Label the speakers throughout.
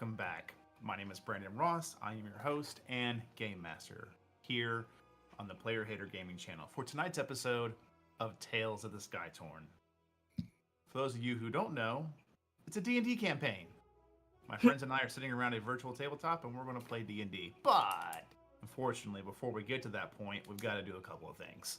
Speaker 1: welcome back. My name is Brandon Ross. I am your host and game master here on the Player Hater Gaming channel for tonight's episode of Tales of the Skytorn. For those of you who don't know, it's a D&D campaign. My friends and I are sitting around a virtual tabletop and we're going to play D&D. But, unfortunately, before we get to that point, we've got to do a couple of things.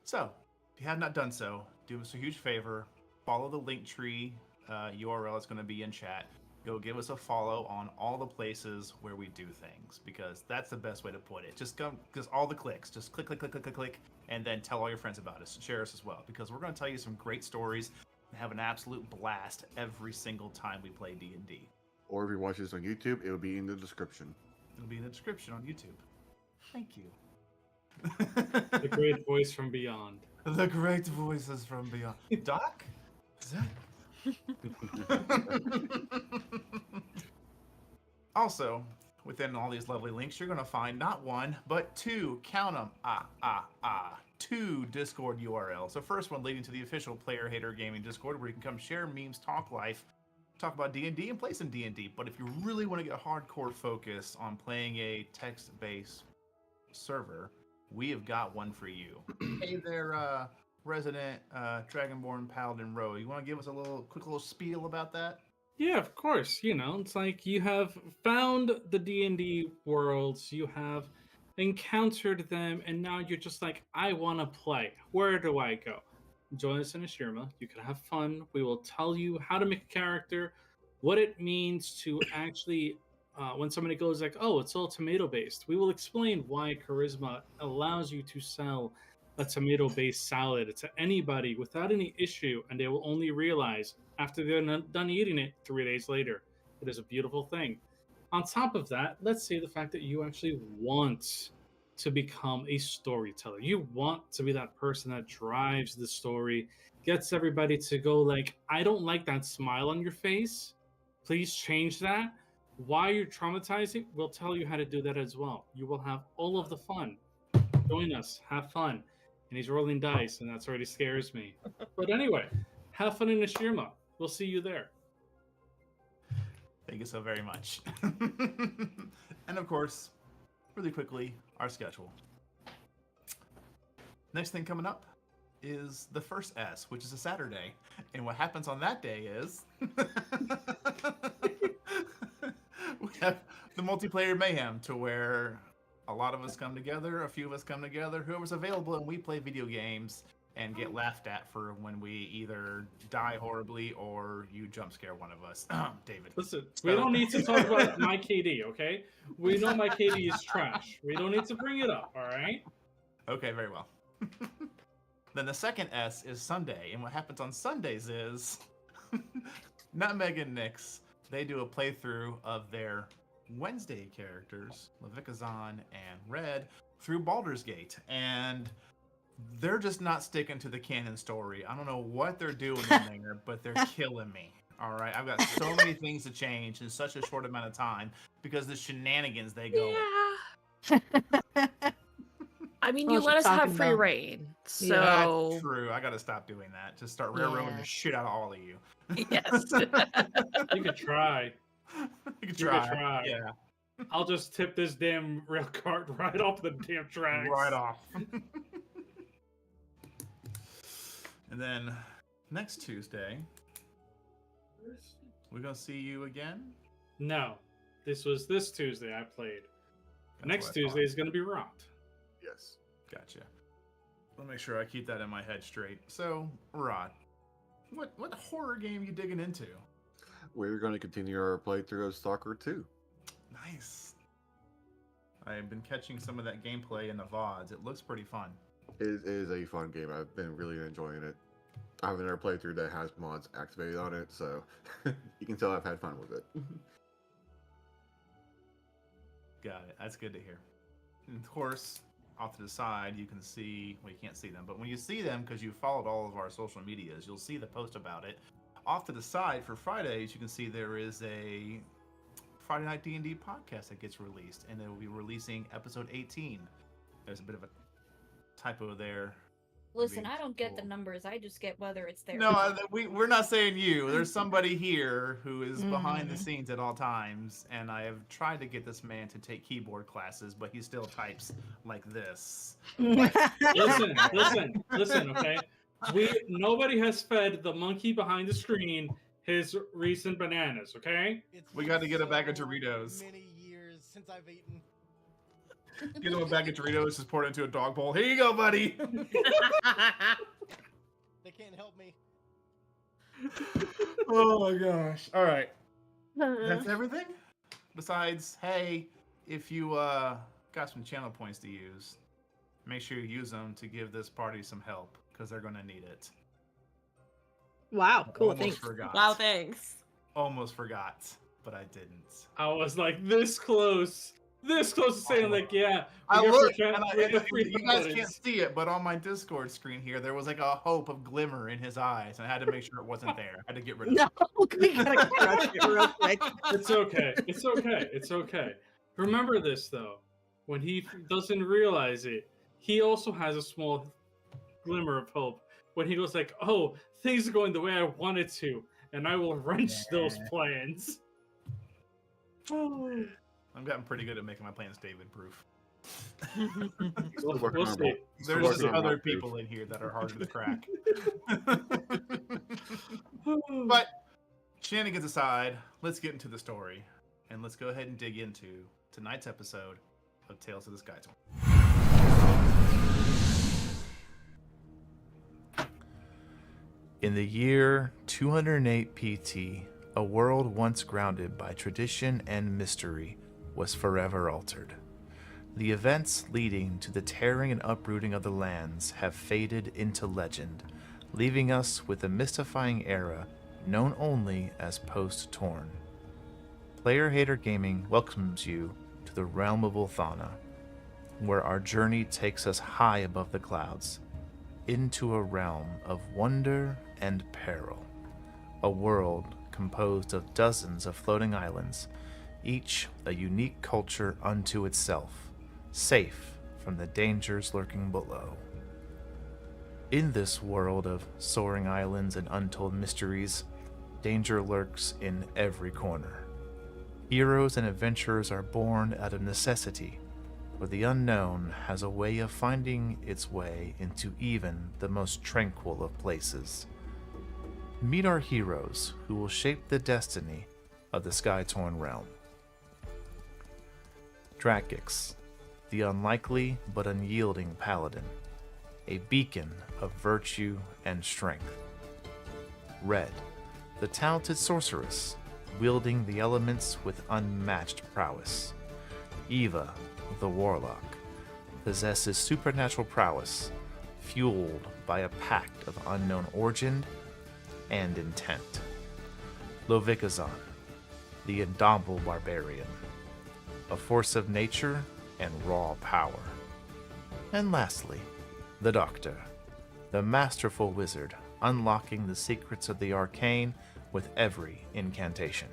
Speaker 1: So, if you have not done so, do us a huge favor. Follow the Linktree URL. It's going to be in chat. Go give us a follow on all the places where we do things, because that's the best way to put it. Just all the clicks. Just click, click, click, click, click, click, and then tell all your friends about us. Share us as well, because we're going to tell you some great stories and have an absolute blast every single time we play D&D.
Speaker 2: Or if you watch this on YouTube, it will be in the description.
Speaker 1: It'll be in the description on YouTube. Thank you.
Speaker 3: The great voice from beyond.
Speaker 1: The great voices from beyond. Doc? Is that... Also, within all these lovely links, you're going to find not one, but two, count them, two Discord URLs. The first one leading to the official Player Hater Gaming Discord, where you can come share memes, talk life, talk about D&D, and play some D&D. But if you really want to get hardcore focus on playing a text-based server, we have got one for you. Hey there, resident Dragonborn Paladin Row. You want to give us a quick little spiel about that?
Speaker 3: Yeah, of course. You know, it's like you have found the D&D worlds, you have encountered them, and now you're just like, I want to play. Where do I go? Join us in Ashirma. You can have fun. We will tell you how to make a character, what it means to actually, when somebody goes like, oh, it's all tomato-based, we will explain why charisma allows you to sell a tomato-based salad to anybody without any issue, and they will only realize after they're done eating it 3 days later. It is a beautiful thing. On top of that, let's say the fact that you actually want to become a storyteller. You want to be that person that drives the story, gets everybody to go like, I don't like that smile on your face. Please change that. Why you're traumatizing, we'll tell you how to do that as well. You will have all of the fun. Join us, have fun. And he's rolling dice, and that already scares me. But anyway, have fun in Ashirma. We'll see you there.
Speaker 1: Thank you so very much. And of course, really quickly, our schedule. Next thing coming up is the first S, which is a Saturday. And what happens on that day is we have the multiplayer mayhem, to where a lot of us come together, a few of us come together, whoever's available, and we play video games and get laughed at for when we either die horribly or you jump scare one of us. David.
Speaker 3: Listen, we don't need to talk about my KD, okay? We know my KD is trash. We don't need to bring it up, all right?
Speaker 1: Okay, very well. Then the second S is Sunday, and what happens on Sundays is Nutmeg and Nyx, they do a playthrough of their Wednesday characters, Levikazan and Red, through Baldur's Gate, and they're just not sticking to the canon story. I don't know what they're doing in there, but they're killing me. All right, I've got so many things to change in such a short amount of time because the shenanigans they go.
Speaker 4: Yeah. I mean, you let us have free
Speaker 5: about?
Speaker 4: reign, so
Speaker 1: That's true. I got to stop doing that. Just start railroading the shit out of all of you.
Speaker 4: yes.
Speaker 3: You could try.
Speaker 1: You could try.
Speaker 3: try.
Speaker 1: Yeah.
Speaker 3: I'll just tip this damn rail cart right off the damn tracks.
Speaker 1: Right off. And then next Tuesday, we're going to see you again?
Speaker 3: No. This was this Tuesday I played.
Speaker 1: That's
Speaker 3: Next
Speaker 1: what I
Speaker 3: Tuesday
Speaker 1: thought.
Speaker 3: is going to be Rot.
Speaker 2: Yes.
Speaker 1: Gotcha. I'll make sure I keep that in my head straight. So, Rod, what horror game you digging into?
Speaker 2: We're going to continue our playthrough of S.T.A.L.K.E.R 2.
Speaker 1: Nice. I've been catching some of that gameplay in the VODs. It looks pretty fun.
Speaker 2: It is a fun game. I've been really enjoying it. I have another playthrough that has mods activated on it, so you can tell I've had fun with it.
Speaker 1: Got it. That's good to hear. And of course, off to the side, you can see, well, you can't see them, but when you see them, because you followed all of our social medias, you'll see the post about it. Off to the side for Fridays, you can see there is a Friday Night D&D podcast that gets released, and they will be releasing episode 18. There's a bit of a typo there.
Speaker 4: Listen, I don't get the numbers. I just get whether it's there.
Speaker 1: No, we're not saying you. There's somebody here who is behind the scenes at all times, and I have tried to get this man to take keyboard classes, but he still types like this.
Speaker 3: Listen, okay? Nobody has fed the monkey behind the screen his recent bananas, okay?
Speaker 1: We got to get a bag of Doritos.
Speaker 5: Many years since I've eaten.
Speaker 1: Get him a bag of Doritos, just pour it into a dog bowl. Here you go, buddy.
Speaker 5: They can't help me.
Speaker 1: Oh my gosh. All right. That's everything? Besides, hey, if you got some channel points to use, make sure you use them to give this party some help, because they're going to need it.
Speaker 6: Wow, cool,
Speaker 1: Almost
Speaker 6: thanks.
Speaker 1: forgot.
Speaker 7: Wow, thanks.
Speaker 1: Almost forgot, but I didn't.
Speaker 3: I was like this close to saying like, yeah.
Speaker 1: I
Speaker 3: we got
Speaker 1: looked,
Speaker 3: free-
Speaker 1: and
Speaker 3: we got free
Speaker 1: you guys
Speaker 3: buttons.
Speaker 1: can't see it, but on my Discord screen here, there was like a hope of glimmer in his eyes, and I had to make sure it wasn't there. I had to get rid of
Speaker 6: No,
Speaker 1: it.
Speaker 6: we gotta crush it real quick.
Speaker 3: It's okay. It's okay. It's okay. Remember this though. When he doesn't realize it, he also has a small glimmer of hope. When he goes like, "Oh, things are going the way I wanted to, and I will wrench those plans."
Speaker 1: I'm getting pretty good at making my plans David-proof.
Speaker 3: We'll see.
Speaker 1: There's
Speaker 2: working
Speaker 1: just
Speaker 2: on
Speaker 1: other
Speaker 2: that, Bruce.
Speaker 1: people in here that are harder to crack. But shenanigans aside, let's get into the story, and let's go ahead and dig into tonight's episode of Tales of the Skytorn. In the year 208 PT, a world once grounded by tradition and mystery was forever altered. The events leading to the tearing and uprooting of the lands have faded into legend, leaving us with a mystifying era known only as post-Torn. Player Hater Gaming welcomes you to the realm of Ulthana, where our journey takes us high above the clouds, into a realm of wonder and peril, a world composed of dozens of floating islands, each a unique culture unto itself, safe from the dangers lurking below. In this world of soaring islands and untold mysteries, danger lurks in every corner. Heroes and adventurers are born out of necessity, for the unknown has a way of finding its way into even the most tranquil of places. Meet our heroes who will shape the destiny of the Skytorn realm. Dracix, the unlikely but unyielding paladin, a beacon of virtue and strength. Red, the talented sorceress, wielding the elements with unmatched prowess. Eva, the warlock, possesses supernatural prowess, fueled by a pact of unknown origin and intent. Lovikazan, the indomitable barbarian, a force of nature and raw power. And lastly, the Doctor, the masterful wizard unlocking the secrets of the arcane with every incantation.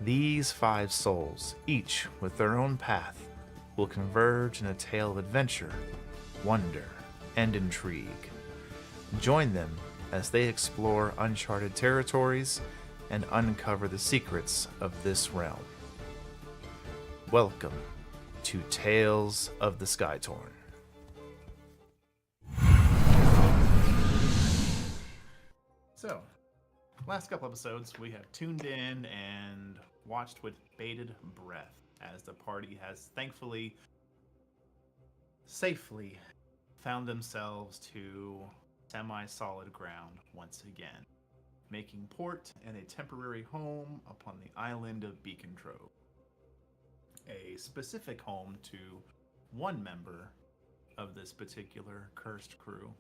Speaker 1: These 5 souls, each with their own path, will converge in a tale of adventure, wonder, and intrigue. Join them as they explore uncharted territories and uncover the secrets of this realm. Welcome to Tales of the Skytorn. So, last couple episodes, we have tuned in and watched with bated breath as the party has thankfully, safely found themselves to semi-solid ground once again, making port in a temporary home upon the island of Beacon Trove. A specific home to one member of this particular cursed crew.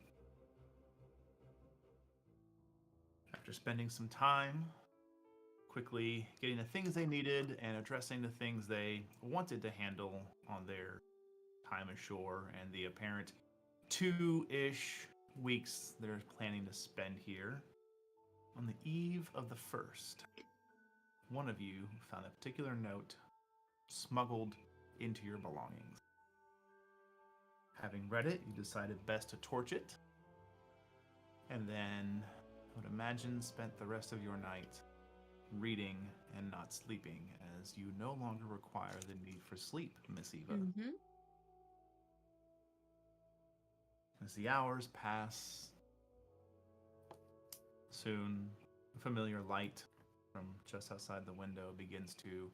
Speaker 1: After spending some time quickly getting the things they needed and addressing the things they wanted to handle on their time ashore and the apparent 2-ish weeks they're planning to spend here, on the eve of the first, one of you found a particular note smuggled into your belongings. Having read it, you decided best to torch it. And then, I would imagine, spent the rest of your night reading and not sleeping, as you no longer require the need for sleep, Miss Eva.
Speaker 4: Mm-hmm.
Speaker 1: As the hours pass, soon a familiar light from just outside the window begins to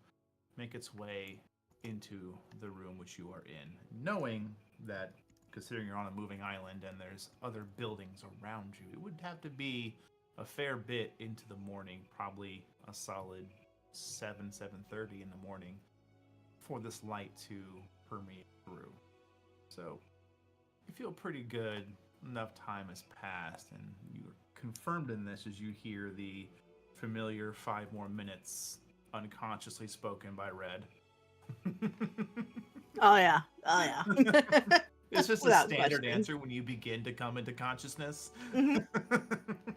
Speaker 1: make its way into the room which you are in, knowing that, considering you're on a moving island and there's other buildings around you, it would have to be a fair bit into the morning, probably a solid 7:30 in the morning, for this light to permeate through. So you feel pretty good. Enough time has passed, and you're confirmed in this as you hear the familiar 5 more minutes unconsciously spoken by Red.
Speaker 6: Oh yeah. Oh yeah.
Speaker 1: It's just a
Speaker 6: Without
Speaker 1: standard
Speaker 6: question.
Speaker 1: answer when you begin to come into consciousness.
Speaker 6: Mhm.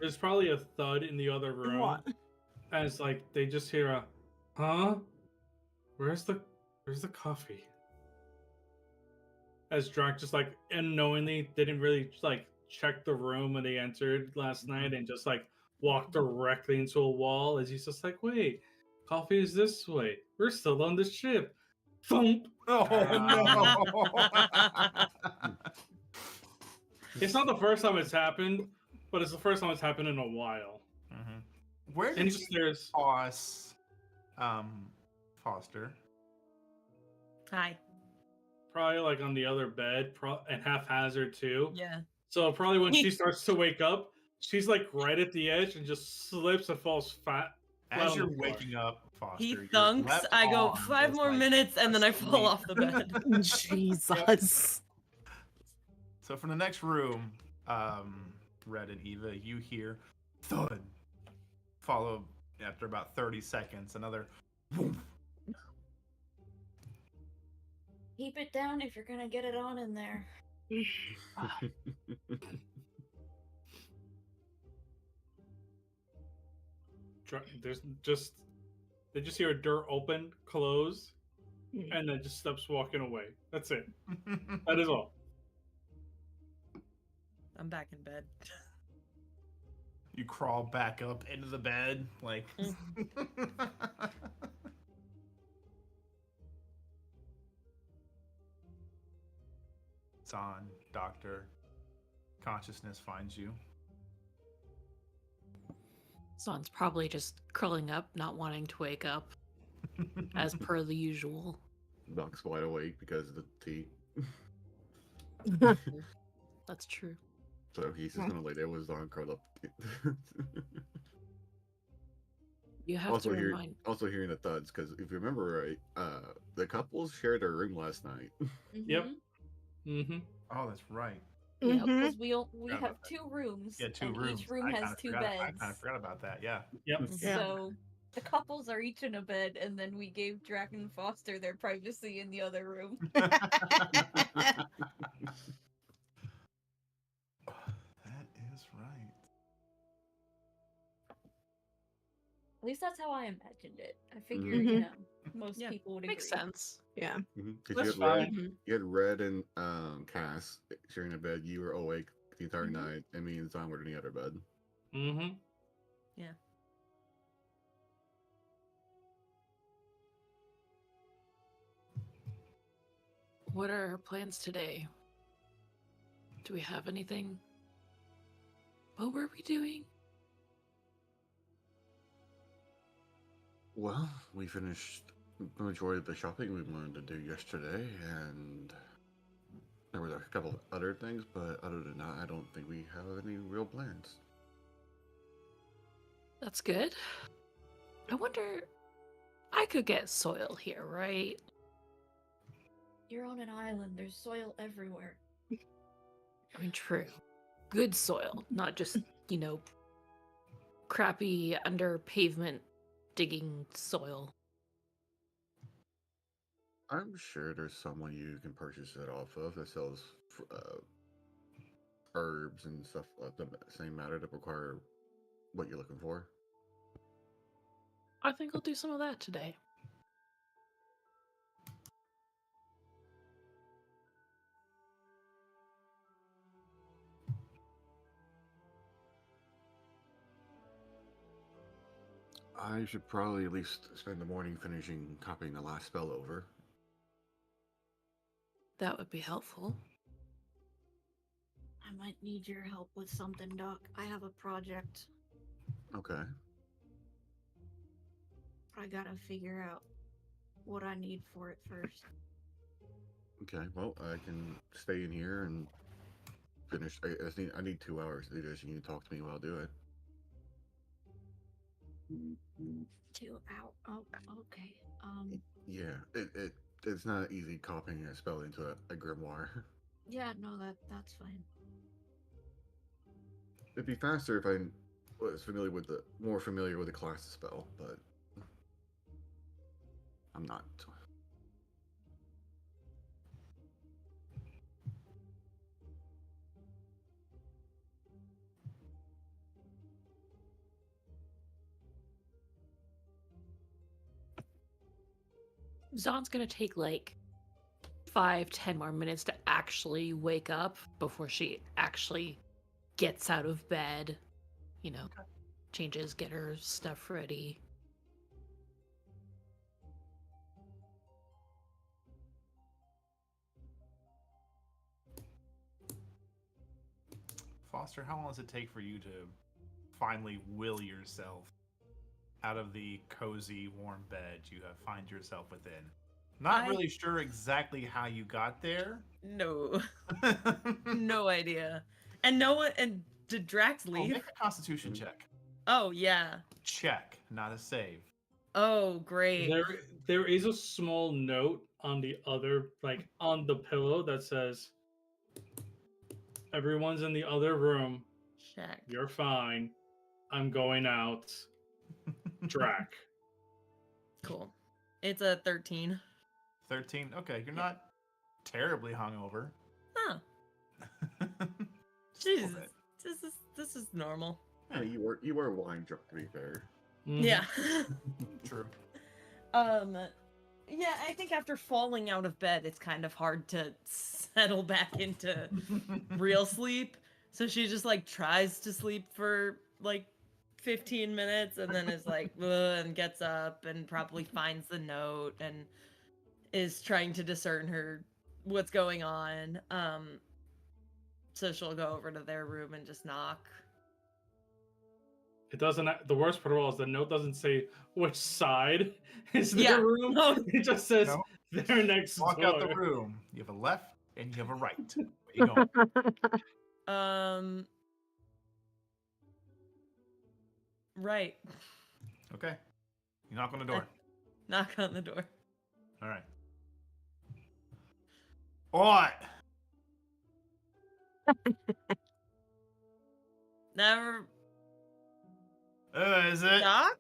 Speaker 3: There's probably a thud in the other room.
Speaker 6: What?
Speaker 3: As like they just hear a, huh? Where's the coffee? As Drac just like unknowingly didn't really like check the room when they entered last night and just like walked directly into a wall as he's just like, wait, coffee is this way. We're still on the ship. Thump.
Speaker 1: Oh no!
Speaker 3: It's not the first time it's happened, but it's the first time it's happened in a while.
Speaker 1: Mhm. Where
Speaker 3: And
Speaker 1: did
Speaker 3: just
Speaker 1: you
Speaker 3: there's
Speaker 1: toss Foster?
Speaker 4: Hi.
Speaker 3: probably like on the other bed and haphazard too.
Speaker 4: Yeah.
Speaker 3: So probably when she starts to wake up, she's like right at the edge and just slips and falls flat
Speaker 1: As
Speaker 3: on
Speaker 1: you're
Speaker 3: the floor.
Speaker 1: waking up, Foster,
Speaker 4: He
Speaker 1: your
Speaker 4: thunks.
Speaker 1: left
Speaker 4: I go
Speaker 1: arm
Speaker 4: 5
Speaker 1: is,
Speaker 4: more
Speaker 1: like,
Speaker 4: minutes and then I fall
Speaker 1: asleep.
Speaker 4: off the bed.
Speaker 6: Jesus.
Speaker 1: So from the next room, Red and Eva, you hear thud. Followed after about 30 seconds, another boom.
Speaker 7: Keep it down if you're gonna get it on in there.
Speaker 3: There's just they just hear a door open, close, and then just steps walking away. That's it. That is all.
Speaker 4: I'm back in bed.
Speaker 1: You crawl back up into the bed, like. It's on, Doctor. Consciousness finds you.
Speaker 8: Son's probably just curling up, not wanting to wake up, as per the usual.
Speaker 2: Doc's wide awake because of the tea.
Speaker 8: That's true.
Speaker 2: So he's just gonna lay there with his arm curled up.
Speaker 8: You have to remind.
Speaker 2: Also hearing the thuds, because if you remember right, the couples shared a room last night.
Speaker 3: Yep. Mm-hmm.
Speaker 1: Oh, that's right.
Speaker 7: Yeah,
Speaker 6: Mhm.
Speaker 7: because we
Speaker 1: Forgot
Speaker 7: have
Speaker 1: about that.
Speaker 7: 2 rooms.
Speaker 1: Yeah, 2
Speaker 7: and
Speaker 1: rooms.
Speaker 7: Each room
Speaker 1: I
Speaker 7: has
Speaker 1: kinda
Speaker 7: 2
Speaker 1: forgot-
Speaker 7: beds.
Speaker 1: I kind of forgot about that. Yeah.
Speaker 3: Yep.
Speaker 6: Yeah.
Speaker 7: So the couples are each in a bed, and then we gave Drac and Foster their privacy in the other room.
Speaker 1: That is right.
Speaker 7: At least that's how I imagined it. I figure,
Speaker 6: Mhm.
Speaker 7: you know, most
Speaker 4: Yeah,
Speaker 7: people would
Speaker 8: Makes
Speaker 7: agree.
Speaker 8: sense.
Speaker 6: Yeah.
Speaker 2: Because
Speaker 3: That's
Speaker 2: you had Red,
Speaker 3: fine.
Speaker 8: Mhm.
Speaker 2: you had Red and Cass sharing a bed. You were awake the entire
Speaker 7: Mhm.
Speaker 2: night, and me and Zon were in the other bed.
Speaker 3: Mm-hmm.
Speaker 8: What are our plans today? Do we have anything? What were we doing?
Speaker 2: Well, we finished the majority of the shopping we wanted to do yesterday, and there was a couple of other things, but other than that, I don't think we have any real plans.
Speaker 8: That's good. I wonder. I could get soil here, right?
Speaker 7: You're on an island. There's soil everywhere.
Speaker 8: I mean, true. Good soil, not just, crappy under pavement digging soil.
Speaker 2: I'm sure there's someone you can purchase it off of that sells herbs and stuff of the same matter that require what you're looking for.
Speaker 8: I think I'll do some of that today.
Speaker 2: I should probably at least spend the morning finishing copying the last spell over.
Speaker 8: That would be helpful.
Speaker 4: I might need your help with something, Doc. I have a project.
Speaker 2: Okay.
Speaker 4: I gotta figure out what I need for it first.
Speaker 2: Okay, well, I can stay in here and finish. I need 2 hours to do this. You can talk to me while I do it.
Speaker 4: 2 hours. Oh, okay.
Speaker 2: Yeah, it's not easy copying a spell into a grimoire.
Speaker 4: Yeah, no, that's fine.
Speaker 2: It'd be faster if I was more familiar with the class of spell, but I'm not.
Speaker 8: Zon's gonna take like 5-10 more minutes to actually wake up before she actually gets out of bed. You know, changes, get her stuff ready.
Speaker 1: Foster, how long does it take for you to finally will yourself out of the cozy, warm bed you have find yourself within? Not really sure exactly how you got there.
Speaker 9: No. No idea. And no one. And did Drax leave?
Speaker 1: Make a Constitution check.
Speaker 9: Oh, yeah.
Speaker 1: Check, not a save.
Speaker 9: Oh, great.
Speaker 3: There is a small note on the other, like on the pillow that says, "Everyone's in the other room.
Speaker 9: Check.
Speaker 3: You're fine. I'm going out. Drac."
Speaker 9: Cool. It's a 13.
Speaker 1: 13. Okay, you're not terribly hungover.
Speaker 9: Huh. Jesus. This is normal.
Speaker 2: Yeah, you were wine drunk, to be fair.
Speaker 3: Mhm.
Speaker 9: Yeah.
Speaker 1: True.
Speaker 9: Yeah, I think after falling out of bed, it's kind of hard to settle back into real sleep. So she just like tries to sleep for like 15 minutes and then is like, "Ugh," and gets up and probably finds the note and is trying to discern what's going on. So she'll go over to their room and just knock.
Speaker 3: It doesn't. The worst part of all is the note doesn't say which side is their
Speaker 9: Yeah.
Speaker 3: room.
Speaker 9: No.
Speaker 3: It just says
Speaker 1: No.
Speaker 3: they're next
Speaker 1: Walk
Speaker 3: door.
Speaker 1: out the room. You have a left and you have a right. Where you going?
Speaker 9: Right.
Speaker 1: Okay. You knock on the door.
Speaker 9: Knock on the door.
Speaker 1: All right. What?
Speaker 9: Never.
Speaker 1: Is it?
Speaker 9: Doc?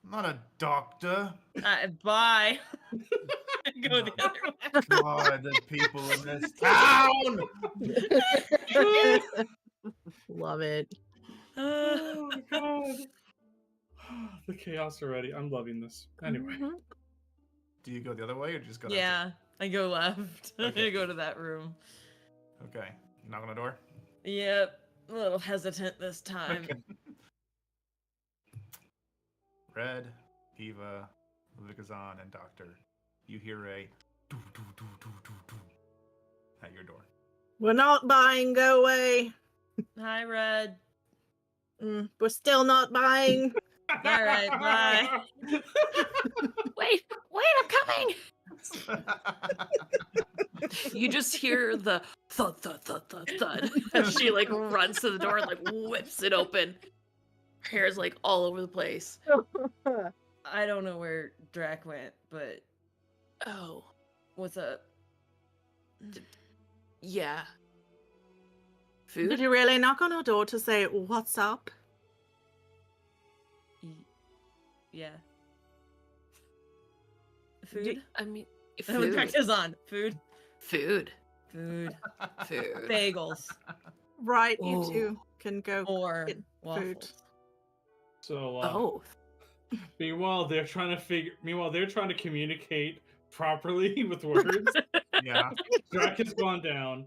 Speaker 1: I'm not a doctor.
Speaker 9: Bye. Go the other way.
Speaker 1: God, the people in this town.
Speaker 6: Love it.
Speaker 3: Oh my god. The chaos already. I'm loving this. Anyway.
Speaker 6: Mhm.
Speaker 1: Do you go the other way or just go? that
Speaker 9: Yeah, I go left.
Speaker 1: Okay.
Speaker 9: I go to that room.
Speaker 1: way? Okay. You knock on the door.
Speaker 9: Yep. A little hesitant this time.
Speaker 1: Okay. Red, Eva, Vikazan, and Doctor. You hear a doo doo doo doo doo doo at your door.
Speaker 6: We're not buying. Go away.
Speaker 9: Hi, Red.
Speaker 6: We're still not buying.
Speaker 9: All right, bye.
Speaker 8: Wait, I'm coming! You just hear the thud, thud, thud, thud, thud as she like runs to the door and like whips it open. Her hair's like all over the place.
Speaker 9: I don't know where Drac went, but
Speaker 8: Oh,
Speaker 9: what's up?
Speaker 8: yeah.
Speaker 6: Did
Speaker 8: Food?
Speaker 6: you really knock on our door to say what's up?
Speaker 9: Yeah. Food?
Speaker 8: I mean,
Speaker 9: The
Speaker 8: food.
Speaker 9: mic is on. Food?
Speaker 8: Food.
Speaker 9: Food.
Speaker 8: Food.
Speaker 9: Bagels.
Speaker 6: Right, you
Speaker 8: Oh.
Speaker 6: two can go
Speaker 9: Or
Speaker 6: get
Speaker 9: waffles.
Speaker 6: food.
Speaker 3: So
Speaker 8: Oh,
Speaker 3: meanwhile they're trying to communicate properly with words.
Speaker 1: Yeah.
Speaker 3: Drac has gone to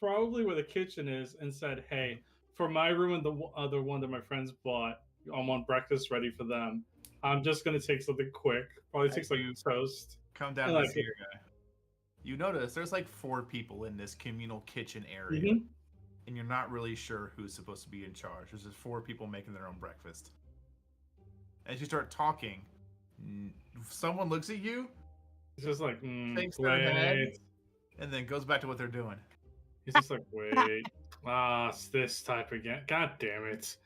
Speaker 3: probably where the kitchen is and said, "Hey, for my room and the other one that my friends bought, I want breakfast ready for them. I'm just gonna take something quick. Probably
Speaker 1: As
Speaker 3: takes like
Speaker 1: you
Speaker 3: toast.
Speaker 1: Come down
Speaker 3: And,
Speaker 1: to
Speaker 3: like,
Speaker 1: this area. You notice there's like 4 people in this communal kitchen area,
Speaker 3: Mhm.
Speaker 1: and you're not really sure who's supposed to be in charge. There's just 4 people making their own breakfast. As you start talking, someone looks at you,
Speaker 3: It's just like,
Speaker 1: shakes their head,
Speaker 3: wait.
Speaker 1: and then goes back to what they're doing.
Speaker 3: He's just like, wait. It's this type again. God damn it.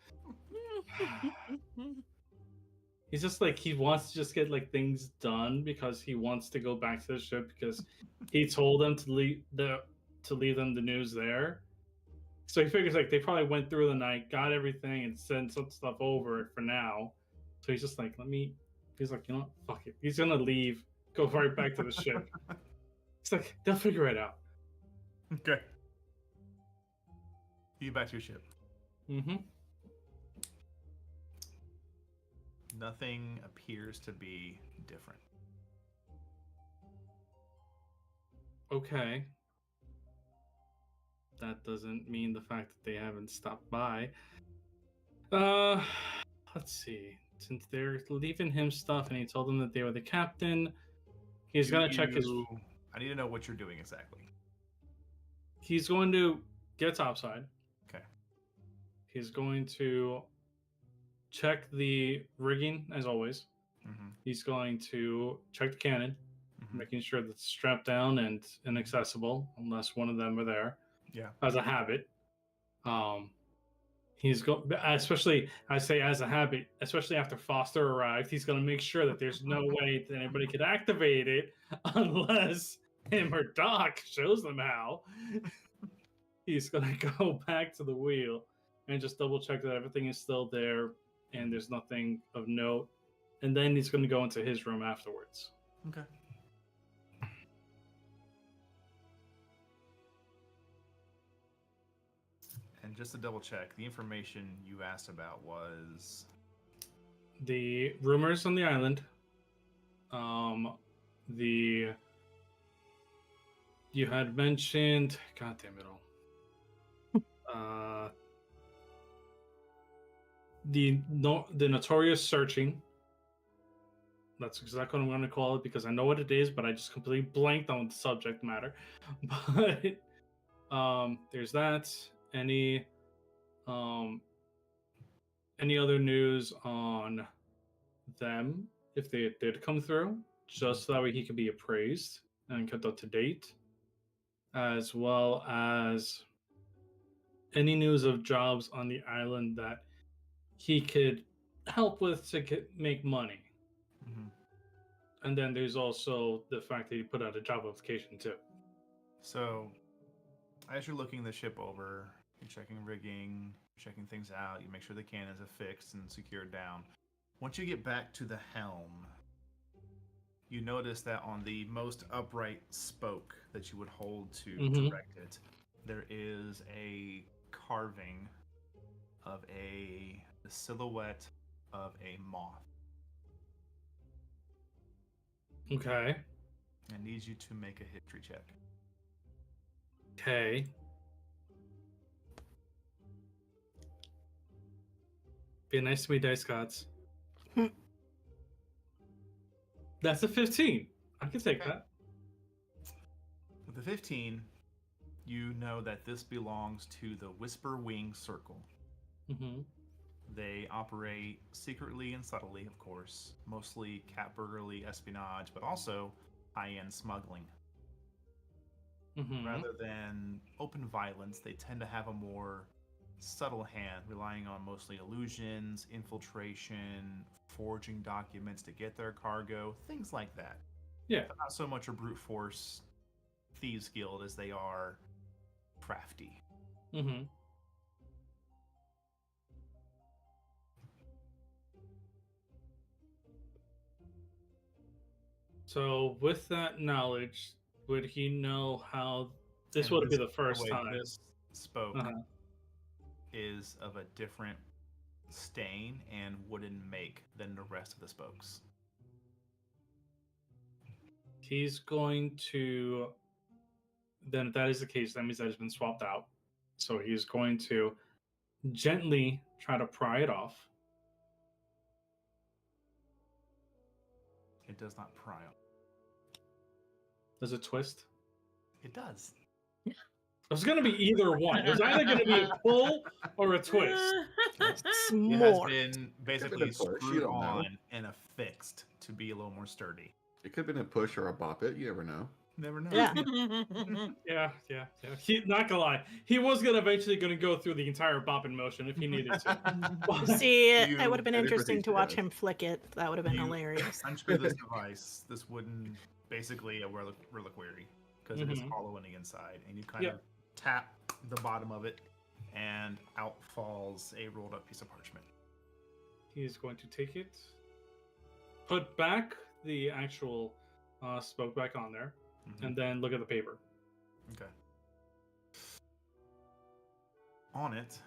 Speaker 3: He's just like, he wants to just get like things done because he wants to go back to the ship because he told them to leave them the news there. So he figures like they probably went through the night, got everything, and sent some stuff over for now. So he's just like, he's like, you know what? Fuck it. He's gonna leave, go right back to the ship. It's like, they'll figure it out.
Speaker 1: Okay. You back to your ship.
Speaker 3: Mm-hmm.
Speaker 1: Nothing appears to be different.
Speaker 3: Okay. That doesn't mean the fact that they haven't stopped by. Let's see. Since they're leaving him stuff and he told them that they were the captain, he's gonna check his.
Speaker 1: I need to know what you're doing exactly.
Speaker 3: He's going to get topside.
Speaker 1: Okay.
Speaker 3: He's going to check the rigging as always.
Speaker 1: Mm-hmm.
Speaker 3: He's going to check the cannon, making sure that it's strapped down and inaccessible unless one of them are there.
Speaker 1: Yeah.
Speaker 3: As a habit. He's especially I say as a habit, especially after Foster arrived, he's going to make sure that there's no way that anybody could activate it unless him or Doc shows them how. He's going to go back to the wheel and just double check that everything is still there and there's nothing of note. And then he's going to go into his room afterwards.
Speaker 1: Okay. And just to double check, the information you asked about was
Speaker 3: the rumors on the island. You had mentioned, God damn it all. The notorious searching. That's exactly what I'm going to call it because I know what it is, but I just completely blanked on the subject matter. But there's that. Any other news on them if they did come through, just so that way he could be appraised and kept up to date, as well as any news of jobs on the island that he could help with to make money.
Speaker 1: Mm-hmm.
Speaker 3: And then there's also the fact that he put out a job application too.
Speaker 1: So, as you're looking the ship over, you're checking rigging, checking things out, you make sure the cannons are fixed and secured down. Once you get back to the helm, you notice that on the most upright spoke that you would hold to direct it, there is a carving of the silhouette of a moth.
Speaker 3: Okay.
Speaker 1: I need you to make a history check.
Speaker 3: Okay. Be nice to me, dice gods. That's a 15. I can take that.
Speaker 1: With the 15, you know that this belongs to the Whisper Wing Circle.
Speaker 3: Mm-hmm.
Speaker 1: They operate secretly and subtly, of course, mostly cat burglary, espionage, but also high-end smuggling.
Speaker 3: Mm-hmm.
Speaker 1: Rather than open violence, they tend to have a more subtle hand, relying on mostly illusions, infiltration, forging documents to get their cargo, things like that.
Speaker 3: Yeah.
Speaker 1: But not so much a brute force thieves guild as they are crafty.
Speaker 3: Mm-hmm. So, with that knowledge, would he know how this would be the first time?
Speaker 1: This spoke is of a different stain and wooden make than the rest of the spokes.
Speaker 3: He's going to. Then, if that is the case, that means that it's been swapped out. So he's going to gently try to pry it off.
Speaker 1: It does not pry off.
Speaker 3: Does it twist?
Speaker 1: It does.
Speaker 3: It was going to be either one. It was either going to be a pull or a twist.
Speaker 1: It has
Speaker 6: S'more.
Speaker 1: been basically
Speaker 2: a push, you
Speaker 1: screwed
Speaker 2: don't know.
Speaker 1: on and affixed to be a little more sturdy.
Speaker 2: It could have been a push or a bop it. You never know.
Speaker 1: Never know.
Speaker 6: Yeah.
Speaker 3: Yeah. Not gonna lie, he was gonna eventually go through the entire bopping motion if he needed to. But-
Speaker 6: See,
Speaker 1: You-
Speaker 6: it would have been
Speaker 2: Ready for
Speaker 6: interesting
Speaker 2: these
Speaker 6: to watch
Speaker 2: guys.
Speaker 6: him flick it. That would have been
Speaker 1: You-
Speaker 6: hilarious.
Speaker 1: Unscrew this device, this wooden, basically a reliquary, because it is
Speaker 3: Mhm.
Speaker 1: hollow on the inside, and you kind
Speaker 3: Yep.
Speaker 1: of tap the bottom of it, and out falls a rolled up piece of parchment.
Speaker 3: He is going to take it, put back the actual spoke back on there,
Speaker 1: Mhm.
Speaker 3: and then look at the paper.
Speaker 1: Okay. On it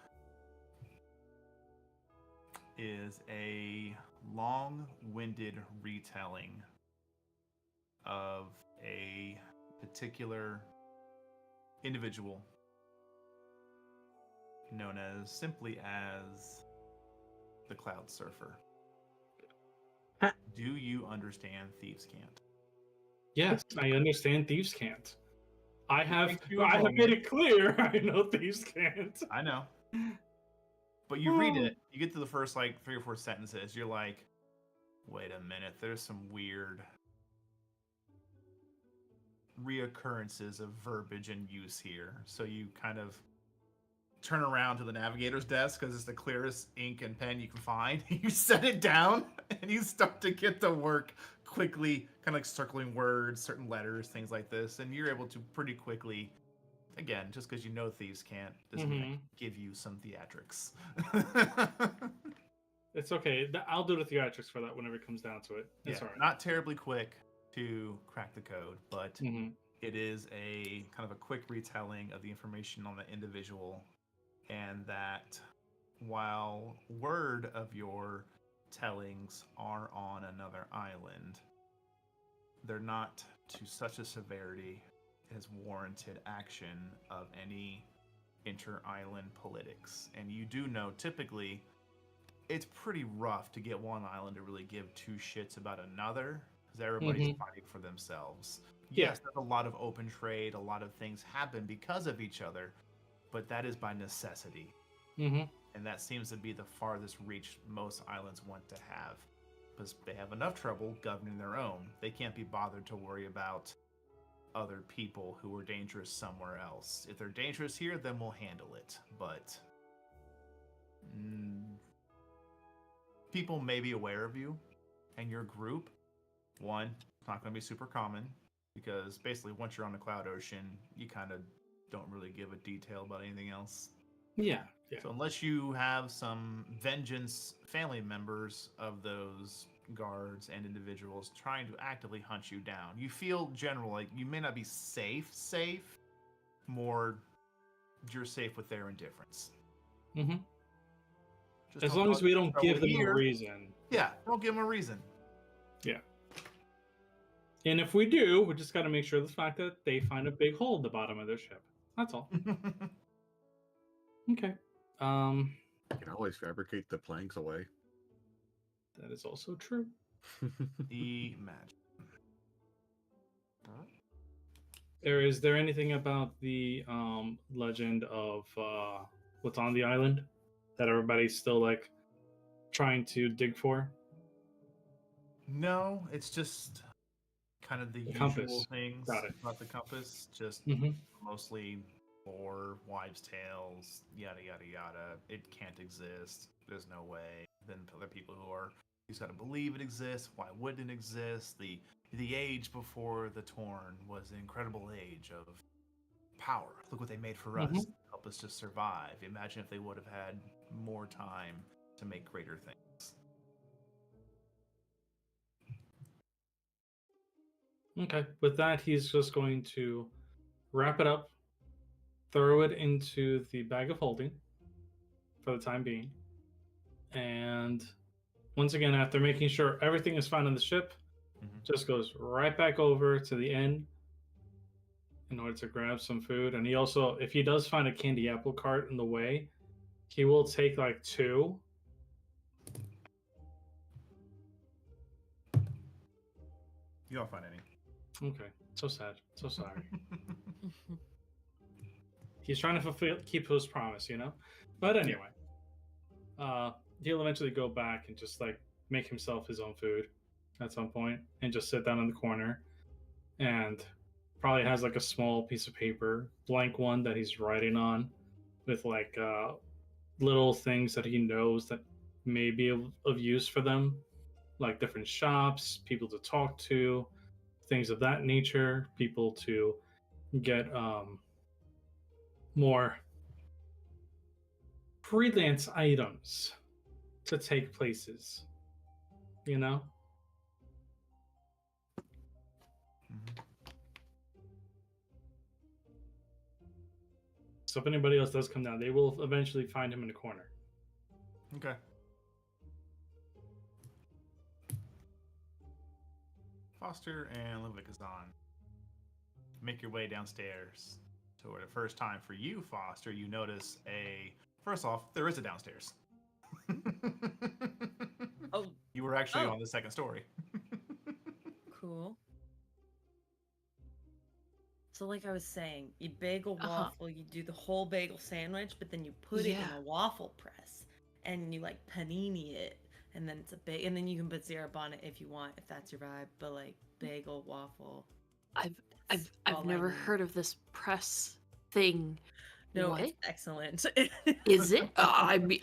Speaker 1: is a long-winded retelling of a particular individual known as simply as the Cloud Surfer.
Speaker 6: Huh.
Speaker 1: Do you understand Thieves' Cant?
Speaker 3: Yes, I understand thieves can't. I have
Speaker 1: Thank you,
Speaker 3: made it clear I know thieves can't.
Speaker 1: I know. But you read it, you get to the first like 3 or 4 sentences, you're like, wait a minute, there's some weird reoccurrences of verbiage and use here. So you kind of turn around to the navigator's desk because it's the clearest ink and pen you can find. You set it down and you start to get to work quickly, kind of like circling words, certain letters, things like this. And you're able to pretty quickly, again, just because you know Thieves Can't, doesn't mean I can give you some theatrics.
Speaker 3: It's okay. I'll do the theatrics for that whenever it comes down to it. It's
Speaker 1: Yeah,
Speaker 3: all right.
Speaker 1: not terribly quick to crack the code, but
Speaker 3: Mhm.
Speaker 1: it is a kind of a quick retelling of the information on the individual, and that while word of your tellings are on another island, they're not to such a severity as warranted action of any inter-island politics. And you do know typically it's pretty rough to get one island to really give two shits about another because everybody's fighting for themselves.
Speaker 3: Yeah.
Speaker 1: Yes, there's a lot of open trade, a lot of things happen because of each other, but that is by necessity.
Speaker 3: Mhm.
Speaker 1: And that seems to be the farthest reach most islands want to have because they have enough trouble governing their own. They can't be bothered to worry about other people who are dangerous somewhere else. If they're dangerous here, then we'll handle it. But people may be aware of you and your group. One, it's not going to be super common because basically once you're on the Cloud Ocean, you kind of don't really give a detail about anything else.
Speaker 3: Yeah.
Speaker 1: So unless you have some vengeance family members of those guards and individuals trying to actively hunt you down, you feel general like you may not be safe, more you're safe with their indifference.
Speaker 3: Mhm.
Speaker 1: Just
Speaker 3: As
Speaker 1: don't
Speaker 3: long as
Speaker 1: cause
Speaker 3: we don't
Speaker 1: trouble
Speaker 3: give them
Speaker 1: here.
Speaker 3: a reason.
Speaker 1: Yeah, don't give them a reason.
Speaker 3: Yeah. And if we do, we just got to make sure the fact that they find a big hole in the bottom of their ship. That's all. Okay.
Speaker 2: You can always fabricate the planks away.
Speaker 3: That is also true.
Speaker 1: Imagine.
Speaker 3: Is there anything about the legend of what's on the island that everybody's still like trying to dig for?
Speaker 1: No, it's just kind of the usual
Speaker 3: compass.
Speaker 1: things
Speaker 3: Got it.
Speaker 1: about the compass. Just
Speaker 3: Mhm.
Speaker 1: mostly lore, wives' tales, yada yada yada. It can't exist. There's no way. Then other people who are, you just gotta believe it exists. Why wouldn't it exist? The age before the Torn was an incredible age of power. Look what they made for us. To help us to survive. Imagine if they would have had more time to make greater things.
Speaker 3: Okay. With that, he's just going to wrap it up, throw it into the bag of holding for the time being. And once again, after making sure everything is fine on the ship, just goes right back over to the inn in order to grab some food. And he also, if he does find a candy apple cart in the way, He will take like 2.
Speaker 1: You don't find any.
Speaker 3: Okay, so sad. So sorry. He's trying to keep his promise, you know? But anyway, he'll eventually go back and just like make himself his own food at some point and just sit down in the corner and probably has like a small piece of paper, blank one that he's writing on with like little things that he knows that may be of use for them, like different shops, people to talk to, things of that nature, people to get more freelance items to take places, you know?
Speaker 1: Mhm.
Speaker 3: So if anybody else does come down, they will eventually find him in a corner.
Speaker 1: Okay. Foster and Ludwig is on. Make your way downstairs. So for the first time for you, Foster, you notice first off, there is a downstairs.
Speaker 9: Oh,
Speaker 1: You were actually
Speaker 9: Oh.
Speaker 1: on the second story.
Speaker 9: cool. So, like I was saying, you bagel
Speaker 8: Uh-huh.
Speaker 9: waffle, you do the whole bagel sandwich, but then you put it in
Speaker 8: Yeah.
Speaker 9: a waffle press, and you like panini it, and then it's a and then you can put syrup on it if you want, if that's your vibe. But like bagel waffle,
Speaker 8: I've
Speaker 9: that's
Speaker 8: I've
Speaker 9: all I
Speaker 8: never
Speaker 9: need.
Speaker 8: heard of this press thing.
Speaker 9: No,
Speaker 8: What
Speaker 9: it's excellent.
Speaker 8: is it? I mean,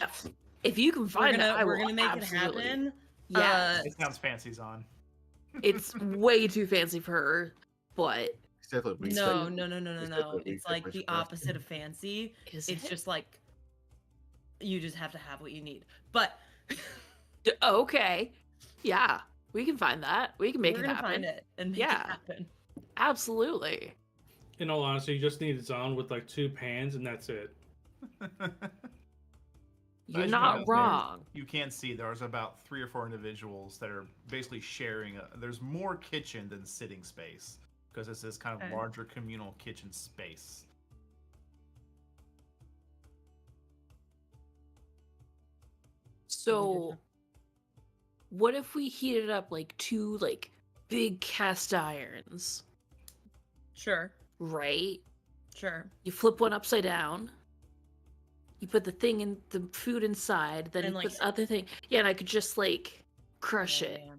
Speaker 8: if you can find it, I
Speaker 9: we're
Speaker 8: will
Speaker 9: gonna make
Speaker 8: absolutely.
Speaker 9: it happen.
Speaker 8: Yeah,
Speaker 1: It sounds fancy, Zon.
Speaker 8: it's way too fancy for her, but
Speaker 2: It's definitely weed
Speaker 9: No,
Speaker 2: type-
Speaker 9: no.
Speaker 2: it's definitely weed
Speaker 9: It's
Speaker 2: type
Speaker 9: like the
Speaker 2: press.
Speaker 9: opposite of fancy.
Speaker 8: is
Speaker 9: It's
Speaker 8: it?
Speaker 9: just like you just have to have what you need. But
Speaker 8: Okay. Yeah, we can find that. We can make
Speaker 9: we're
Speaker 8: it
Speaker 9: gonna
Speaker 8: happen.
Speaker 9: find it and make
Speaker 8: Yeah.
Speaker 9: it happen.
Speaker 3: In
Speaker 8: Absolutely.
Speaker 3: all honesty, you just need Zon with like 2 pans and that's it.
Speaker 8: You're
Speaker 1: As you
Speaker 8: not
Speaker 1: know,
Speaker 8: wrong.
Speaker 1: You can see there's about 3 or 4 individuals that are basically sharing. There's more kitchen than sitting space because it's this kind of
Speaker 9: Okay.
Speaker 1: larger communal kitchen space.
Speaker 8: So, what if we heated up like 2 like big cast irons,
Speaker 9: Sure,
Speaker 8: right?
Speaker 9: sure.
Speaker 8: You flip one upside down. You put the thing in the food inside, then
Speaker 9: And,
Speaker 8: you
Speaker 9: like,
Speaker 8: put the other thing. Yeah, and I could just like crush
Speaker 9: Yeah,
Speaker 8: it,
Speaker 9: yeah.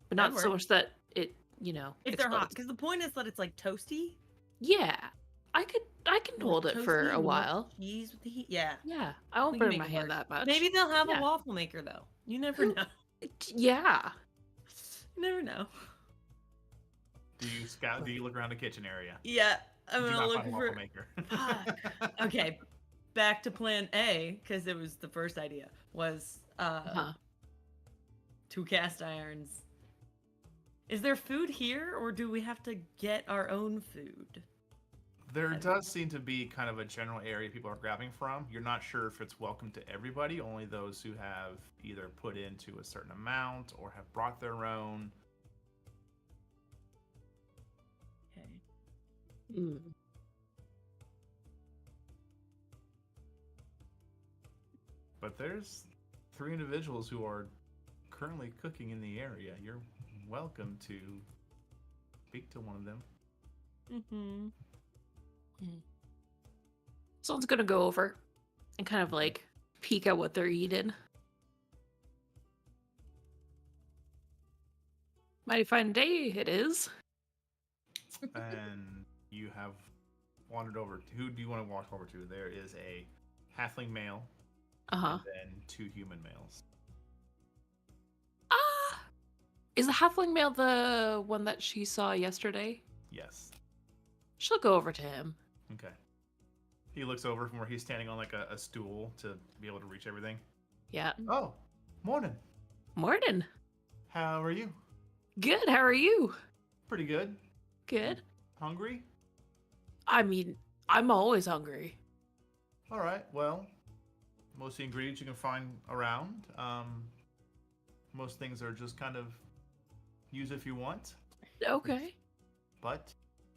Speaker 8: but not
Speaker 9: That'd
Speaker 8: so
Speaker 9: work.
Speaker 8: much that it,
Speaker 9: If they're hot,
Speaker 8: explodes.
Speaker 9: because the point is that it's like toasty.
Speaker 8: Yeah, I can hold
Speaker 9: Like
Speaker 8: it for
Speaker 9: toasty
Speaker 8: a
Speaker 9: and melt
Speaker 8: while.
Speaker 9: Cheese with the heat. Yeah.
Speaker 8: Yeah, I won't
Speaker 9: We can
Speaker 8: burn
Speaker 9: make
Speaker 8: my
Speaker 9: it
Speaker 8: hand
Speaker 9: work.
Speaker 8: that much.
Speaker 9: Maybe they'll have
Speaker 8: Yeah.
Speaker 9: a waffle maker though. You never
Speaker 8: Who-
Speaker 9: know.
Speaker 8: Yeah.
Speaker 9: You never know.
Speaker 1: Do you scout? Do you look around the kitchen area?
Speaker 9: Yeah, I'm
Speaker 1: Do
Speaker 9: gonna
Speaker 1: not
Speaker 9: look
Speaker 1: find a
Speaker 9: for.
Speaker 1: waffle maker.
Speaker 9: Fuck. Okay, back to plan A because it was the first idea. Was
Speaker 8: Uh-huh.
Speaker 9: 2 cast irons. Is there food here, or do we have to get our own food?
Speaker 1: There does seem to be kind of a general area people are grabbing from. You're not sure if it's welcome to everybody, only those who have either put into a certain amount or have brought their own.
Speaker 9: Okay.
Speaker 8: Mm.
Speaker 1: But there's 3 individuals who are currently cooking in the area. You're welcome to speak to one of them.
Speaker 9: Mm-hmm.
Speaker 8: Someone's gonna go over and kind of like peek at what they're eating. Mighty fine day it is.
Speaker 1: And you have wandered over. Who do you want to walk over to? There is a halfling male
Speaker 8: Uh-huh.
Speaker 1: and then 2 human males.
Speaker 8: Ah, is the halfling male the one that she saw yesterday?
Speaker 1: Yes.
Speaker 8: She'll go over to him.
Speaker 1: Okay. He looks over from where he's standing on like a stool to be able to reach everything.
Speaker 8: Yeah.
Speaker 1: Oh, morning.
Speaker 8: Morning.
Speaker 1: How are you?
Speaker 8: Good. How are you?
Speaker 1: Pretty good.
Speaker 8: Good.
Speaker 1: Hungry?
Speaker 8: I mean, I'm always hungry.
Speaker 1: All right. Well, most of the ingredients you can find around. Most things are just kind of use if you want,
Speaker 8: Okay.
Speaker 1: but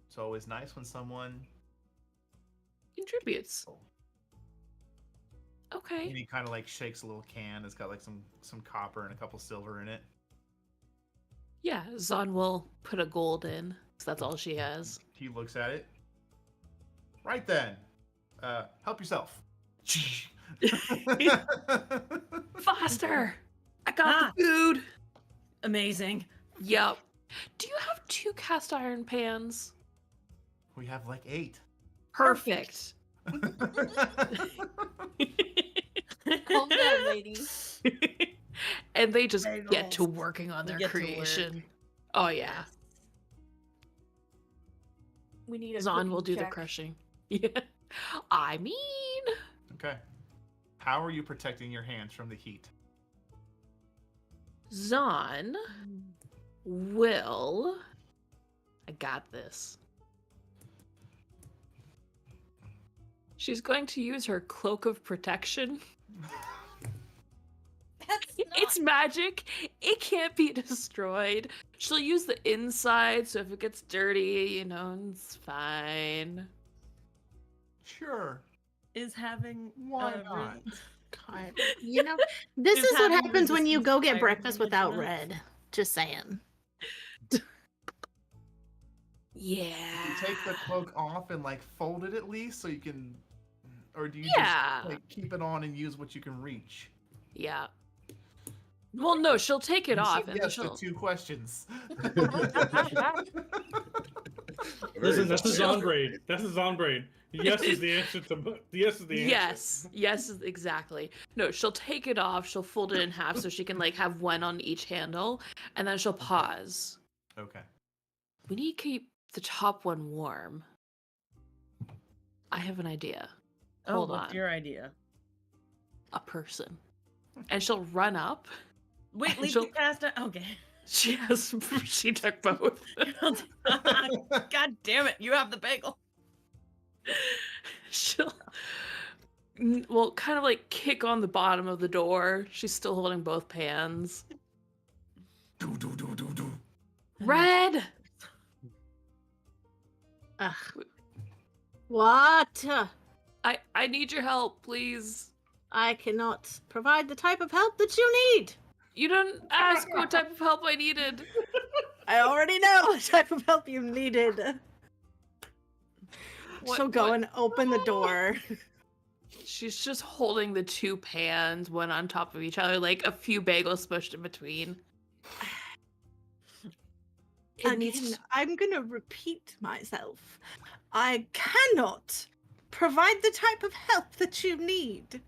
Speaker 1: it's always nice when someone.
Speaker 8: Contributes. Okay.
Speaker 1: And he kind of like shakes a little can. It's got like some copper and a couple silver in it.
Speaker 8: Yeah, Zon will put a gold in, because that's all she has.
Speaker 1: He looks at it. Right then. Help yourself.
Speaker 8: Foster! I got the food!
Speaker 9: Amazing.
Speaker 8: Yep. Do you have 2 cast iron pans?
Speaker 1: We have like 8.
Speaker 8: Perfect.
Speaker 7: Calm down, lady.
Speaker 8: And they just
Speaker 9: Bagels.
Speaker 8: get to working on
Speaker 9: We
Speaker 8: their
Speaker 9: get to work.
Speaker 8: creation. Oh yeah.
Speaker 7: We need a
Speaker 8: Zon
Speaker 7: cooking
Speaker 8: will do the
Speaker 7: check.
Speaker 8: crushing. Yeah. I mean,
Speaker 1: Okay. How are you protecting your hands from the heat?
Speaker 8: Zon will. I got this. She's going to use her cloak of protection.
Speaker 7: That's
Speaker 8: It's magic. It can't be destroyed. She'll use the inside, so if it gets dirty, you know, it's fine.
Speaker 1: Sure.
Speaker 9: Is having
Speaker 1: Why
Speaker 9: a
Speaker 1: not?
Speaker 6: God. You know, this
Speaker 9: Is
Speaker 6: is what
Speaker 9: having
Speaker 6: happens when you
Speaker 9: resistance
Speaker 6: go
Speaker 9: to
Speaker 6: get
Speaker 9: fire
Speaker 6: breakfast
Speaker 9: damage
Speaker 6: without
Speaker 9: enough?
Speaker 6: Red. Just saying.
Speaker 8: Yeah.
Speaker 1: You take the cloak off and like fold it at least so you can, or do you
Speaker 8: Yeah.
Speaker 1: just like keep it on and use what you can reach?
Speaker 8: Yeah. Well, no, she'll take it
Speaker 1: You
Speaker 8: off
Speaker 1: said
Speaker 8: and
Speaker 1: yes
Speaker 8: she'll.
Speaker 1: to 2 questions.
Speaker 3: Listen, that's his
Speaker 8: Chill.
Speaker 3: on braid. That's his on braid. Yes is the answer to yes is the answer.
Speaker 8: Yes, exactly. No, she'll take it off. She'll fold it in half so she can like have one on each handle, and then she'll pause.
Speaker 1: Okay.
Speaker 8: We need to keep the top one warm. I have an idea.
Speaker 9: Oh,
Speaker 8: Hold
Speaker 9: what's
Speaker 8: on.
Speaker 9: your idea?
Speaker 8: A person, and she'll run up.
Speaker 9: Wait,
Speaker 8: And
Speaker 9: leave
Speaker 8: she'll-
Speaker 9: the cast. Okay.
Speaker 8: She has. She took both.
Speaker 9: God damn it! You have the bagel.
Speaker 8: She'll. Well, kind of like kick on the bottom of the door. She's still holding both pans.
Speaker 1: Do, do, do, do, do.
Speaker 8: Red.
Speaker 6: Ugh. What?
Speaker 8: I need your help, please.
Speaker 6: I cannot provide the type of help that you need.
Speaker 8: You didn't ask what type of help I needed.
Speaker 6: I already know what type of help you needed. She'll go and open the door.
Speaker 8: She's just holding the 2 pans, one on top of each other, like a few bagels smushed in between.
Speaker 6: Again, I'm gonna repeat myself. I cannot provide the type of help that you need.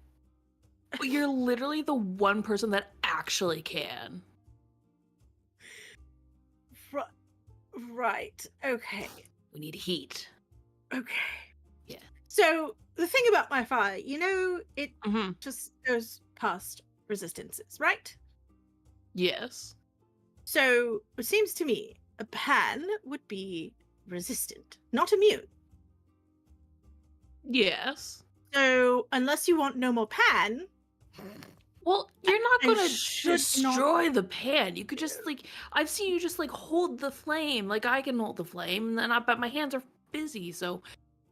Speaker 8: But you're literally the one person that actually can.
Speaker 6: Right. Okay.
Speaker 8: We need heat.
Speaker 6: Okay.
Speaker 8: Yeah.
Speaker 6: So the thing about my fire, you know, it
Speaker 8: Mm-hmm.
Speaker 6: just goes past resistances, right?
Speaker 8: Yes.
Speaker 6: So it seems to me a pan would be resistant, not immune.
Speaker 8: Yes.
Speaker 6: So unless you want no more pan,
Speaker 8: Well, you're not
Speaker 6: I
Speaker 8: gonna
Speaker 6: should not-
Speaker 8: destroy the pan. You could just like I've seen you just like hold the flame. Like I can hold the flame, and but my hands are busy, so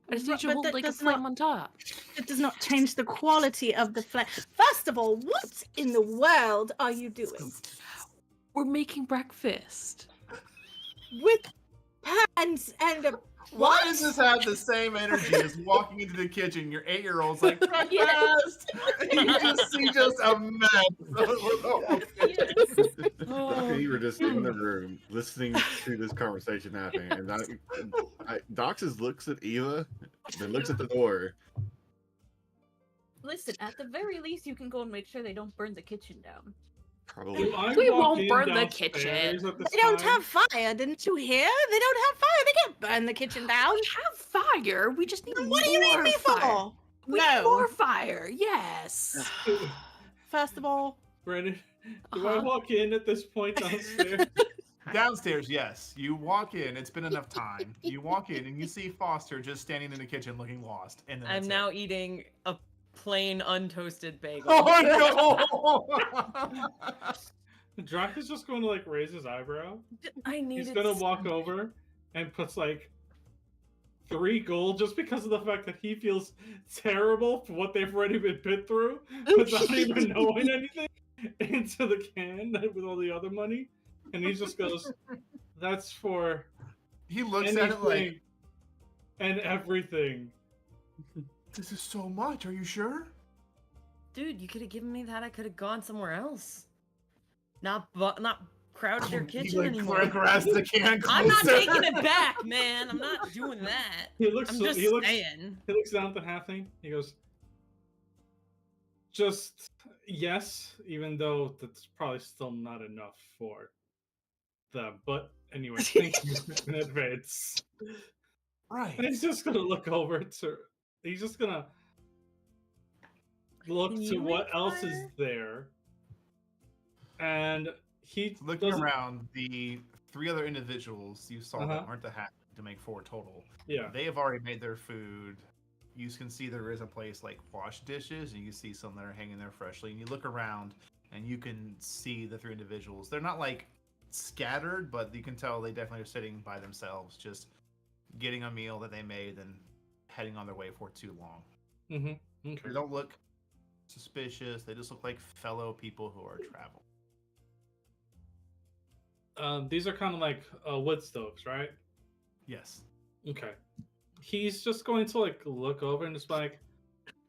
Speaker 8: I just need you to
Speaker 6: But
Speaker 8: hold
Speaker 6: that
Speaker 8: like a
Speaker 6: does
Speaker 8: flame
Speaker 6: not-
Speaker 8: on top.
Speaker 6: it does not change the quality of the flame. First of all, what in the world are you doing
Speaker 8: We're making breakfast.
Speaker 6: with pans and a
Speaker 1: Why does this have the same energy as walking into the kitchen? Your 8-year-old's like, breakfast! And you just see just a mess.
Speaker 2: You were just in the room listening to this conversation happening, and Doxus looks at Eva, then looks at the door.
Speaker 7: Listen, at the very least, you can go and make sure they don't burn the kitchen down.
Speaker 2: Probably.
Speaker 3: If I
Speaker 8: We
Speaker 3: walk
Speaker 8: won't
Speaker 3: in
Speaker 8: burn the
Speaker 3: downstairs
Speaker 8: kitchen.
Speaker 3: at this
Speaker 6: They don't
Speaker 3: time-
Speaker 6: have fire, didn't you hear? They don't have fire. They can't burn the kitchen down.
Speaker 8: We have fire. We just need
Speaker 6: Then
Speaker 8: more
Speaker 6: what do you need me
Speaker 8: fire.
Speaker 6: for?
Speaker 8: We need
Speaker 6: No.
Speaker 8: more fire. Yes.
Speaker 6: First of all,
Speaker 3: Brandon, do I
Speaker 8: Uh-huh.
Speaker 3: walk in at this point downstairs?
Speaker 1: Downstairs, yes. You walk in. It's been enough time. You walk in and you see Foster just standing in the kitchen looking lost. And then
Speaker 9: I'm
Speaker 1: that's it.
Speaker 9: now eating a plain untoasted bagel.
Speaker 1: Oh no!
Speaker 3: Drac is just going to like raise his eyebrow.
Speaker 9: I needed.
Speaker 3: He's gonna walk over and puts like 3 gold just because of the fact that he feels terrible for what they've already been put through without even knowing anything into the can with all the other money. And he just goes, that's for
Speaker 1: He looks at it like,
Speaker 3: anything and everything.
Speaker 1: this is so much. Are you sure?
Speaker 9: Dude, you could have given me that. I could have gone somewhere else. Not crowded their
Speaker 1: He
Speaker 9: kitchen
Speaker 1: like
Speaker 9: anymore.
Speaker 1: grabs the can closer.
Speaker 9: I'm not taking it back, man. I'm not doing that.
Speaker 3: He looks.
Speaker 9: I'm just
Speaker 3: he looks
Speaker 9: saying.
Speaker 3: He looks down at the halfling. He goes, just yes, even though that's probably still not enough for them. But anyway, thank you in advance.
Speaker 1: Right.
Speaker 3: And he's just gonna look over to. He's just gonna look
Speaker 9: Can
Speaker 3: to
Speaker 9: you
Speaker 3: what
Speaker 9: make
Speaker 3: else is
Speaker 9: fire?
Speaker 3: there, and he
Speaker 1: Looking
Speaker 3: doesn't-
Speaker 1: around, the 3 other individuals you saw that
Speaker 3: Uh-huh.
Speaker 1: aren't the hat to make 4 total.
Speaker 3: Yeah.
Speaker 1: They have already made their food. You can see there is a place like wash dishes, and you can see some that are hanging there freshly. And you look around, and you can see the 3 individuals. They're not like scattered, but you can tell they definitely are sitting by themselves, just getting a meal that they made and heading on their way for too long.
Speaker 3: Mm-hmm. Okay.
Speaker 1: They don't look suspicious. They just look like fellow people who are traveling.
Speaker 3: These are kind of like wood stoves, right?
Speaker 1: Yes.
Speaker 3: Okay. He's just going to like look over and just like,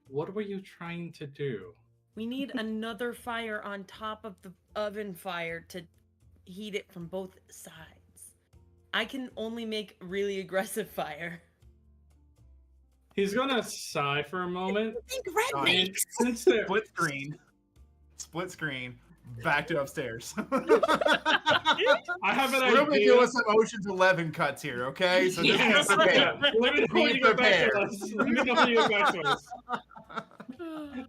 Speaker 3: what were you trying to do?
Speaker 9: We need another fire on top of the oven fire to heat it from both sides. I can only make really aggressive fire.
Speaker 3: He's gonna sigh for a moment.
Speaker 6: Think red
Speaker 1: Fine.
Speaker 3: And
Speaker 6: makes.
Speaker 3: since they're
Speaker 1: Split screen, back to upstairs.
Speaker 3: I have an
Speaker 1: We're gonna be
Speaker 3: idea.
Speaker 1: doing some Ocean's 11 cuts here, okay? So just
Speaker 3: Yes.
Speaker 1: be prepared.
Speaker 3: Yeah. Let me know when
Speaker 1: Be
Speaker 3: you get back to
Speaker 1: prepared.
Speaker 3: us. Let me know when you get back to us.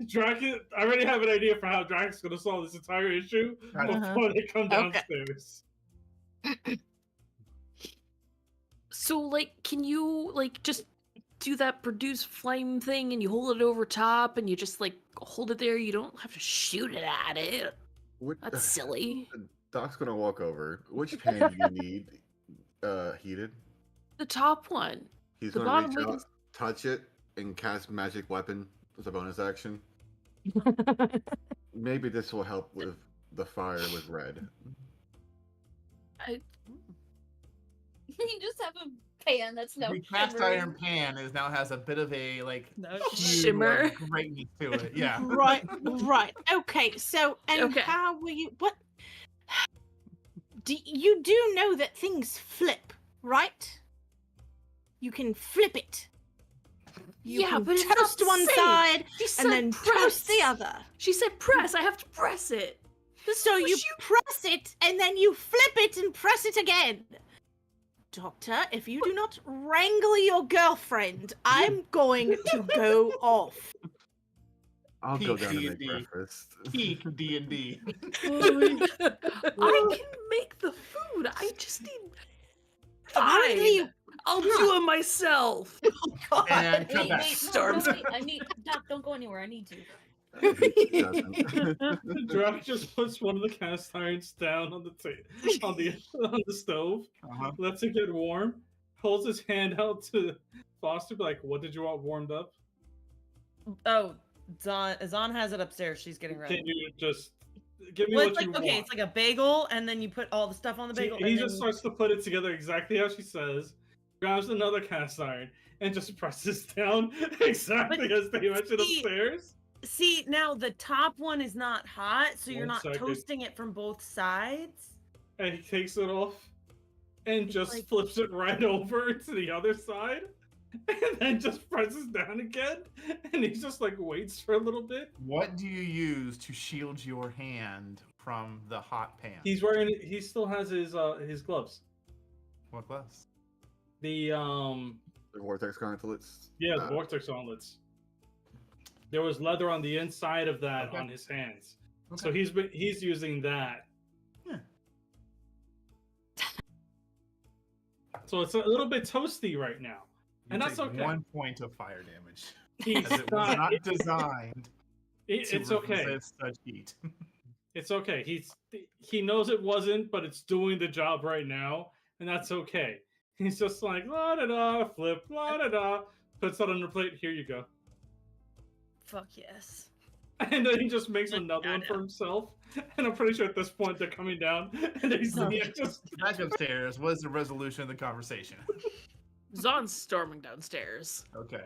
Speaker 3: Draken, I already have an idea for how Draken's gonna solve this entire issue
Speaker 1: Uh-huh.
Speaker 3: before they come
Speaker 6: Okay.
Speaker 3: downstairs.
Speaker 8: So, like, can you, like, just do that produce flame thing and you hold it over top and you just, like, hold it there? You don't have to shoot it at it. That's silly.
Speaker 2: Doc's gonna walk over. Which pan do you need heated?
Speaker 8: The top one.
Speaker 2: He's
Speaker 8: The
Speaker 2: gonna
Speaker 8: bottom
Speaker 2: reach
Speaker 8: we
Speaker 2: out,
Speaker 8: can-
Speaker 2: touch it, and cast magic weapon as a bonus action. Maybe this will help with the fire with red.
Speaker 7: You just have a pan that's no
Speaker 1: The cast
Speaker 7: shimmering.
Speaker 1: iron pan now has a bit of a like
Speaker 9: No
Speaker 1: hue,
Speaker 8: Shimmer.
Speaker 1: like, greatness to it. Yeah.
Speaker 6: Right, right. Okay, so and
Speaker 8: Okay.
Speaker 6: how were you? What? You do know that things flip, right? You can flip it. You
Speaker 8: Yeah,
Speaker 6: can
Speaker 8: but it's not
Speaker 6: toast one
Speaker 8: safe.
Speaker 6: side
Speaker 8: She said
Speaker 6: and then
Speaker 8: press.
Speaker 6: toast the other.
Speaker 8: She said press. I have to press it.
Speaker 6: So you press it and then you flip it and press it again. Doctor, if you do not wrangle your girlfriend, I'm going to go off.
Speaker 2: I'll go
Speaker 1: Peak
Speaker 2: down and make
Speaker 1: D&D.
Speaker 2: breakfast.
Speaker 1: Peak D&D.
Speaker 8: I can make the food. I just need.
Speaker 6: Apparently
Speaker 8: Fine. I'll do it myself.
Speaker 1: And cut
Speaker 7: Wait,
Speaker 1: back.
Speaker 7: wait,
Speaker 8: Storms.
Speaker 7: no, wait, I need. Doc, don't go anywhere. I need to.
Speaker 2: He doesn't.
Speaker 3: Drac just puts one of the cast irons down on the stove,
Speaker 1: Uh-huh.
Speaker 3: lets it get warm, holds his hand out to Foster, be like, "What did you want warmed up?"
Speaker 9: Oh, Zon has it upstairs. She's getting
Speaker 3: Can
Speaker 9: ready.
Speaker 3: you just give me
Speaker 9: Well,
Speaker 3: what
Speaker 9: it's
Speaker 3: you
Speaker 9: like, okay,
Speaker 3: want?
Speaker 9: it's like a bagel, and then you put all the stuff on the bagel.
Speaker 3: He
Speaker 9: and
Speaker 3: just
Speaker 9: then-
Speaker 3: starts to put it together exactly how she says, grabs another cast iron, and just presses down exactly as they mentioned
Speaker 9: see-
Speaker 3: upstairs.
Speaker 9: See, now the top one is not hot, so you're
Speaker 3: One
Speaker 9: not
Speaker 3: second.
Speaker 9: toasting it from both sides.
Speaker 3: And he takes it off and just
Speaker 9: Like-
Speaker 3: flips it right over to the other side. And then just presses down again. And he just like waits for a little bit.
Speaker 1: What do you use to shield your hand from the hot pan?
Speaker 3: He still has his gloves.
Speaker 1: What gloves?
Speaker 3: The
Speaker 2: The vortex gauntlets.
Speaker 3: the vortex gauntlets. There was leather on the inside of that
Speaker 1: Okay.
Speaker 3: on his hands.
Speaker 1: Okay.
Speaker 3: So he's using that.
Speaker 1: Yeah.
Speaker 3: So it's a little bit toasty right now.
Speaker 1: You
Speaker 3: And that's
Speaker 1: take
Speaker 3: okay.
Speaker 1: 1 point of fire damage.
Speaker 3: He's
Speaker 1: As it was
Speaker 3: not-
Speaker 1: not designed to
Speaker 3: it's okay.
Speaker 1: resist such heat.
Speaker 3: It's okay. He knows it wasn't, but it's doing the job right now, and that's okay. He's just like, la da da, flip, la da da, puts it on the plate, here you go.
Speaker 9: Fuck yes.
Speaker 3: And then he just makes another one for himself. And I'm pretty sure at this point they're coming down and they see it just.
Speaker 1: Back upstairs. What is the resolution of the conversation?
Speaker 8: Zon's storming downstairs.
Speaker 1: Okay.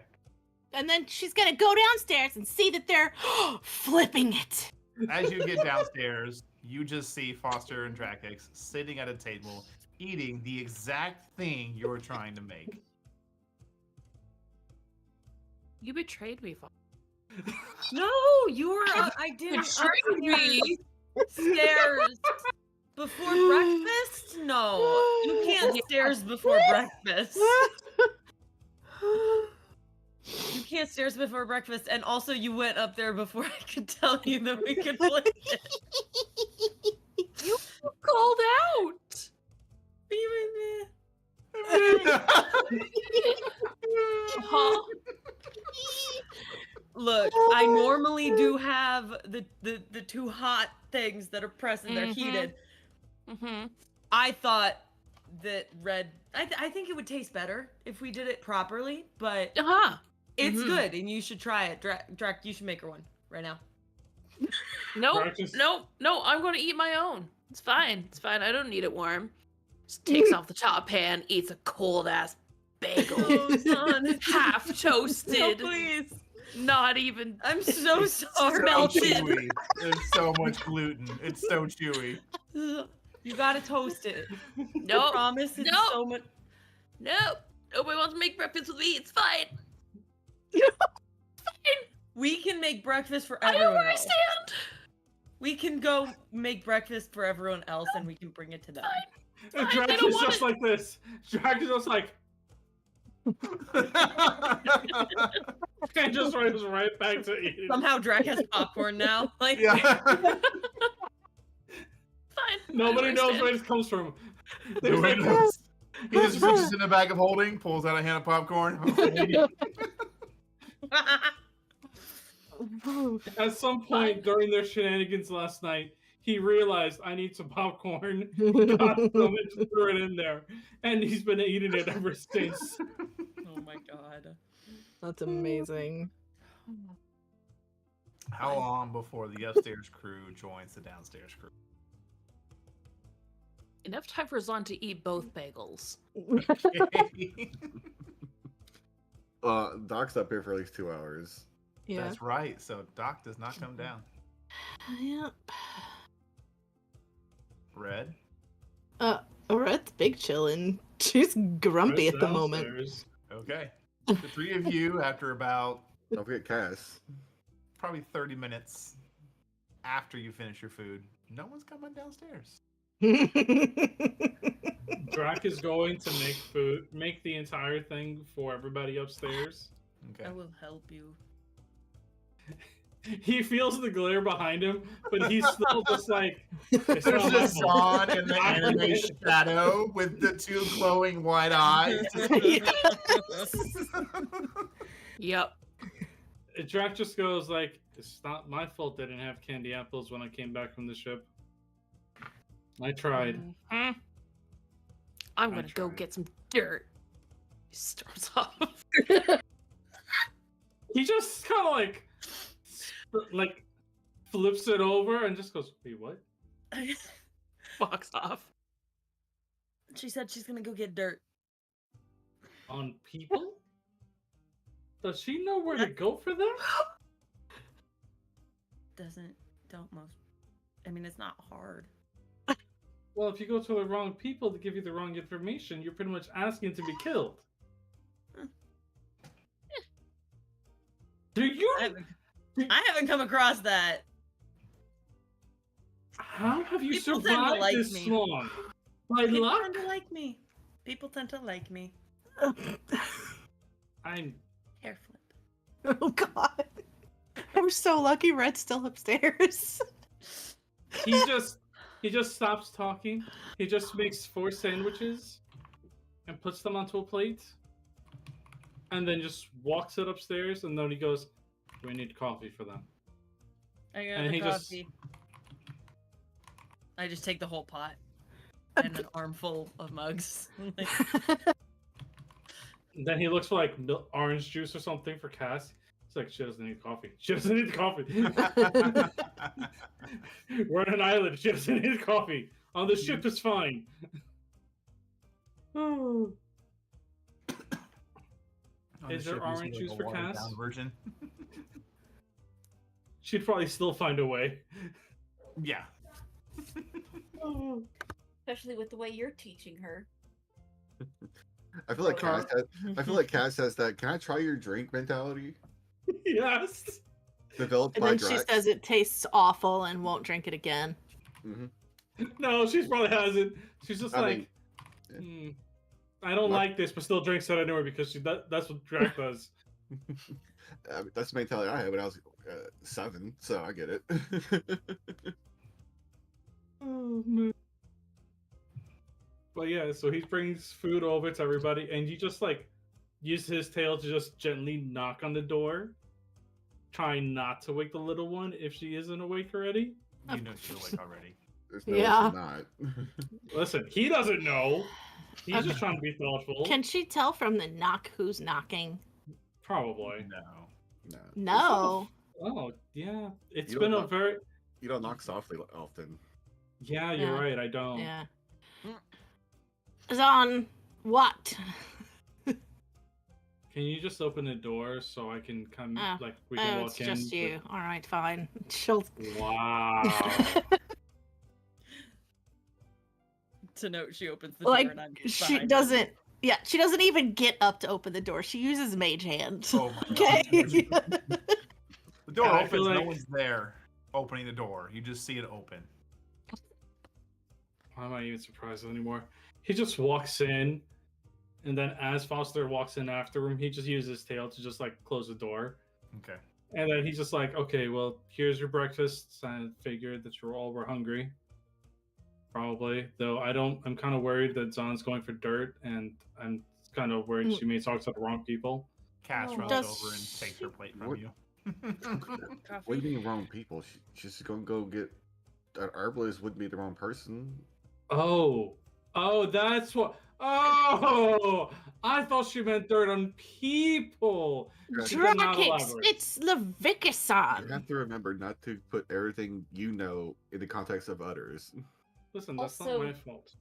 Speaker 6: And then she's gonna go downstairs and see that they're flipping it.
Speaker 1: As you get downstairs, you just see Foster and Drakex sitting at a table eating the exact thing you were trying to make.
Speaker 8: You betrayed me, Foster.
Speaker 9: No, you were. I didn't.
Speaker 8: Betrayed me.
Speaker 9: Stairs before breakfast? No, you can't stairs before breakfast. You can't stairs before breakfast, and also you went up there before I could tell you that we could play it.
Speaker 8: You called out. Huh?
Speaker 9: Look, I normally do have the two hot things that are pressed and they're heated.
Speaker 8: Mm-hmm.
Speaker 9: I thought that red. I think it would taste better if we did it properly, but it's good and you should try it. Drac, you should make her one right now.
Speaker 8: No, no, I'm going to eat my own. It's fine. It's fine. I don't need it warm. Just takes off the top pan, eats a cold ass bagel, half toasted.
Speaker 9: No, please.
Speaker 8: Not even.
Speaker 9: I'm so sorry.
Speaker 1: So chewy. There's so much gluten. It's so chewy.
Speaker 9: You gotta toast it.
Speaker 8: No,
Speaker 9: I promise it's so much.
Speaker 8: No, nobody wants to make breakfast with me. It's fine.
Speaker 9: We can make breakfast for
Speaker 8: I
Speaker 9: everyone
Speaker 8: know where
Speaker 9: else.
Speaker 8: I stand.
Speaker 9: We can go make breakfast for everyone else, and we can bring it to them.
Speaker 3: And Drax is just like this. Drax is just like. And just runs right back to eating.
Speaker 9: Somehow Drac has popcorn now. Like,
Speaker 1: Yeah.
Speaker 8: Fine.
Speaker 3: Nobody knows where this comes from. There's
Speaker 1: Nobody
Speaker 3: like,
Speaker 1: knows. He just reaches in a bag of holding, pulls out a hand of popcorn.
Speaker 3: at some point during their shenanigans last night, he realized I need some popcorn, got some and just threw it in there. And he's been eating it ever since.
Speaker 9: oh my god.
Speaker 4: That's amazing.
Speaker 1: How long before the upstairs crew joins the downstairs crew?
Speaker 8: Enough time for Zon to eat both bagels.
Speaker 2: Doc's up here for at least 2 hours.
Speaker 4: Yeah.
Speaker 1: That's right. So Doc does not come down.
Speaker 4: Yep.
Speaker 1: Red?
Speaker 4: Red's big chillin'. She's grumpy
Speaker 3: Red's
Speaker 4: at the moment.
Speaker 3: downstairs.
Speaker 1: Okay. The three of you, after about
Speaker 2: Don't forget Cass.
Speaker 1: probably 30 minutes after you finish your food, no one's coming downstairs.
Speaker 3: Drac is going to make the entire thing for everybody upstairs.
Speaker 1: Okay.
Speaker 9: I will help you.
Speaker 3: He feels the glare behind him, but he's still just like, it's
Speaker 1: There's
Speaker 3: not my
Speaker 1: just
Speaker 3: fault.
Speaker 1: Zon in the anime shadow with the two glowing white eyes.
Speaker 8: Yep.
Speaker 3: Drac just goes like, it's not my fault they didn't have candy apples when I came back from the ship. I tried.
Speaker 8: Mhm. I'm
Speaker 3: I
Speaker 8: gonna go
Speaker 3: tried.
Speaker 8: get some dirt. He storms off.
Speaker 3: He just kind of like flips it over and just goes, wait, what?
Speaker 8: Walks off.
Speaker 9: She said she's gonna go get dirt.
Speaker 3: On people? Does she know where to go for that?
Speaker 9: Don't most. I mean, it's not hard.
Speaker 3: Well, if you go to the wrong people to give you the wrong information, you're pretty much asking to be killed. Do you?
Speaker 9: I haven't come across that.
Speaker 3: How have you
Speaker 9: People tend to
Speaker 3: survived
Speaker 9: like
Speaker 3: this
Speaker 9: me.
Speaker 3: long? By
Speaker 9: People
Speaker 3: luck?
Speaker 9: tend to like me. People tend to like me.
Speaker 3: I'm.
Speaker 9: Hair flip.
Speaker 4: Oh god. I'm so lucky Red's still upstairs.
Speaker 3: He just stops talking. He just makes 4 sandwiches and puts them onto a plate, and then just walks it upstairs. And then he goes, "We need coffee for them."
Speaker 9: I got
Speaker 3: And
Speaker 9: the
Speaker 3: he just-
Speaker 9: coffee. I just take the whole pot and an armful of mugs. Like,
Speaker 3: Then he looks for like orange juice or something for Cass. It's like, she doesn't need coffee. She doesn't need coffee. We're on an island. She doesn't need coffee. On the ship is fine.
Speaker 1: On the
Speaker 3: Is there
Speaker 1: ship, you see,
Speaker 3: orange
Speaker 1: like,
Speaker 3: juice
Speaker 1: a
Speaker 3: for
Speaker 1: watered
Speaker 3: Cass?
Speaker 1: down version.
Speaker 3: She'd probably still find a way.
Speaker 1: Yeah.
Speaker 7: Especially with the way you're teaching her.
Speaker 2: I feel like
Speaker 3: Car-
Speaker 2: Cass has that. Can I try your drink mentality?
Speaker 3: Yes.
Speaker 2: Developed
Speaker 6: And
Speaker 2: by
Speaker 6: then
Speaker 2: Drax.
Speaker 6: she says it tastes awful and won't drink it again.
Speaker 2: Mhm.
Speaker 3: No, she probably hasn't. She's just
Speaker 2: I
Speaker 3: like,
Speaker 2: mean,
Speaker 3: I don't
Speaker 2: Not-
Speaker 3: like this, but still drinks it anyway because that's what Drac does.
Speaker 2: That's the mentality I had when I was 7, so I get it.
Speaker 3: Oh, man. But yeah, so he brings food over to everybody, and you just like use his tail to just gently knock on the door, trying not to wake the little one if she isn't awake already.
Speaker 1: You know she's awake already.
Speaker 2: There's no
Speaker 6: Yeah.
Speaker 2: not.
Speaker 3: Listen, he doesn't know. He's just trying to be thoughtful.
Speaker 6: Can she tell from the knock who's knocking?
Speaker 3: Probably.
Speaker 1: No.
Speaker 6: No.
Speaker 3: Oh, yeah. It's
Speaker 2: You
Speaker 3: been
Speaker 2: don't
Speaker 3: a
Speaker 2: knock-
Speaker 3: very.
Speaker 2: You don't knock softly often.
Speaker 3: Yeah, you're
Speaker 6: Yeah.
Speaker 3: right. I don't.
Speaker 6: Yeah. Zon, what?
Speaker 3: Can you just open the door so I can come?
Speaker 6: Oh.
Speaker 3: Like we can
Speaker 6: Oh,
Speaker 3: walk
Speaker 6: it's
Speaker 3: in.
Speaker 6: just you. All right, fine. She'll.
Speaker 3: Wow.
Speaker 9: To note, she opens the door
Speaker 6: Like,
Speaker 9: and I'm
Speaker 6: she
Speaker 9: behind her.
Speaker 6: doesn't. Yeah, she doesn't even get up to open the door. She uses mage hand.
Speaker 1: Oh my
Speaker 6: Okay.
Speaker 1: god. The door
Speaker 3: I
Speaker 1: opens,
Speaker 3: feel
Speaker 1: no
Speaker 3: like-
Speaker 1: one's there opening the door. You just see it open.
Speaker 3: Why am I even surprised anymore? He just walks in, and then as Foster walks in after him, he just uses his tail to just like close the door.
Speaker 1: Okay.
Speaker 3: And then he's just like, okay, well, here's your breakfast. I figured that you all were hungry. Probably. Though I'm kind of worried that Zon's going for dirt, and I'm kind of worried she may talk to the wrong people.
Speaker 1: Cass
Speaker 7: Oh.
Speaker 1: runs
Speaker 6: Does
Speaker 1: over and takes her plate from
Speaker 2: What-
Speaker 1: you.
Speaker 2: What do you mean wrong people? She's just gonna go get an herbalist. Wouldn't be the wrong person.
Speaker 3: Oh, that's what. Oh, I thought she meant dirt on people. She did not
Speaker 6: Drakix,
Speaker 3: elaborate.
Speaker 6: it's
Speaker 2: You
Speaker 6: Levikisan.
Speaker 2: have to remember not to put everything you know in the context of others.
Speaker 3: Listen, that's
Speaker 7: Also-
Speaker 3: not my fault.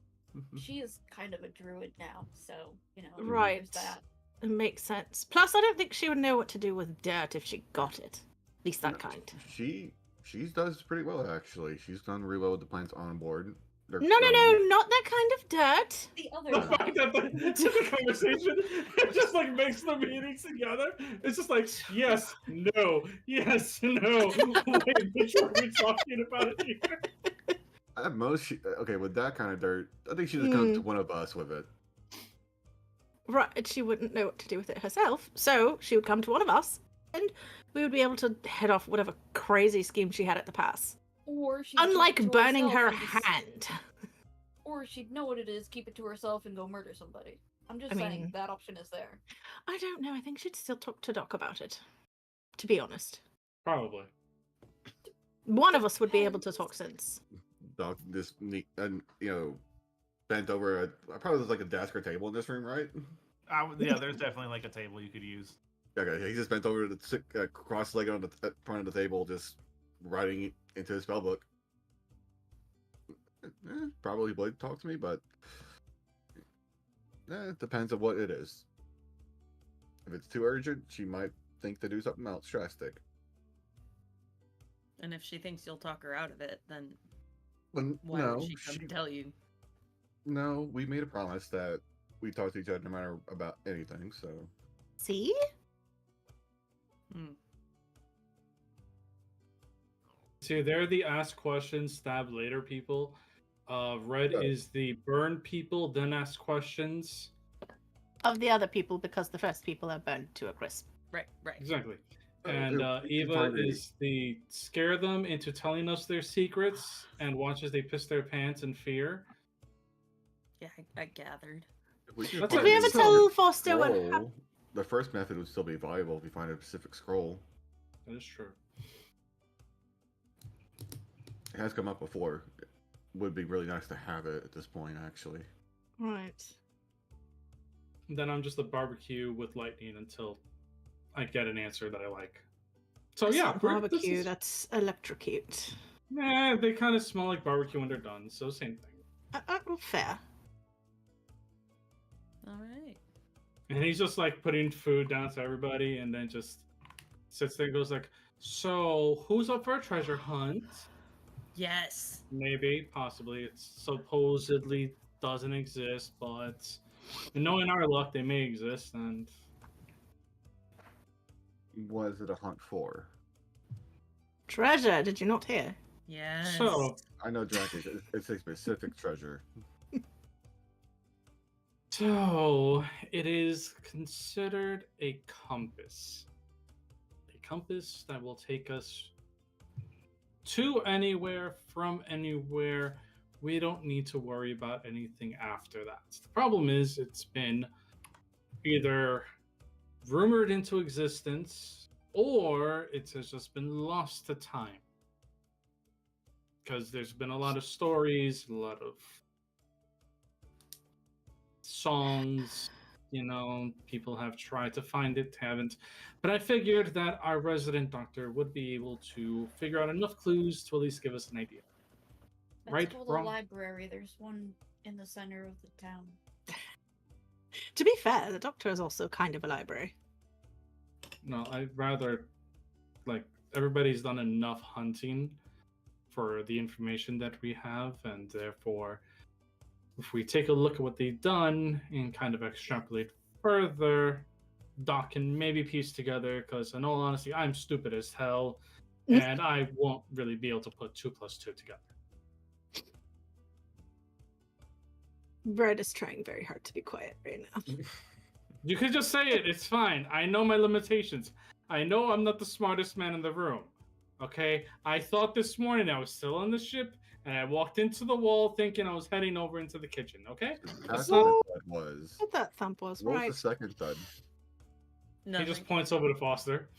Speaker 7: She is kind of a druid now, so
Speaker 6: Right.
Speaker 7: there's that.
Speaker 6: It makes sense. Plus, I don't think she would know what to do with dirt if she got it. At least that
Speaker 2: No,
Speaker 6: kind.
Speaker 2: She does pretty well actually. She's done really well with the plants on board. They're
Speaker 6: No,
Speaker 2: growing.
Speaker 6: not that kind of dirt.
Speaker 7: The other
Speaker 3: The
Speaker 7: kind.
Speaker 3: fact that the conversation it just like makes the meetings together. It's just like yes, no, yes, no. Wait, which one are we talking about it here?
Speaker 2: At most, okay, with that kind of dirt, I think she just comes to
Speaker 6: Hmm.
Speaker 2: one of us with it.
Speaker 6: Right, she wouldn't know what to do with it herself, so she would come to one of us, and we would be able to head off whatever crazy scheme she had at the pass.
Speaker 7: Or she'd keep it
Speaker 6: Unlike
Speaker 7: to
Speaker 6: burning
Speaker 7: herself
Speaker 6: her
Speaker 7: and just-
Speaker 6: hand.
Speaker 7: Or she'd know what it is, keep it to herself, and go murder somebody. I'm just
Speaker 6: I
Speaker 7: saying
Speaker 6: mean-
Speaker 7: that option is there.
Speaker 6: I don't know, I think she'd still talk to Doc about it. To be honest.
Speaker 3: Probably.
Speaker 6: One of us would be able to talk sense.
Speaker 2: Doc, this neat, and bent over. Probably there's like a desk or table in this room, right?
Speaker 1: Yeah, there's definitely like a table you could use.
Speaker 2: Okay, he just bent over to sit cross-legged on the front of the table, just writing into his spell book. Probably would talk to me, but it depends on what it is. If it's too urgent, she might think to do something else drastic.
Speaker 9: And if she thinks you'll talk her out of it, then
Speaker 2: Well,
Speaker 9: why
Speaker 2: no,
Speaker 9: would she come tell you?
Speaker 2: no, we made a promise that we talk to each other no matter about anything. So
Speaker 6: See?
Speaker 9: Hmm.
Speaker 3: See, they're the ask questions, stab later people. Red
Speaker 2: Yeah.
Speaker 3: is the burn people, then ask questions.
Speaker 6: Of the other people, because the first people are burned to a crisp.
Speaker 9: Right.
Speaker 3: Exactly.
Speaker 2: Uh,
Speaker 3: And
Speaker 2: we can
Speaker 3: Eva
Speaker 2: find a-
Speaker 3: is the scare them into telling us their secrets and watch as they piss their pants in fear.
Speaker 9: Yeah, I gathered.
Speaker 2: if we can
Speaker 3: That's
Speaker 6: Did
Speaker 2: find
Speaker 6: we
Speaker 3: a
Speaker 6: ever
Speaker 2: a
Speaker 6: tell Foster what
Speaker 2: scroll,
Speaker 6: happened?
Speaker 2: the first method would still be viable if we find a specific scroll.
Speaker 3: That is true.
Speaker 2: It has come up before. It would be really nice to have it at this point, actually.
Speaker 6: Right.
Speaker 3: then I'm just a barbecue with lightning until I get an answer that I like. So
Speaker 6: That's
Speaker 3: yeah,
Speaker 6: not barbecue. That's electrocute.
Speaker 3: Nah, they kind of smell like barbecue when they're done, so same thing.
Speaker 6: Fair.
Speaker 9: All right.
Speaker 3: And he's just like putting food down to everybody, and then just sits there and goes like, "So who's up for a treasure hunt?"
Speaker 9: Yes.
Speaker 3: Maybe, possibly. It supposedly doesn't exist, but knowing our luck, they may exist. And
Speaker 2: Was it a hunt for?
Speaker 6: Treasure, did you not hear?
Speaker 9: Yes.
Speaker 3: so,
Speaker 2: I know, Jack, it's a specific treasure.
Speaker 3: so it is considered a compass. A compass that will take us to anywhere, from anywhere. We don't need to worry about anything after that. The problem is, it's been either rumored into existence or it has just been lost to time. Because there's been a lot of stories, a lot of songs, people have tried to find it, haven't. But I figured that our resident doctor would be able to figure out enough clues to at least give us an idea.
Speaker 7: That's
Speaker 3: Right,
Speaker 7: called
Speaker 3: wrong?
Speaker 7: a library. There's one in the center of the town.
Speaker 6: To be fair, the doctor is also kind of a library.
Speaker 3: No, I'd rather, everybody's done enough hunting for the information that we have, and therefore, if we take a look at what they've done and kind of extrapolate further, Doc can maybe piece together, because in all honesty, I'm stupid as hell, and I won't really be able to put 2 + 2 together.
Speaker 6: Red is trying very hard to be quiet right now.
Speaker 3: You could just say it, it's fine. I know my limitations. I know I'm not the smartest man in the room. Okay? I thought this morning I was still on the ship, and I walked into the wall thinking I was heading over into the kitchen, okay?
Speaker 2: That's
Speaker 3: not-
Speaker 2: what that was.
Speaker 6: What that thump was,
Speaker 2: What
Speaker 6: right?
Speaker 2: was the second thud?
Speaker 3: He just points over to Foster.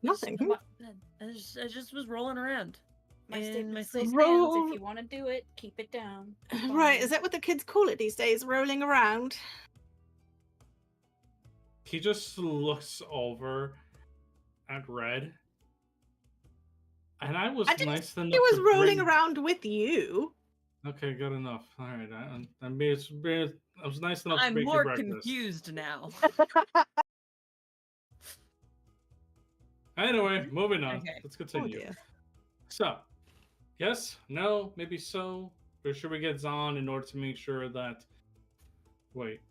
Speaker 6: Nothing.
Speaker 9: I just was rolling around.
Speaker 7: My
Speaker 9: in
Speaker 7: statement
Speaker 9: my
Speaker 7: still
Speaker 9: sleep.
Speaker 7: stands.
Speaker 6: Roll-
Speaker 7: If you want to do it, keep it down.
Speaker 6: Right,
Speaker 7: Fine.
Speaker 6: is that what the kids call it these days? Rolling around?
Speaker 3: He just looks over at Red. And I was
Speaker 6: I didn't
Speaker 3: nice enough
Speaker 6: He was
Speaker 3: to
Speaker 6: rolling
Speaker 3: bring...
Speaker 6: around with you.
Speaker 3: Okay, good enough. All right, I was nice enough to
Speaker 9: I'm
Speaker 3: make you
Speaker 9: more
Speaker 3: breakfast.
Speaker 9: confused now.
Speaker 3: Anyway, moving on.
Speaker 9: Okay.
Speaker 3: Let's
Speaker 6: Oh
Speaker 3: continue.
Speaker 6: dear.
Speaker 3: So, yes, no, maybe so. Or should we get Zahn in order to make sure that... Wait.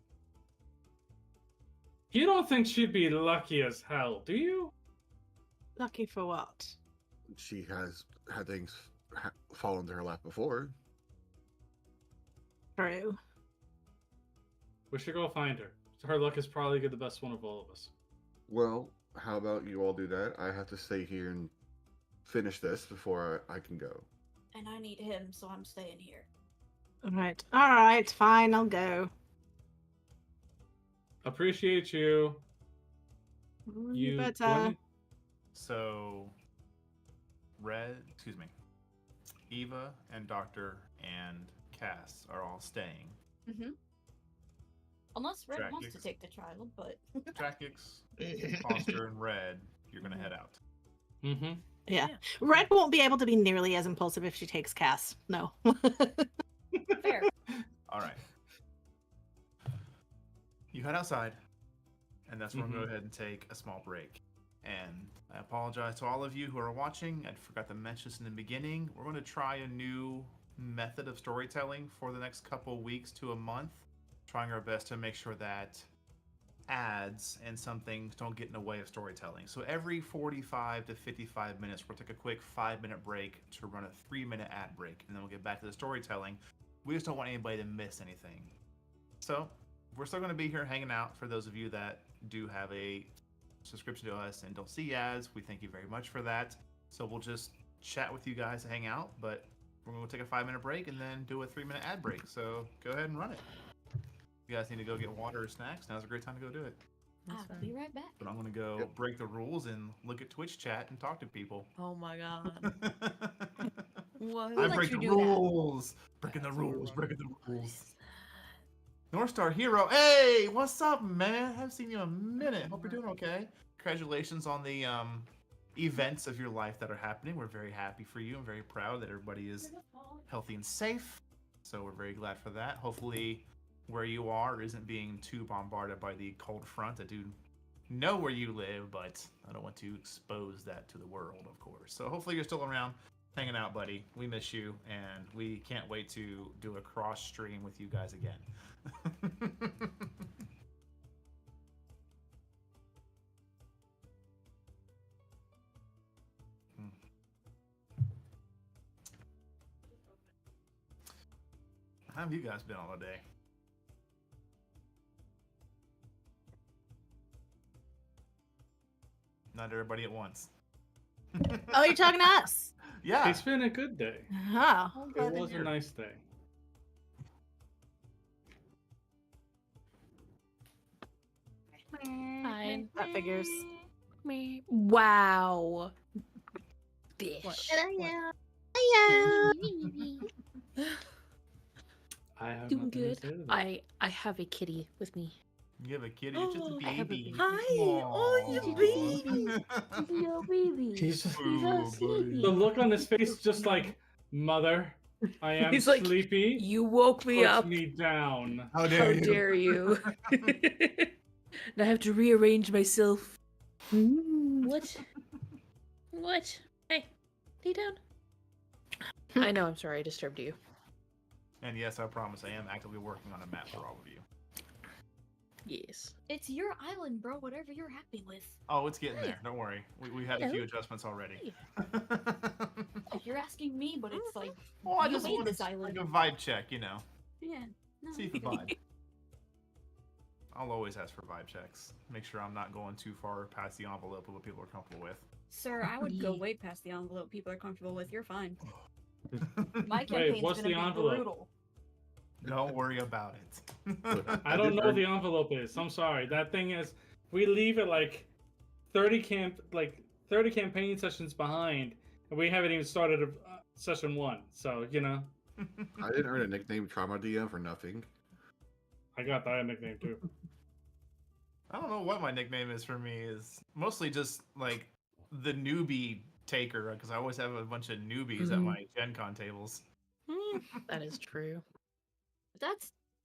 Speaker 3: You don't think she'd be lucky as hell, do you?
Speaker 6: Lucky for what?
Speaker 2: She has had things fall into her lap before.
Speaker 6: True.
Speaker 3: We should go find her. Her luck is probably the best one of all of us.
Speaker 2: Well, how about you all do that? I have to stay here and finish this before I can go.
Speaker 7: And I need him, so I'm staying here.
Speaker 6: Alright, fine, I'll go.
Speaker 3: Appreciate you.
Speaker 6: You better.
Speaker 3: wanted-
Speaker 1: So, Eva and Doctor and Cass are all staying.
Speaker 7: Mm-hmm. Unless Red wants to
Speaker 1: Jackie's-
Speaker 7: take the child, but
Speaker 1: Jackix, Foster, and Red, you're gonna head out.
Speaker 3: Mm-hmm.
Speaker 6: Yeah. Red won't be able to be nearly as impulsive if she takes Cass. No.
Speaker 7: fair.
Speaker 1: All right. You head outside, and that's where we'll go ahead and take a small break. And I apologize to all of you who are watching. I forgot to mention this in the beginning. We're going to try a new method of storytelling for the next couple weeks to a month, trying our best to make sure that ads and some things don't get in the way of storytelling. So every 45 to 55 minutes, we'll take a quick 5-minute break to run a 3-minute ad break, and then we'll get back to the storytelling. We just don't want anybody to miss anything. So we're still going to be here hanging out for those of you that do have a subscription to us and don't see ads. We thank you very much for that. So we'll just chat with you guys to hang out, but we're going to take a 5-minute break and then do a 3-minute ad break. So go ahead and run it. If you guys need to go get water or snacks, now's a great time to go do it.
Speaker 7: I'll be right back.
Speaker 1: But I'm going to go break the rules and look at Twitch chat and talk to people.
Speaker 9: Oh my god. What?
Speaker 1: I
Speaker 7: let
Speaker 1: break
Speaker 7: you
Speaker 1: the
Speaker 7: do that?
Speaker 1: rules. Breaking the
Speaker 5: That's what we're
Speaker 1: rules.
Speaker 5: running.
Speaker 1: Breaking the rules. North Star Hero. Hey, what's up, man? Haven't seen you in a minute. Hope you're doing okay. Congratulations on the events of your life that are happening. We're very happy for you and very proud that everybody is healthy and safe. So we're very glad for that. Hopefully, where you are isn't being too bombarded by the cold front. I do know where you live, but I don't want to expose that to the world, of course. So hopefully you're still around, hanging out, buddy. We miss you, and we can't wait to do a cross stream with you guys again. How have you guys been all day? Not everybody at once.
Speaker 6: Oh, you're talking to us.
Speaker 1: Yeah.
Speaker 3: It's been a good day.
Speaker 6: Oh.
Speaker 1: I'm glad
Speaker 3: It
Speaker 1: to
Speaker 3: was a
Speaker 1: hear.
Speaker 3: nice day.
Speaker 8: Fine.
Speaker 6: That figures.
Speaker 8: Wow. Bish.
Speaker 6: Hiya.
Speaker 3: I have
Speaker 8: Doing
Speaker 3: nothing to
Speaker 8: good.
Speaker 3: say to that.
Speaker 8: I have a kitty with me.
Speaker 1: You have a kitty. It's just a
Speaker 8: Oh, I have a
Speaker 1: baby.
Speaker 8: baby.
Speaker 9: Hi. Oh,
Speaker 1: Aw.
Speaker 9: you baby.
Speaker 8: Little baby.
Speaker 3: He's just,
Speaker 1: Ooh, buddy.
Speaker 3: the look on his face, just like, mother, I am
Speaker 8: He's like,
Speaker 3: sleepy.
Speaker 8: You woke me
Speaker 3: Put
Speaker 8: up.
Speaker 3: me down.
Speaker 1: How
Speaker 8: How
Speaker 1: dare you?
Speaker 8: dare you? And I have to rearrange myself. What? What? Hey, lay down. I know, I'm sorry I disturbed you.
Speaker 1: And yes, I promise I am actively working on a map for all of you.
Speaker 8: Yes.
Speaker 7: It's your island, bro. Whatever you're happy with.
Speaker 1: Oh, it's getting
Speaker 8: Hey.
Speaker 1: there. Don't worry. We had a
Speaker 8: Hello.
Speaker 1: few adjustments already.
Speaker 7: If you're asking me, but it's like,
Speaker 1: Well, I
Speaker 7: you
Speaker 1: just
Speaker 7: made
Speaker 1: wanted
Speaker 7: this island.
Speaker 1: like a vibe check, you know.
Speaker 7: Yeah. No.
Speaker 1: See if it vibe. I'll always ask for vibe checks. Make sure I'm not going too far past the envelope of what people are comfortable with.
Speaker 7: Sir, I would go
Speaker 8: Yeah.
Speaker 7: way past the envelope people are comfortable with. You're fine. My campaign's
Speaker 3: what's
Speaker 7: gonna
Speaker 3: the
Speaker 7: be
Speaker 3: envelope?
Speaker 7: brutal.
Speaker 1: Don't worry about it.
Speaker 3: I don't know what the envelope is. I'm sorry. That thing is, we leave it like 30 campaign sessions behind, and we haven't even started session 1. So, you know,
Speaker 2: I didn't earn a nickname Trauma DM for nothing.
Speaker 3: I got that nickname too.
Speaker 1: I don't know what my nickname is for me. Is mostly just like the newbie taker, because I always have a bunch of newbies at
Speaker 8: Mhm.
Speaker 1: my Gen Con tables.
Speaker 8: That is true.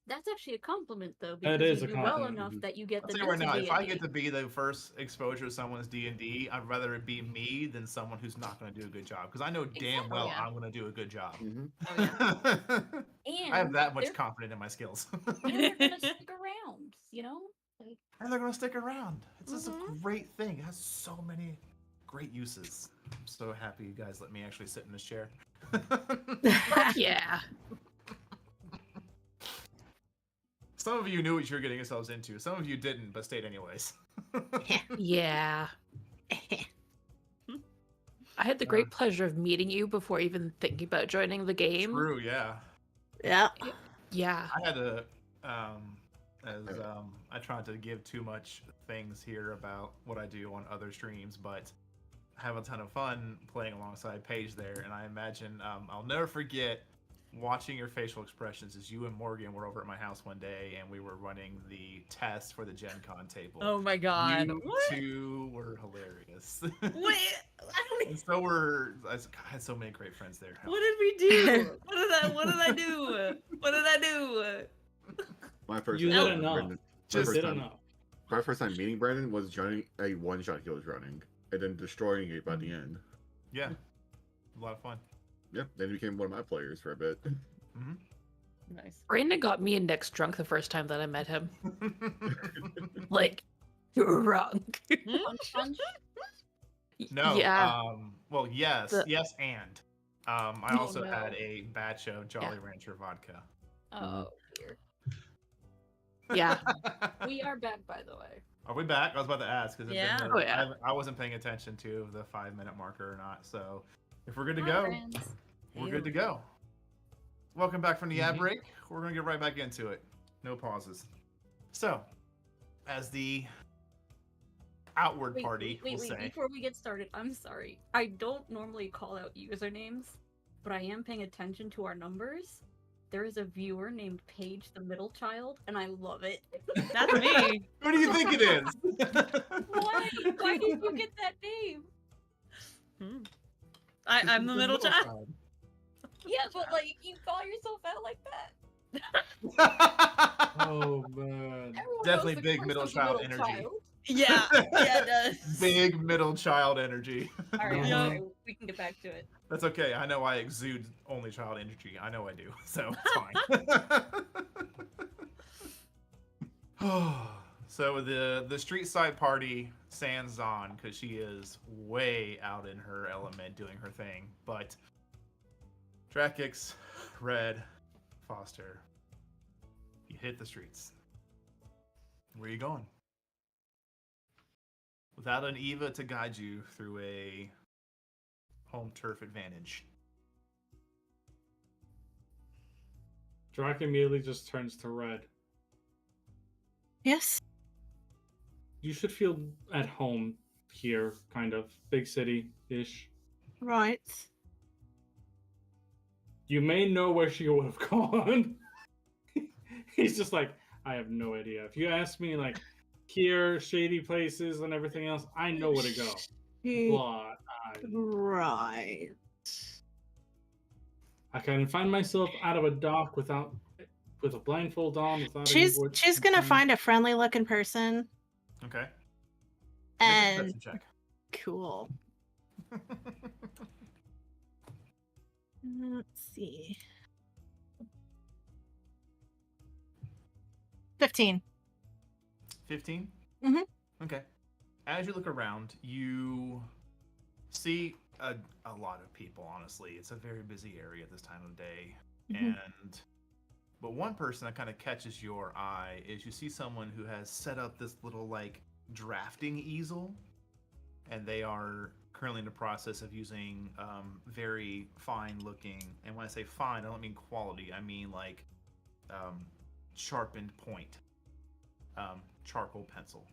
Speaker 7: That's actually a compliment though,
Speaker 3: That
Speaker 7: because
Speaker 3: is
Speaker 7: you
Speaker 3: a
Speaker 7: do well
Speaker 3: compliment.
Speaker 7: enough that you get
Speaker 1: I'll
Speaker 7: the
Speaker 1: tell you right now, if I
Speaker 7: D&D.
Speaker 1: get to be the first exposure to someone's D&D, I'd rather it be me than someone who's not going to do a good job. Because I know damn
Speaker 7: Exactly.
Speaker 1: well
Speaker 8: Oh, yeah.
Speaker 1: I'm going to do a good job.
Speaker 2: Mhm.
Speaker 7: And
Speaker 1: I have that much
Speaker 7: they're,
Speaker 1: confidence in my skills.
Speaker 7: they're gonna stick around, you know? Like,
Speaker 1: And they're going to stick around. It's just a
Speaker 7: Mhm.
Speaker 1: great thing. It has so many great uses. I'm so happy you guys let me actually sit in this chair.
Speaker 8: Yeah.
Speaker 1: Some of you knew what you were getting yourselves into. Some of you didn't, but stayed anyways.
Speaker 8: Yeah. I had the great pleasure of meeting you before even thinking about joining the game.
Speaker 1: True, yeah.
Speaker 6: Yeah.
Speaker 8: Yeah.
Speaker 1: I had to, I tried to give too much things here about what I do on other streams, but I have a ton of fun playing alongside Paige there, and I imagine I'll never forget watching your facial expressions as you and Morgan were over at my house one day, and we were running the test for the Gen Con table.
Speaker 9: Oh my god.
Speaker 1: You
Speaker 9: What?
Speaker 1: two were hilarious.
Speaker 9: Wait, I don't
Speaker 1: And so were I had so many great friends there.
Speaker 9: What did we do? What did I do? What did I do?
Speaker 2: My first
Speaker 3: You
Speaker 2: time
Speaker 3: didn't know.
Speaker 2: Brandon-
Speaker 3: Just
Speaker 1: Just
Speaker 3: didn't know.
Speaker 2: my first time meeting Brandon was joining a one-shot he was running, and then destroying it by the end.
Speaker 1: Yeah, a lot of fun.
Speaker 2: Yep, then he became one of my players for a bit.
Speaker 9: Nice.
Speaker 8: Brandon got me and Nick's drunk the first time that I met him. Like, drunk.
Speaker 7: punch.
Speaker 1: No.
Speaker 8: Yeah.
Speaker 1: Well, yes,
Speaker 8: The-
Speaker 1: yes, and I
Speaker 7: Oh,
Speaker 1: also
Speaker 7: no.
Speaker 1: had a batch of Jolly Rancher vodka.
Speaker 7: Oh dear.
Speaker 8: Yeah.
Speaker 7: We are back, by the way.
Speaker 1: Are we back? I was about to ask because
Speaker 9: Yeah.
Speaker 8: Oh, yeah.
Speaker 1: I wasn't paying attention to the 5-minute marker or not. So if we're good to
Speaker 7: Hi,
Speaker 1: go,
Speaker 7: friends.
Speaker 1: we're good to go. Welcome back from the ad
Speaker 3: Mhm.
Speaker 1: break. We're gonna get right back into it. No pauses. So, as the outward party,
Speaker 7: wait,
Speaker 1: we'll say.
Speaker 7: before we get started, I'm sorry. I don't normally call out usernames, but I am paying attention to our numbers. There is a viewer named Paige the Middle Child, and I love it.
Speaker 9: That's me.
Speaker 1: Who do you think it is?
Speaker 7: Why? Why did you get that name?
Speaker 9: I'm the middle child.
Speaker 7: Yeah, but like you call yourself out like that.
Speaker 3: Oh man.
Speaker 7: Everyone
Speaker 1: Definitely
Speaker 7: knows the
Speaker 1: big
Speaker 7: curse
Speaker 1: middle
Speaker 7: of the
Speaker 1: child
Speaker 7: middle
Speaker 1: energy.
Speaker 7: child.
Speaker 9: Yeah, it does.
Speaker 1: Big middle child energy.
Speaker 7: All right,
Speaker 3: Yeah.
Speaker 7: okay, we can get back to it.
Speaker 1: That's okay. I know I exude only child energy. I know I do. So it's fine. So the street side party stands on because she is way out in her element doing her thing. But Drakix, Red, Foster, you hit the streets. Where are you going? Without an Eva to guide you through a home turf advantage.
Speaker 3: Drac immediately just turns to Red.
Speaker 6: Yes.
Speaker 3: You should feel at home here, kind of. Big city-ish.
Speaker 6: Right.
Speaker 3: You may know where she would have gone. He's just like, I have no idea. If you ask me, like, here, shady places and everything else, I know where to go. But
Speaker 6: Right.
Speaker 3: I can find myself out of a dock with a blindfold on. Without
Speaker 6: She's gonna
Speaker 3: any
Speaker 6: find a friendly looking person.
Speaker 1: Okay. Make a
Speaker 6: And
Speaker 1: perception check.
Speaker 6: cool. Let's see. 15.
Speaker 1: 15?
Speaker 6: Mhm.
Speaker 1: Okay. As you look around, you see a lot of people, honestly. It's a very busy area at this time of day.
Speaker 6: Mhm.
Speaker 1: But one person that kind of catches your eye is you see someone who has set up this little, like, drafting easel. And they are currently in the process of using very fine looking, and when I say fine, I don't mean quality, I mean like sharpened point charcoal pencil.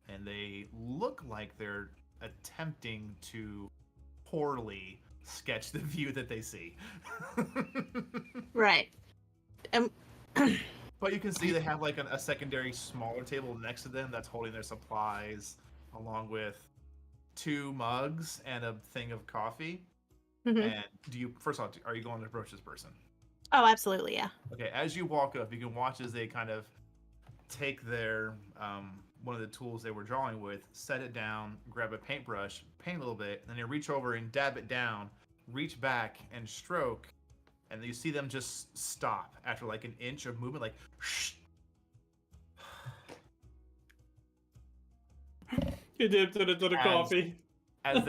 Speaker 1: And they look like they're attempting to poorly sketch the view that they see.
Speaker 6: Right.
Speaker 1: But you can see they have like a secondary smaller table next to them that's holding their supplies, along with 2 mugs and a thing of coffee.
Speaker 6: Mhm.
Speaker 1: And first off, are you going to approach this person?
Speaker 6: Oh, absolutely, yeah.
Speaker 1: Okay, as you walk up, you can watch as they kind of take their one of the tools they were drawing with, set it down, grab a paintbrush, paint a little bit, and then they reach over and dab it down, reach back and stroke, and you see them just stop after like an inch of movement, like shh.
Speaker 3: You dipped it into the coffee.
Speaker 1: As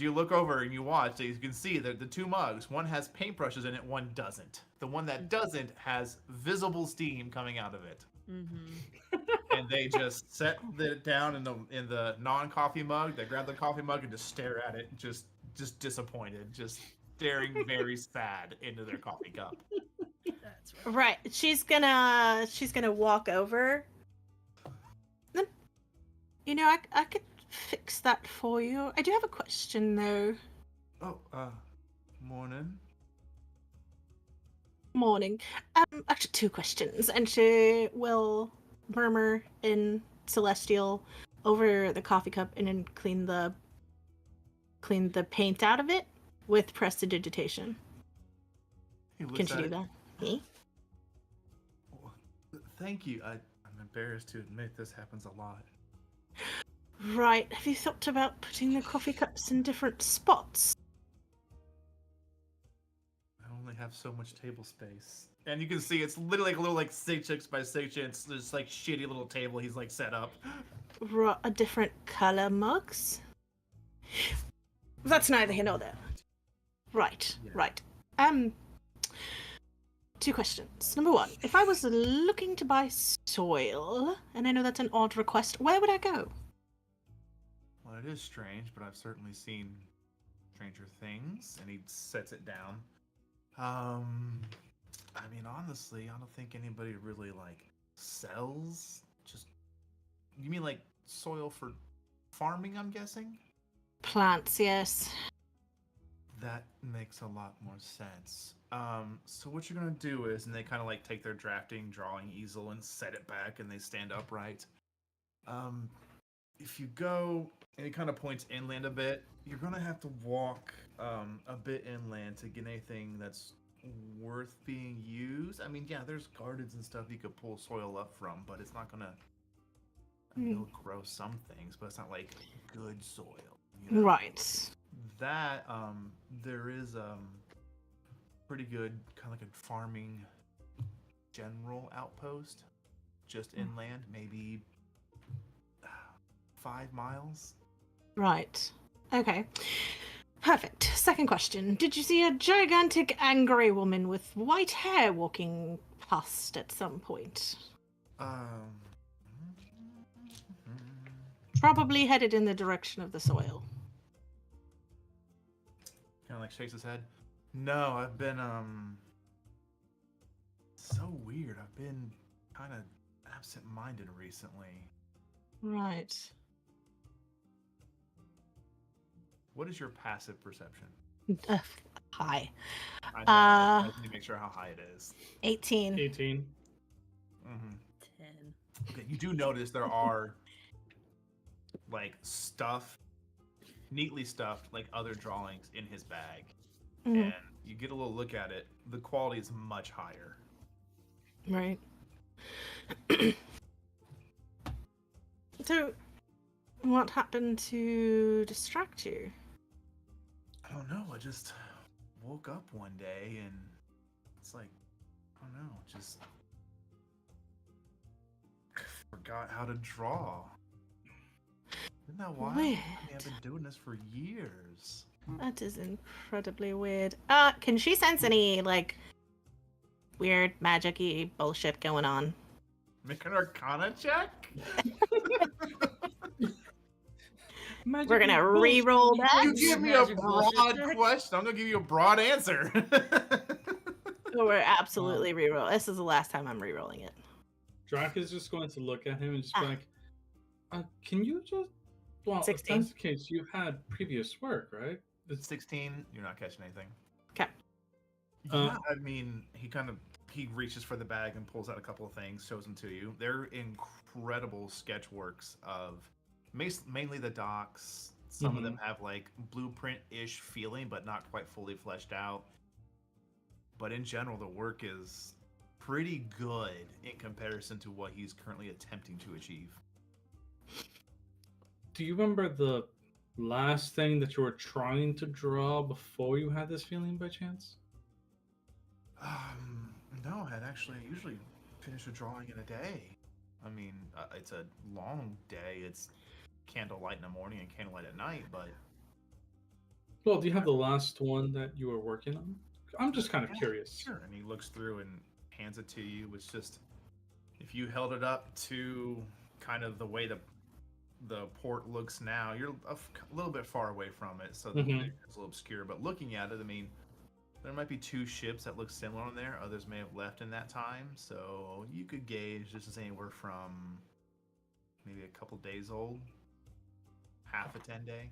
Speaker 1: you look over and you watch, you can see that the 2 mugs, one has paintbrushes in it, one doesn't. The one that doesn't has visible steam coming out of it. And they just set it down in the non-coffee mug. They grab the coffee mug and just stare at it, just disappointed, just staring very sad into their coffee cup.
Speaker 9: That's right.
Speaker 6: Right. She's gonna walk over. You know, I could fix that for you. I do have a question though.
Speaker 1: Oh, morning.
Speaker 6: Morning. Actually 2 questions. And she will murmur in Celestial over the coffee cup and then clean the paint out of it with prestidigitation. Can she do that? Me?
Speaker 1: Thank you. I'm embarrassed to admit this happens a lot.
Speaker 6: Right. Have you thought about putting the coffee cups in different spots?
Speaker 1: I only have so much table space. And you can see it's literally like a little like 6 inch by 6 inch, this like shitty little table he's like set up.
Speaker 6: A different color mugs? That's neither here nor there. Right,
Speaker 1: Yeah.
Speaker 6: right. 2 questions. Number 1, if I was looking to buy soil, and I know that's an odd request, where would I go?
Speaker 1: Well, it is strange, but I've certainly seen stranger things. And he sets it down. I mean, honestly, I don't think anybody really like sells. You mean like soil for farming? I'm guessing.
Speaker 6: Plants, yes.
Speaker 1: That makes a lot more sense. So what you're gonna do is, and they kind of like take their drafting drawing easel and set it back, and they stand upright. If you go, and it kind of points inland a bit, you're gonna have to walk a bit inland to get anything that's worth being used. I mean, yeah, there's gardens and stuff you could pull soil up from, but it's not gonna. I mean, it'll grow some things, but it's not like good soil. You know?
Speaker 6: Right.
Speaker 1: That there is pretty good kind of like a farming general outpost just inland, maybe 5 miles.
Speaker 6: Right. Okay. Perfect. Second question. Did you see a gigantic angry woman with white hair walking past at some point? Probably headed in the direction of the soil.
Speaker 1: Kind of like shakes his head. No, I've been so weird. I've been kind of absent-minded recently.
Speaker 6: Right.
Speaker 1: What is your passive perception?
Speaker 6: High.
Speaker 1: I know. I just need to make sure how high it is.
Speaker 6: 18.
Speaker 3: 18.
Speaker 9: 10.
Speaker 1: Okay, you do notice there are like neatly stuffed, like other drawings in his bag. And you get a little look at it. The quality is much higher.
Speaker 6: Right. So, what happened to distract you?
Speaker 1: I don't know. I just woke up one day and it's like, I don't know, just forgot how to draw. Isn't that wild?
Speaker 6: Weird.
Speaker 1: I mean, I've been doing this for years.
Speaker 6: That is incredibly weird. Can she sense any, like, weird magic-y bullshit going on?
Speaker 1: Make an Arcana check?
Speaker 6: We're gonna re-roll that.
Speaker 1: You give me a broad question, I'm gonna give you a broad answer.
Speaker 6: We're absolutely re-roll. This is the last time I'm re-rolling it.
Speaker 3: Drac is just going to look at him and just be like, can you just... Well,
Speaker 6: 16.
Speaker 3: if that's the case, you had previous work, right?
Speaker 1: It's 16, you're not catching anything.
Speaker 6: Okay.
Speaker 1: Yeah, I mean, he reaches for the bag and pulls out a couple of things, shows them to you. They're incredible sketch works of mainly the docks. Some of them have like blueprint-ish feeling, but not quite fully fleshed out. But in general, the work is pretty good in comparison to what he's currently attempting to achieve.
Speaker 3: Do you remember the last thing that you were trying to draw before you had this feeling by chance?
Speaker 1: No, I'd actually usually finish a drawing in a day. I mean, it's a long day. It's candlelight in the morning and candlelight at night, but...
Speaker 3: Well, do you have the last one that you were working on? I'm just kind of curious.
Speaker 1: Sure. And he looks through and hands it to you. It's just, if you held it up to kind of the way the port looks now, you're a little bit far away from it, so the picture is a little obscure. But looking at it, I mean, there might be 2 ships that look similar on there. Others may have left in that time, so you could gauge this is anywhere from maybe a couple days old, half a 10-day.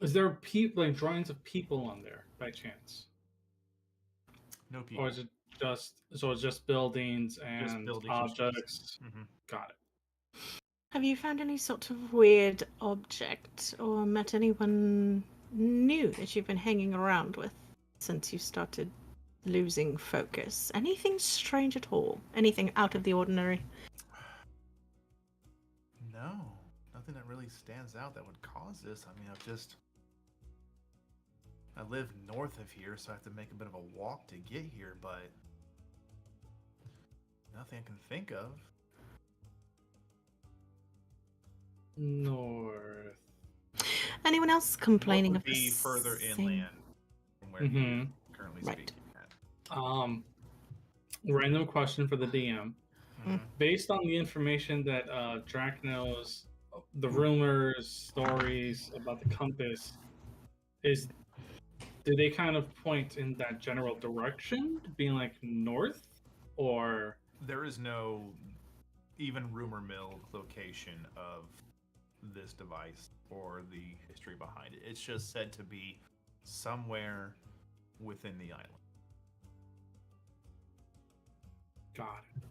Speaker 3: Is there like drawings of people on there by chance?
Speaker 1: No people.
Speaker 3: Or is it just buildings and objects? Got it.
Speaker 6: Have you found any sort of weird object or met anyone new that you've been hanging around with since you started losing focus? Anything strange at all? Anything out of the ordinary?
Speaker 1: No, nothing that really stands out that would cause this. I mean, I live north of here, so I have to make a bit of a walk to get here, but nothing I can think of.
Speaker 3: North.
Speaker 6: Anyone else complaining
Speaker 1: What
Speaker 6: of
Speaker 1: would be
Speaker 6: the
Speaker 1: further
Speaker 6: same-
Speaker 1: inland from where you're currently
Speaker 6: Right.
Speaker 1: speaking at?
Speaker 3: Random question for the DM. Based on the information that Drac knows, the rumors, stories about the compass, do they kind of point in that general direction, being like north, or
Speaker 1: There is no even rumor mill location of this device or the history behind it. It's just said to be somewhere within the island.
Speaker 3: Got it.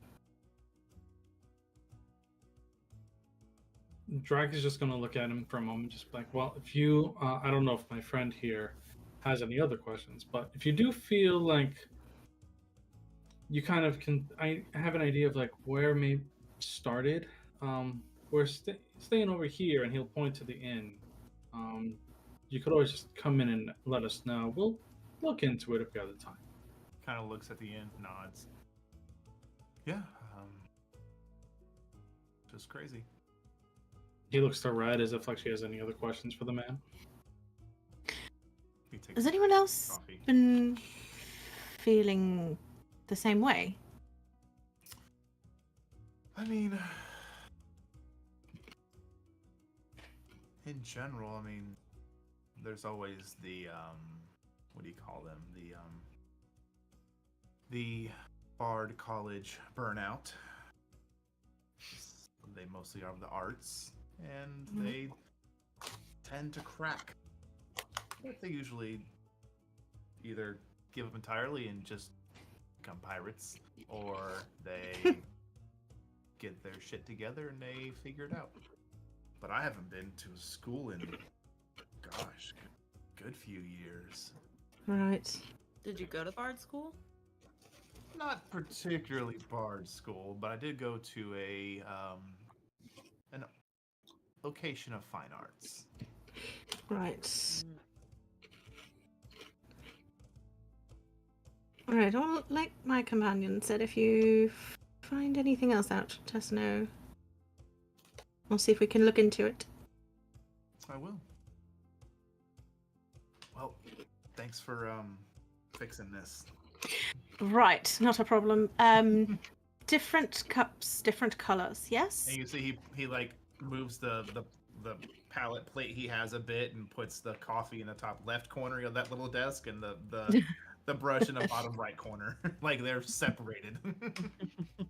Speaker 3: Drake is just going to look at him for a moment, just like, well, if you, I don't know if my friend here has any other questions, but if you do feel like you kind of can, I have an idea of like where maybe started. We're staying over here, and he'll point to the inn. You could always just come in and let us know. We'll look into it if we have the time.
Speaker 1: Kind of looks at the inn, nods. Yeah, just crazy.
Speaker 3: He looks to Red as if like she has any other questions for the man.
Speaker 1: He takes
Speaker 6: Has anyone else
Speaker 1: coffee.
Speaker 6: been feeling the same way?
Speaker 1: I mean, in general, I mean, there's always the what do you call them? The Bard College burnout. They mostly are of the arts, and they tend to crack. But they usually either give up entirely and just become pirates, or they get their shit together and they figure it out. But I haven't been to school in, gosh, good few years.
Speaker 6: Right.
Speaker 9: Did you go to Bard school?
Speaker 1: Not particularly Bard school, but I did go to an location of fine arts.
Speaker 6: Right. Alright, well, like my companion said, if you find anything else out, let us know. We'll see if we can look into it.
Speaker 1: I will. Well, thanks for fixing this.
Speaker 6: Right, not a problem. Different cups, different colors, yes?
Speaker 1: And you see he like moves the palette plate he has a bit and puts the coffee in the top left corner of that little desk and the brush in the bottom right corner. Like they're separated.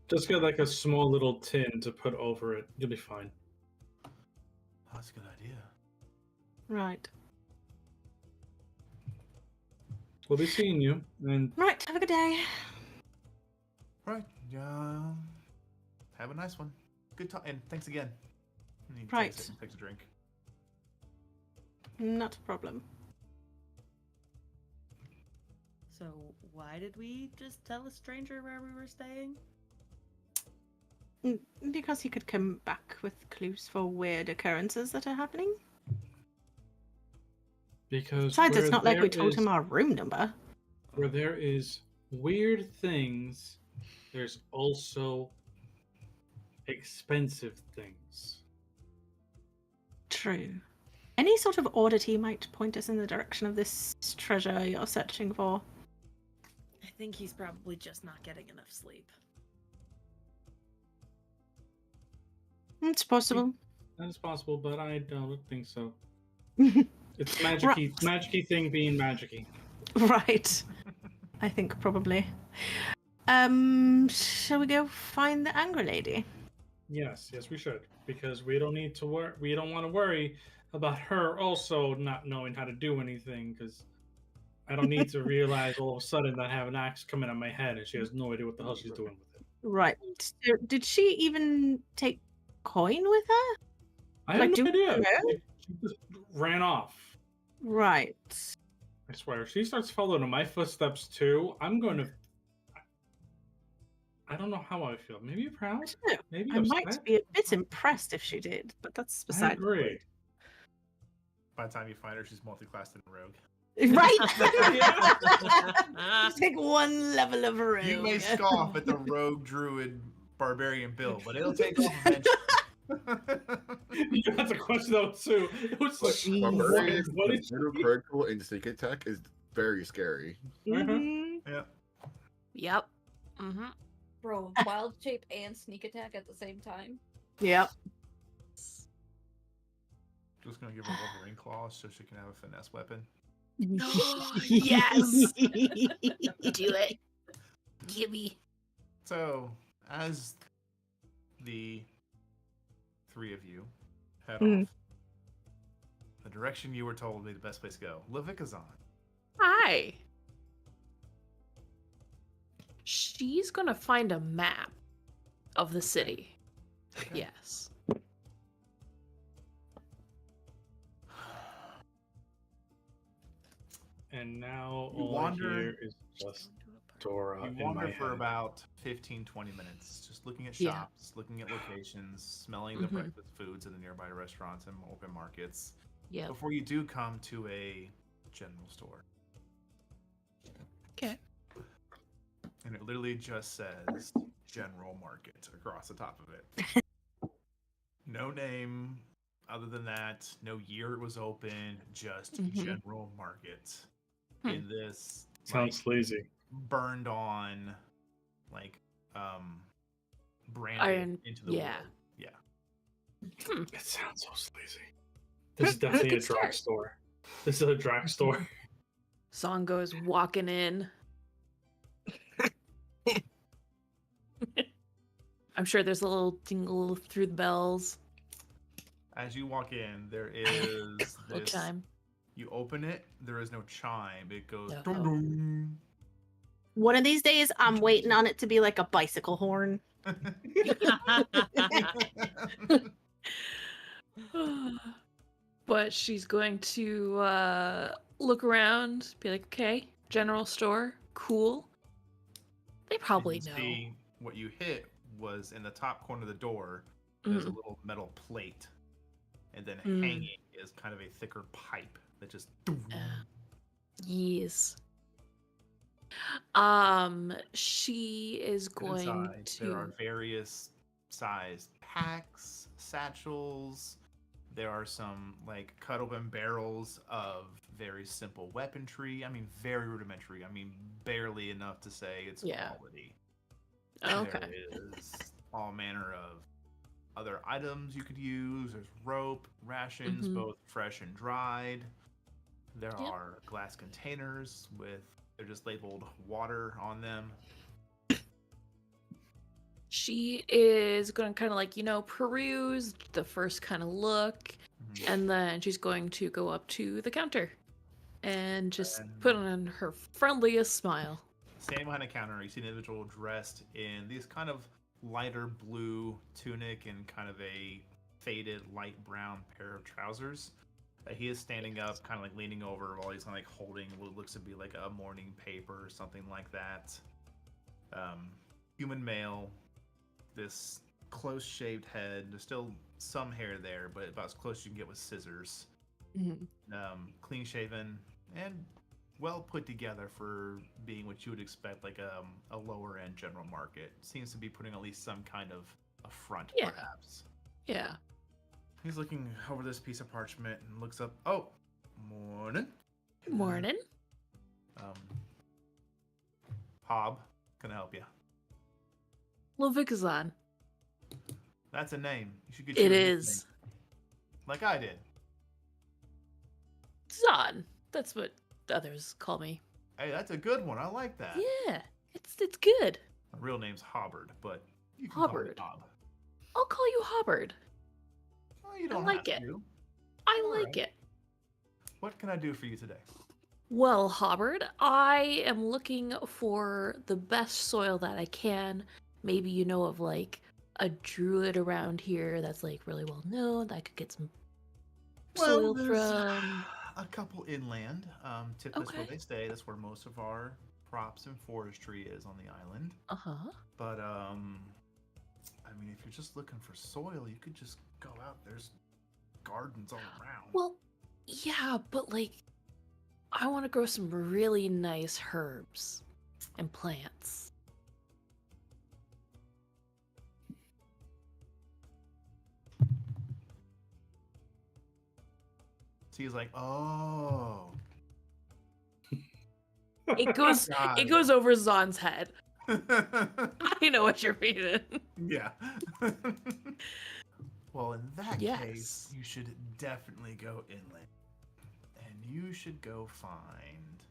Speaker 3: Just get like a small little tin to put over it. You'll be fine.
Speaker 1: That's a good idea.
Speaker 6: Right.
Speaker 3: We'll be seeing you. And
Speaker 6: Right, have a good day.
Speaker 1: Right. Have a nice one. Good talk, and thanks again. And he
Speaker 6: Right.
Speaker 1: takes it and takes a drink.
Speaker 6: Not a problem.
Speaker 9: So why did we just tell a stranger where we were staying?
Speaker 6: Because he could come back with clues for weird occurrences that are happening.
Speaker 3: because
Speaker 6: Besides, it's
Speaker 3: where
Speaker 6: not like we
Speaker 3: there
Speaker 6: told
Speaker 3: is-
Speaker 6: him our room number.
Speaker 3: where there is weird things, there's also expensive things.
Speaker 6: True. Any sort of oddity might point us in the direction of this treasure you're searching for.
Speaker 9: I think he's probably just not getting enough sleep.
Speaker 6: It's possible.
Speaker 3: That is possible, but I don't think so.
Speaker 6: Right.
Speaker 3: It's magic-y thing being magic-y.
Speaker 6: I think probably. Shall we go find the angry lady?
Speaker 3: Yes, we should, because we don't need to worry. We don't want to worry about her also not knowing how to do anything. Because I don't need to realize all of a sudden that I have an axe coming at my head and she has no idea what the hell she's doing with it.
Speaker 6: Right. So, did she even take coin with her?
Speaker 3: I have
Speaker 6: Like,
Speaker 3: no
Speaker 6: do we
Speaker 3: idea.
Speaker 6: know?
Speaker 3: She just ran off.
Speaker 6: Right.
Speaker 3: I swear, if she starts following in my footsteps too, I'm going to. I don't know how I feel. Maybe proud.
Speaker 6: I don't know.
Speaker 3: Maybe
Speaker 6: I
Speaker 3: upset.
Speaker 6: might be a bit impressed if she did, but that's
Speaker 3: I
Speaker 6: beside the
Speaker 3: agree.
Speaker 6: point.
Speaker 1: By the time you find her, she's multi-classed in rogue.
Speaker 6: Right. Take one level of rogue.
Speaker 1: You may scoff at the rogue druid barbarian build, but it'll take off eventually.
Speaker 3: You have to question that too. It was like,
Speaker 2: Barbarian
Speaker 3: what
Speaker 2: with
Speaker 3: is
Speaker 2: zero critical and sneak attack is very scary.
Speaker 6: Mhm.
Speaker 1: Yeah.
Speaker 8: Yep. Mm-hmm.
Speaker 7: Bro, wild shape and sneak attack at the same time.
Speaker 6: Yep.
Speaker 1: Just gonna give her Wolverine claws so she can have a finesse weapon.
Speaker 8: Yes! Do it. Gimme.
Speaker 1: So, as the three of you head
Speaker 6: Mhm.
Speaker 1: off. The direction you were told would be the best place to go. Levikazan.
Speaker 8: Hi. She's gonna find a map of the city.
Speaker 1: Okay.
Speaker 8: Yes.
Speaker 3: And now
Speaker 1: You
Speaker 3: all
Speaker 1: wander-
Speaker 3: I hear is just Dora
Speaker 1: You
Speaker 3: in my
Speaker 1: wander for
Speaker 3: head.
Speaker 1: about 15, 20 minutes, just looking at
Speaker 8: Yeah.
Speaker 1: shops, looking at locations, smelling the
Speaker 8: Mhm.
Speaker 1: breakfast foods in the nearby restaurants and open markets,
Speaker 8: Yep.
Speaker 1: before you do come to a general store.
Speaker 8: Okay.
Speaker 1: And it literally just says General Market across the top of it. No name other than that, no year it was open, just
Speaker 8: Mhm.
Speaker 1: General Market.
Speaker 8: Hmm.
Speaker 1: In this
Speaker 3: Sounds sleazy.
Speaker 1: burned on branded
Speaker 8: Iron-
Speaker 1: into the
Speaker 8: yeah.
Speaker 1: wood. Yeah.
Speaker 3: It sounds so sleazy. This is definitely a
Speaker 8: Good start.
Speaker 3: drugstore. This is a drugstore.
Speaker 8: Zongo is walking in. I'm sure there's a little tingle through the bells.
Speaker 1: As you walk in, there is
Speaker 8: Little
Speaker 1: this.
Speaker 8: chime.
Speaker 1: You open it, there is no chime. It goes.
Speaker 8: No.
Speaker 1: Dum, dum.
Speaker 6: One of these days, I'm waiting on it to be like a bicycle horn.
Speaker 8: But she's going to look around, be like, okay, general store, cool. They probably
Speaker 1: And you
Speaker 8: know.
Speaker 1: see what you hit was in the top corner of the door. There's a
Speaker 8: Mhm.
Speaker 1: little metal plate, and then
Speaker 8: Mm.
Speaker 1: hanging is kind of a thicker pipe that just.
Speaker 8: Yes. She is going
Speaker 1: Inside, there are
Speaker 8: to.
Speaker 1: various sized packs, satchels. There are some cut open barrels of very simple weaponry. I mean, very rudimentary. I mean, barely enough to say it's
Speaker 8: Yeah.
Speaker 1: quality.
Speaker 8: Okay.
Speaker 1: There is all manner of other items you could use. There's rope, rations,
Speaker 8: Mhm.
Speaker 1: both fresh and dried. There
Speaker 8: Yep.
Speaker 1: are glass containers they're just labeled water on them.
Speaker 8: She is going to kind of peruse the first kind of look,
Speaker 1: Mhm.
Speaker 8: and then she's going to go up to the counter and just
Speaker 1: And-
Speaker 8: put on her friendliest smile.
Speaker 1: Standing behind a counter, you see an individual dressed in these kind of lighter blue tunic and kind of a faded light brown pair of trousers. He is standing up, kind of leaning over while he's kind of holding what looks to be like a morning paper or something like that. Human male, this close shaved head. There's still some hair there, but about as close as you can get with scissors. Clean shaven and well put together for being what you would expect, like a lower end general market. Seems to be putting at least some kind of a front,
Speaker 8: Yeah.
Speaker 1: perhaps.
Speaker 8: Yeah.
Speaker 1: He's looking over this piece of parchment and looks up. Oh, morning.
Speaker 8: Morning.
Speaker 1: Hob, can I help you?
Speaker 8: Levikazan.
Speaker 1: That's a name. You should get
Speaker 8: It
Speaker 1: you a
Speaker 8: is.
Speaker 1: nickname. Like I did.
Speaker 8: Zon. That's what others call me.
Speaker 1: Hey, that's a good one. I like that.
Speaker 8: Yeah. It's good.
Speaker 1: My real name's Hobbard, but you can call me
Speaker 8: Hobbard.
Speaker 1: Hob.
Speaker 8: I'll call you Hubbard.
Speaker 1: Oh, you don't
Speaker 8: like
Speaker 1: have
Speaker 8: it.
Speaker 1: to.
Speaker 8: I
Speaker 1: All
Speaker 8: like
Speaker 1: right.
Speaker 8: it.
Speaker 1: What can I do for you today?
Speaker 8: Well, Hubbard, I am looking for the best soil that I can. Maybe you know of a druid around here that's really well known that I could get some soil
Speaker 1: there's
Speaker 8: from.
Speaker 1: a couple inland. Tip is where
Speaker 8: Okay.
Speaker 1: they stay. That's where most of our crops and forestry is on the island.
Speaker 8: Uh-huh.
Speaker 1: But I mean, if you're just looking for soil, you could just go out. There's gardens all around.
Speaker 8: Well, yeah, but I want to grow some really nice herbs and plants.
Speaker 1: So he's like, oh.
Speaker 8: It goes
Speaker 1: Got
Speaker 8: it goes over Zon's head. I know what you're meaning.
Speaker 1: Yeah. Well, in that
Speaker 8: Yes.
Speaker 1: case, you should definitely go inland. And you should go find.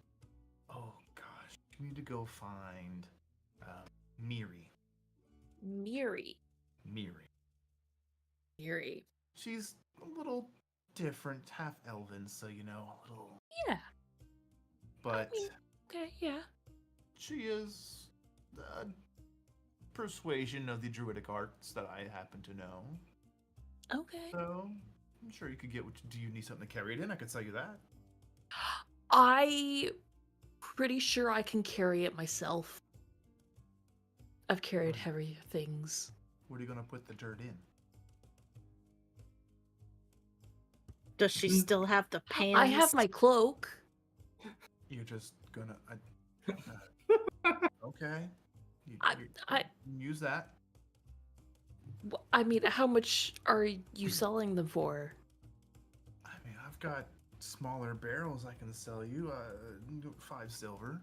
Speaker 1: Oh, gosh. You need to go find Miri.
Speaker 8: Miri.
Speaker 1: Miri.
Speaker 8: Miri.
Speaker 1: She's a little different, half elven, so a little.
Speaker 8: Yeah.
Speaker 1: But
Speaker 8: mean- Okay, yeah.
Speaker 1: she is persuasion of the druidic arts that I happen to know.
Speaker 8: Okay.
Speaker 1: So I'm sure you could get what. Do you need something to carry it in? I could sell you that.
Speaker 8: I pretty sure I can carry it myself. I've carried heavy things.
Speaker 1: What are you gonna put the dirt in?
Speaker 6: Does she still have the pants?
Speaker 8: I have my cloak.
Speaker 1: You're just gonna. Okay. You
Speaker 8: I
Speaker 1: can use that.
Speaker 8: I mean, how much are you selling them for?
Speaker 1: I mean, I've got smaller barrels I can sell you. 5 silver.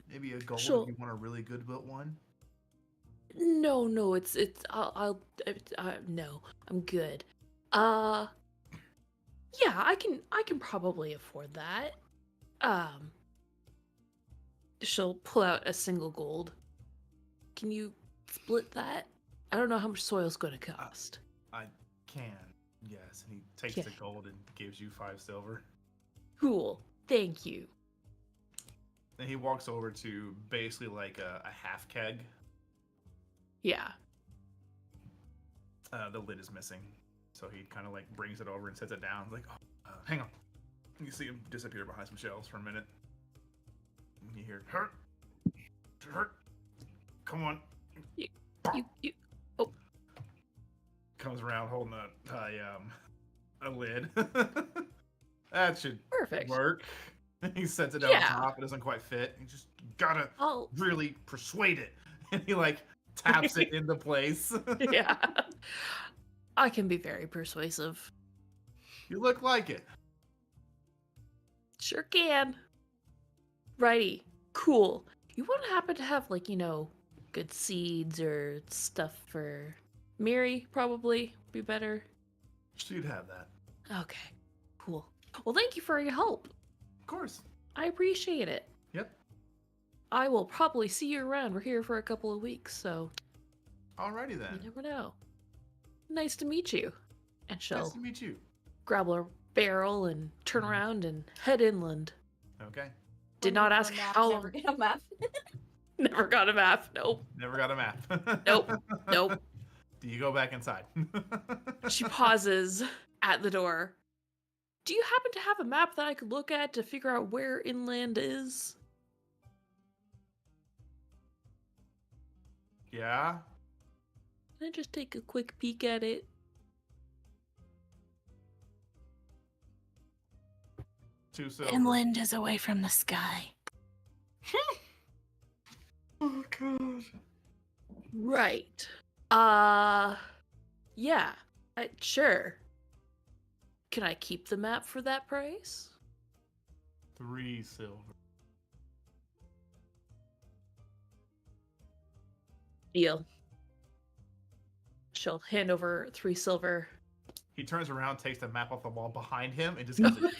Speaker 1: Maybe a gold
Speaker 8: Sure.
Speaker 1: if you want a really good built one.
Speaker 8: No, it's no, I'm good. Yeah, I can probably afford that. She'll pull out a single gold. Can you split that? I don't know how much soil's going to cost.
Speaker 1: I can, yes. And he takes
Speaker 8: Okay.
Speaker 1: the gold and gives you 5 silver.
Speaker 8: Cool. Thank you.
Speaker 1: Then he walks over to basically like a half keg.
Speaker 8: Yeah.
Speaker 1: The lid is missing. So he kind of like brings it over and sets it down. Like, hang on. You see him disappear behind some shelves for a minute. And you hear, hurt. Come on.
Speaker 8: You
Speaker 1: Comes around holding a lid. That should
Speaker 8: perfect.
Speaker 1: work. He sets it down
Speaker 8: Yeah.
Speaker 1: on top. It doesn't quite fit. You just gotta
Speaker 8: Oh,
Speaker 1: really persuade it. And he like taps it into place.
Speaker 8: yeah. I can be very persuasive.
Speaker 1: You look like it.
Speaker 8: Sure can. Righty. Cool. You wouldn't happen to have, like, good seeds or stuff for Miri, probably be better.
Speaker 1: She'd have that.
Speaker 8: Okay. Cool. Well, thank you for your help.
Speaker 1: Of course.
Speaker 8: I appreciate it.
Speaker 1: Yep.
Speaker 8: I will probably see you around. We're here for a couple of weeks, so
Speaker 1: Alrighty
Speaker 8: you
Speaker 1: then.
Speaker 8: never know. Nice to meet you. And she'll
Speaker 1: Nice to meet you.
Speaker 8: grab a barrel and turn around and head inland.
Speaker 1: Okay.
Speaker 8: Did not ask how
Speaker 7: Never get a map.
Speaker 8: Never got a map. Nope.
Speaker 1: Never got a map.
Speaker 8: Nope. Nope.
Speaker 1: Do you go back inside?
Speaker 8: She pauses at the door. Do you happen to have a map that I could look at to figure out where inland is?
Speaker 1: Yeah.
Speaker 8: Can I just take a quick peek at it?
Speaker 1: Two silver.
Speaker 6: Inland is away from the sky.
Speaker 1: Oh god.
Speaker 8: Right. Yeah. Sure. Can I keep the map for that price?
Speaker 1: 3 silver.
Speaker 8: Deal. She'll hand over 3 silver.
Speaker 1: He turns around, takes the map off the wall behind him, and just gives it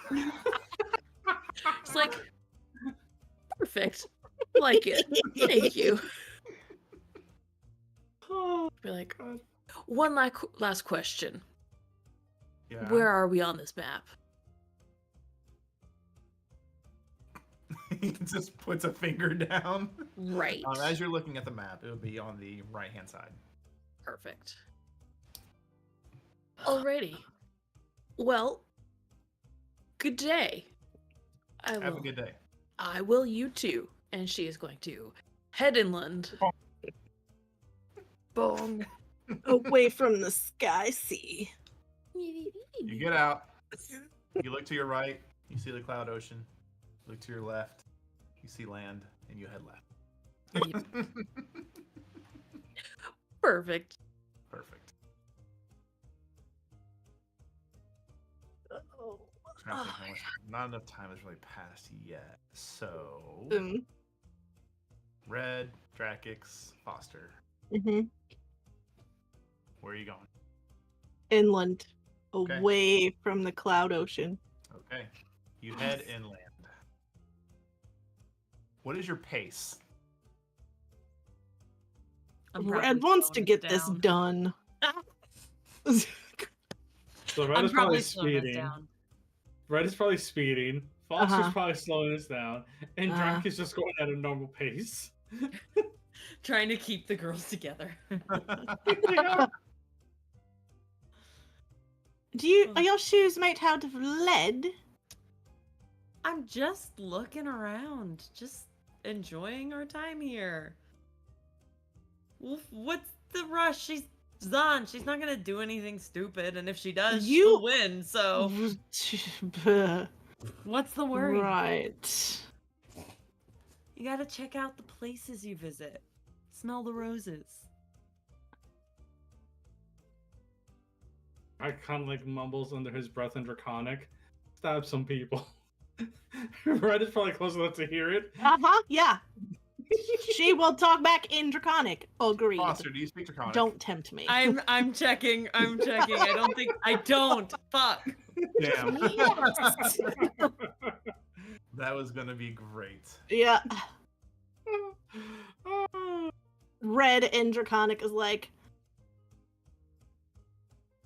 Speaker 1: to you.
Speaker 8: It's like, perfect. Like it. Thank you. Be like, one last question.
Speaker 1: Yeah.
Speaker 8: Where are we on this map?
Speaker 1: He just puts a finger down.
Speaker 8: Right.
Speaker 1: As you're looking at the map, it would be on the right-hand side.
Speaker 8: Perfect. Alrighty. Well, good day.
Speaker 1: Have a good day.
Speaker 8: I will, you too. And she is going to head inland. Bong.
Speaker 6: Away from the sky sea.
Speaker 1: You get out. You look to your right. You see the cloud ocean. Look to your left. You see land, and you head left.
Speaker 8: Perfect.
Speaker 1: Perfect.
Speaker 6: Oh.
Speaker 1: Trying to think how much, not enough time has really passed yet. So, Red, Drakix, Foster.
Speaker 6: Mm-hmm.
Speaker 1: Where are you going?
Speaker 6: Inland.
Speaker 1: Okay.
Speaker 6: Away from the cloud ocean.
Speaker 1: Okay. You head inland. What is your pace?
Speaker 9: I'm
Speaker 6: Red
Speaker 9: probably
Speaker 6: wants to
Speaker 9: slowing
Speaker 6: get
Speaker 9: us
Speaker 6: this
Speaker 9: down.
Speaker 6: done.
Speaker 3: So Red
Speaker 9: I'm
Speaker 3: is probably
Speaker 9: probably slowing us
Speaker 3: speeding.
Speaker 9: down.
Speaker 3: Red is probably speeding. Foster's
Speaker 6: Uh-huh.
Speaker 3: probably slowing us down, and Drac is just going at a normal pace.
Speaker 9: Trying to keep the girls together.
Speaker 6: Are your shoes made out of lead?
Speaker 9: I'm just looking around, just enjoying our time here. What's the rush? She's Zan. She's not gonna do anything stupid, and if she does, she'll win. So what's the worry?
Speaker 6: Right.
Speaker 9: You gotta check out the places you visit. Smell the roses.
Speaker 3: I kind of like mumbles under his breath in Draconic. Stab some people. Red is probably close enough to hear it.
Speaker 6: Yeah. She will talk back in Draconic. Agreed.
Speaker 1: Foster, do you speak Draconic?
Speaker 6: Don't tempt me.
Speaker 9: I'm checking. I don't. Fuck.
Speaker 1: Damn.
Speaker 6: Yes.
Speaker 1: That was gonna be great.
Speaker 6: Yeah. Red in Draconic is like,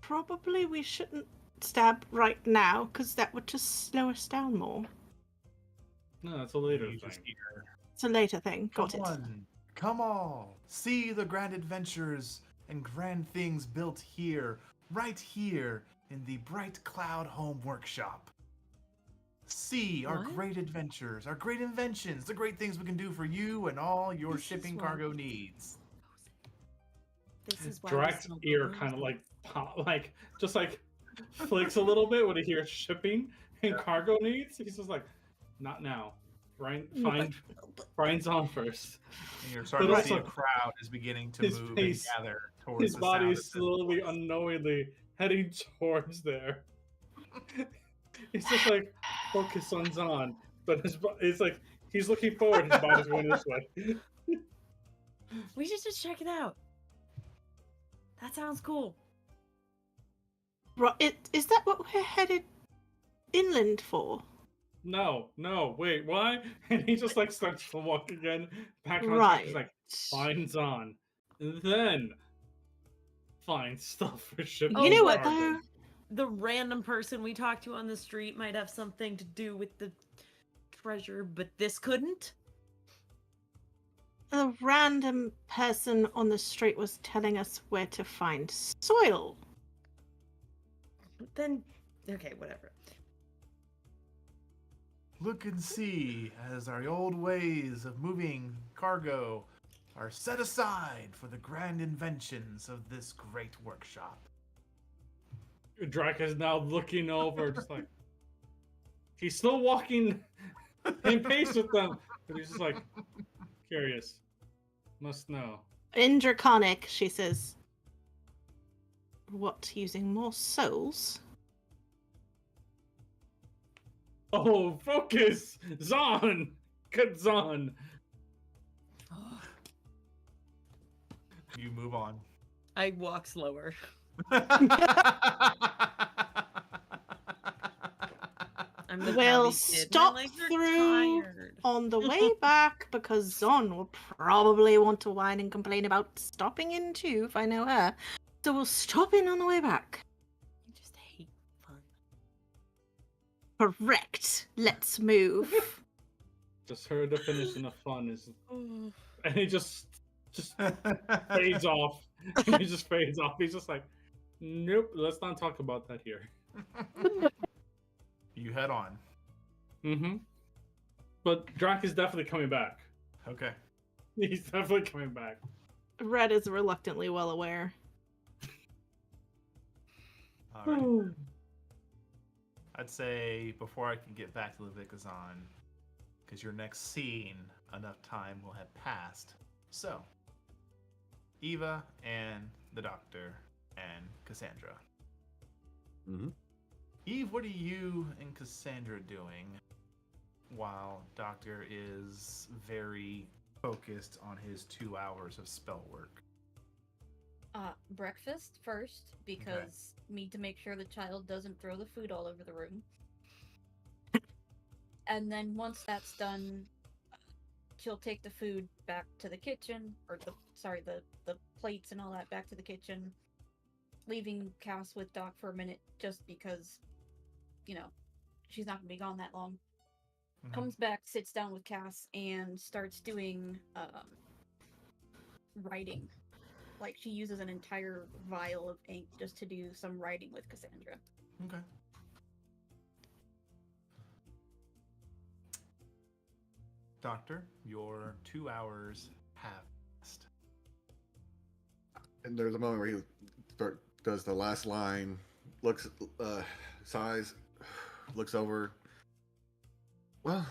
Speaker 6: probably we shouldn't stab right now, because that would just slow us down more.
Speaker 3: No, that's a later
Speaker 1: You
Speaker 3: thing.
Speaker 1: just hear,
Speaker 6: It's a later thing. Got it.
Speaker 1: Come all, see the grand adventures and grand things built here, right here in the Bright Cloud Home Workshop. See our
Speaker 9: What?
Speaker 1: great adventures, our great inventions, the great things we can do for you and all your
Speaker 9: This is
Speaker 1: shipping
Speaker 9: why-
Speaker 1: cargo needs.
Speaker 9: This is why
Speaker 3: Drac's ear kind of like just like flicks a little bit when he hears shipping and cargo needs. He's just like, not now. Brian's on first.
Speaker 1: And you're starting
Speaker 3: But
Speaker 1: to see a
Speaker 3: also,
Speaker 1: crowd is beginning to
Speaker 3: his
Speaker 1: move
Speaker 3: face-
Speaker 1: and gather towards
Speaker 3: His
Speaker 1: the
Speaker 3: body
Speaker 1: sound
Speaker 3: is
Speaker 1: of his
Speaker 3: slowly,
Speaker 1: voice.
Speaker 3: unknowingly heading towards there. He's just like, focus on Zahn. But it's like, he's looking forward, his body's going this way.
Speaker 9: We should just check it out. That sounds cool.
Speaker 6: Is that what we're headed inland for?
Speaker 3: No, wait, why? And he just like starts to walk again back on track.
Speaker 6: Right.
Speaker 3: He's like, find Zahn. And then find stuff for shipping.
Speaker 6: You know
Speaker 9: Oh,
Speaker 6: what,
Speaker 9: but
Speaker 6: though?
Speaker 9: the random person we talked to on the street might have something to do with the treasure, but this couldn't?
Speaker 6: A random person on the street was telling us where to find soil.
Speaker 9: Then, okay, whatever.
Speaker 1: Look and see as our old ways of moving cargo are set aside for the grand inventions of this great workshop.
Speaker 3: Drac is now looking over, just like, he's still walking in pace with them, but he's just like, curious. Must know.
Speaker 6: In Draconic, she says, what, using more souls?
Speaker 3: Oh, focus! Zahn! Good Zahn!
Speaker 1: You move on.
Speaker 9: I walk slower. I'm the
Speaker 6: We'll
Speaker 9: pouty kid.
Speaker 6: stop
Speaker 9: My legs are
Speaker 6: through
Speaker 9: tired.
Speaker 6: on the way back because Zon will probably want to whine and complain about stopping in too, if I know her. So we'll stop in on the way back.
Speaker 9: You just hate fun.
Speaker 6: Correct. Let's move.
Speaker 3: Just her definition of fun is, and he just fades off. He just fades off. He's just like, nope, let's not talk about that here.
Speaker 1: You head on.
Speaker 3: Mm-hmm. But Drac is definitely coming back.
Speaker 1: Okay.
Speaker 3: He's definitely coming back.
Speaker 6: Red is reluctantly well aware.
Speaker 1: All right. I'd say before I can get back to Levikazan, because your next scene, enough time will have passed. So, Eva and the doctor and Cassandra.
Speaker 2: Mm-hmm.
Speaker 1: Eve, what are you and Cassandra doing while Doctor is very focused on his 2 hours of spell work?
Speaker 7: Breakfast first, because need to make sure the child doesn't throw the food all over the room. And then once that's done, she'll take the food back to the kitchen, or the plates and all that back to the kitchen, leaving Cass with Doc for a minute just because, she's not gonna be gone that long.
Speaker 1: Mhm.
Speaker 7: Comes back, sits down with Cass, and starts doing writing. Like, she uses an entire vial of ink just to do some writing with Cassandra.
Speaker 1: Okay. Doctor, your 2 hours have passed.
Speaker 2: And there's a moment where he does the last line, looks, sighs, looks over. Well,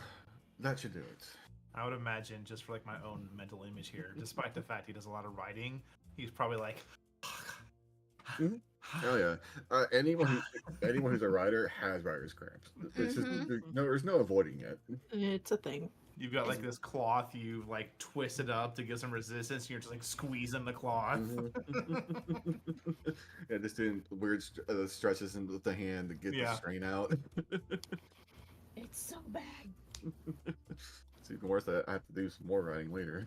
Speaker 2: that should do it.
Speaker 1: I would imagine, just for like my own mental image here, despite the fact he does a lot of writing, he's probably like,
Speaker 2: Oh yeah. Anyone who's a writer has writer's cramps. It's just, there's no avoiding it.
Speaker 6: It's a thing.
Speaker 1: you've got like this cloth, you like twist it up to give some resistance, and you're just like squeezing the cloth.
Speaker 2: Yeah, just doing weird stretches into the hand to get the strain out.
Speaker 7: It's so bad.
Speaker 2: It's even worse that I have to do some more writing later.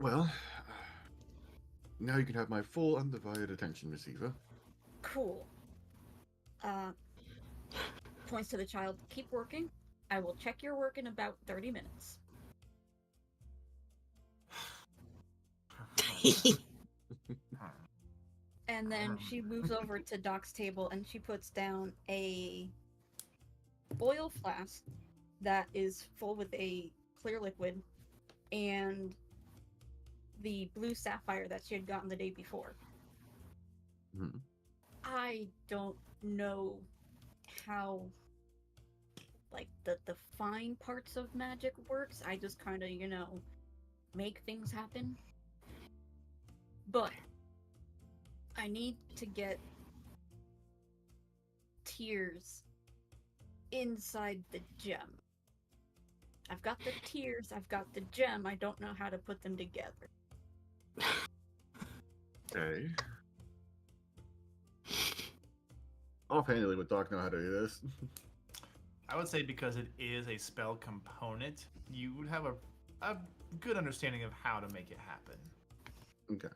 Speaker 2: Well, now you can have my full undivided attention, Miss Eva.
Speaker 7: Cool. Points to the child. Keep working. I will check your work in about 30 minutes. And then she moves over to Doc's table and she puts down a oil flask that is full with a clear liquid and the blue sapphire that she had gotten the day before.
Speaker 2: Mm-hmm.
Speaker 7: I don't know how, like, the fine parts of magic works. I just kind of, make things happen. But I need to get tears inside the gem. I've got the tears, I've got the gem, I don't know how to put them together.
Speaker 2: Okay. Offhandedly, would Doc know how to do this?
Speaker 1: I would say because it is a spell component, you would have a good understanding of how to make it happen.
Speaker 2: Okay.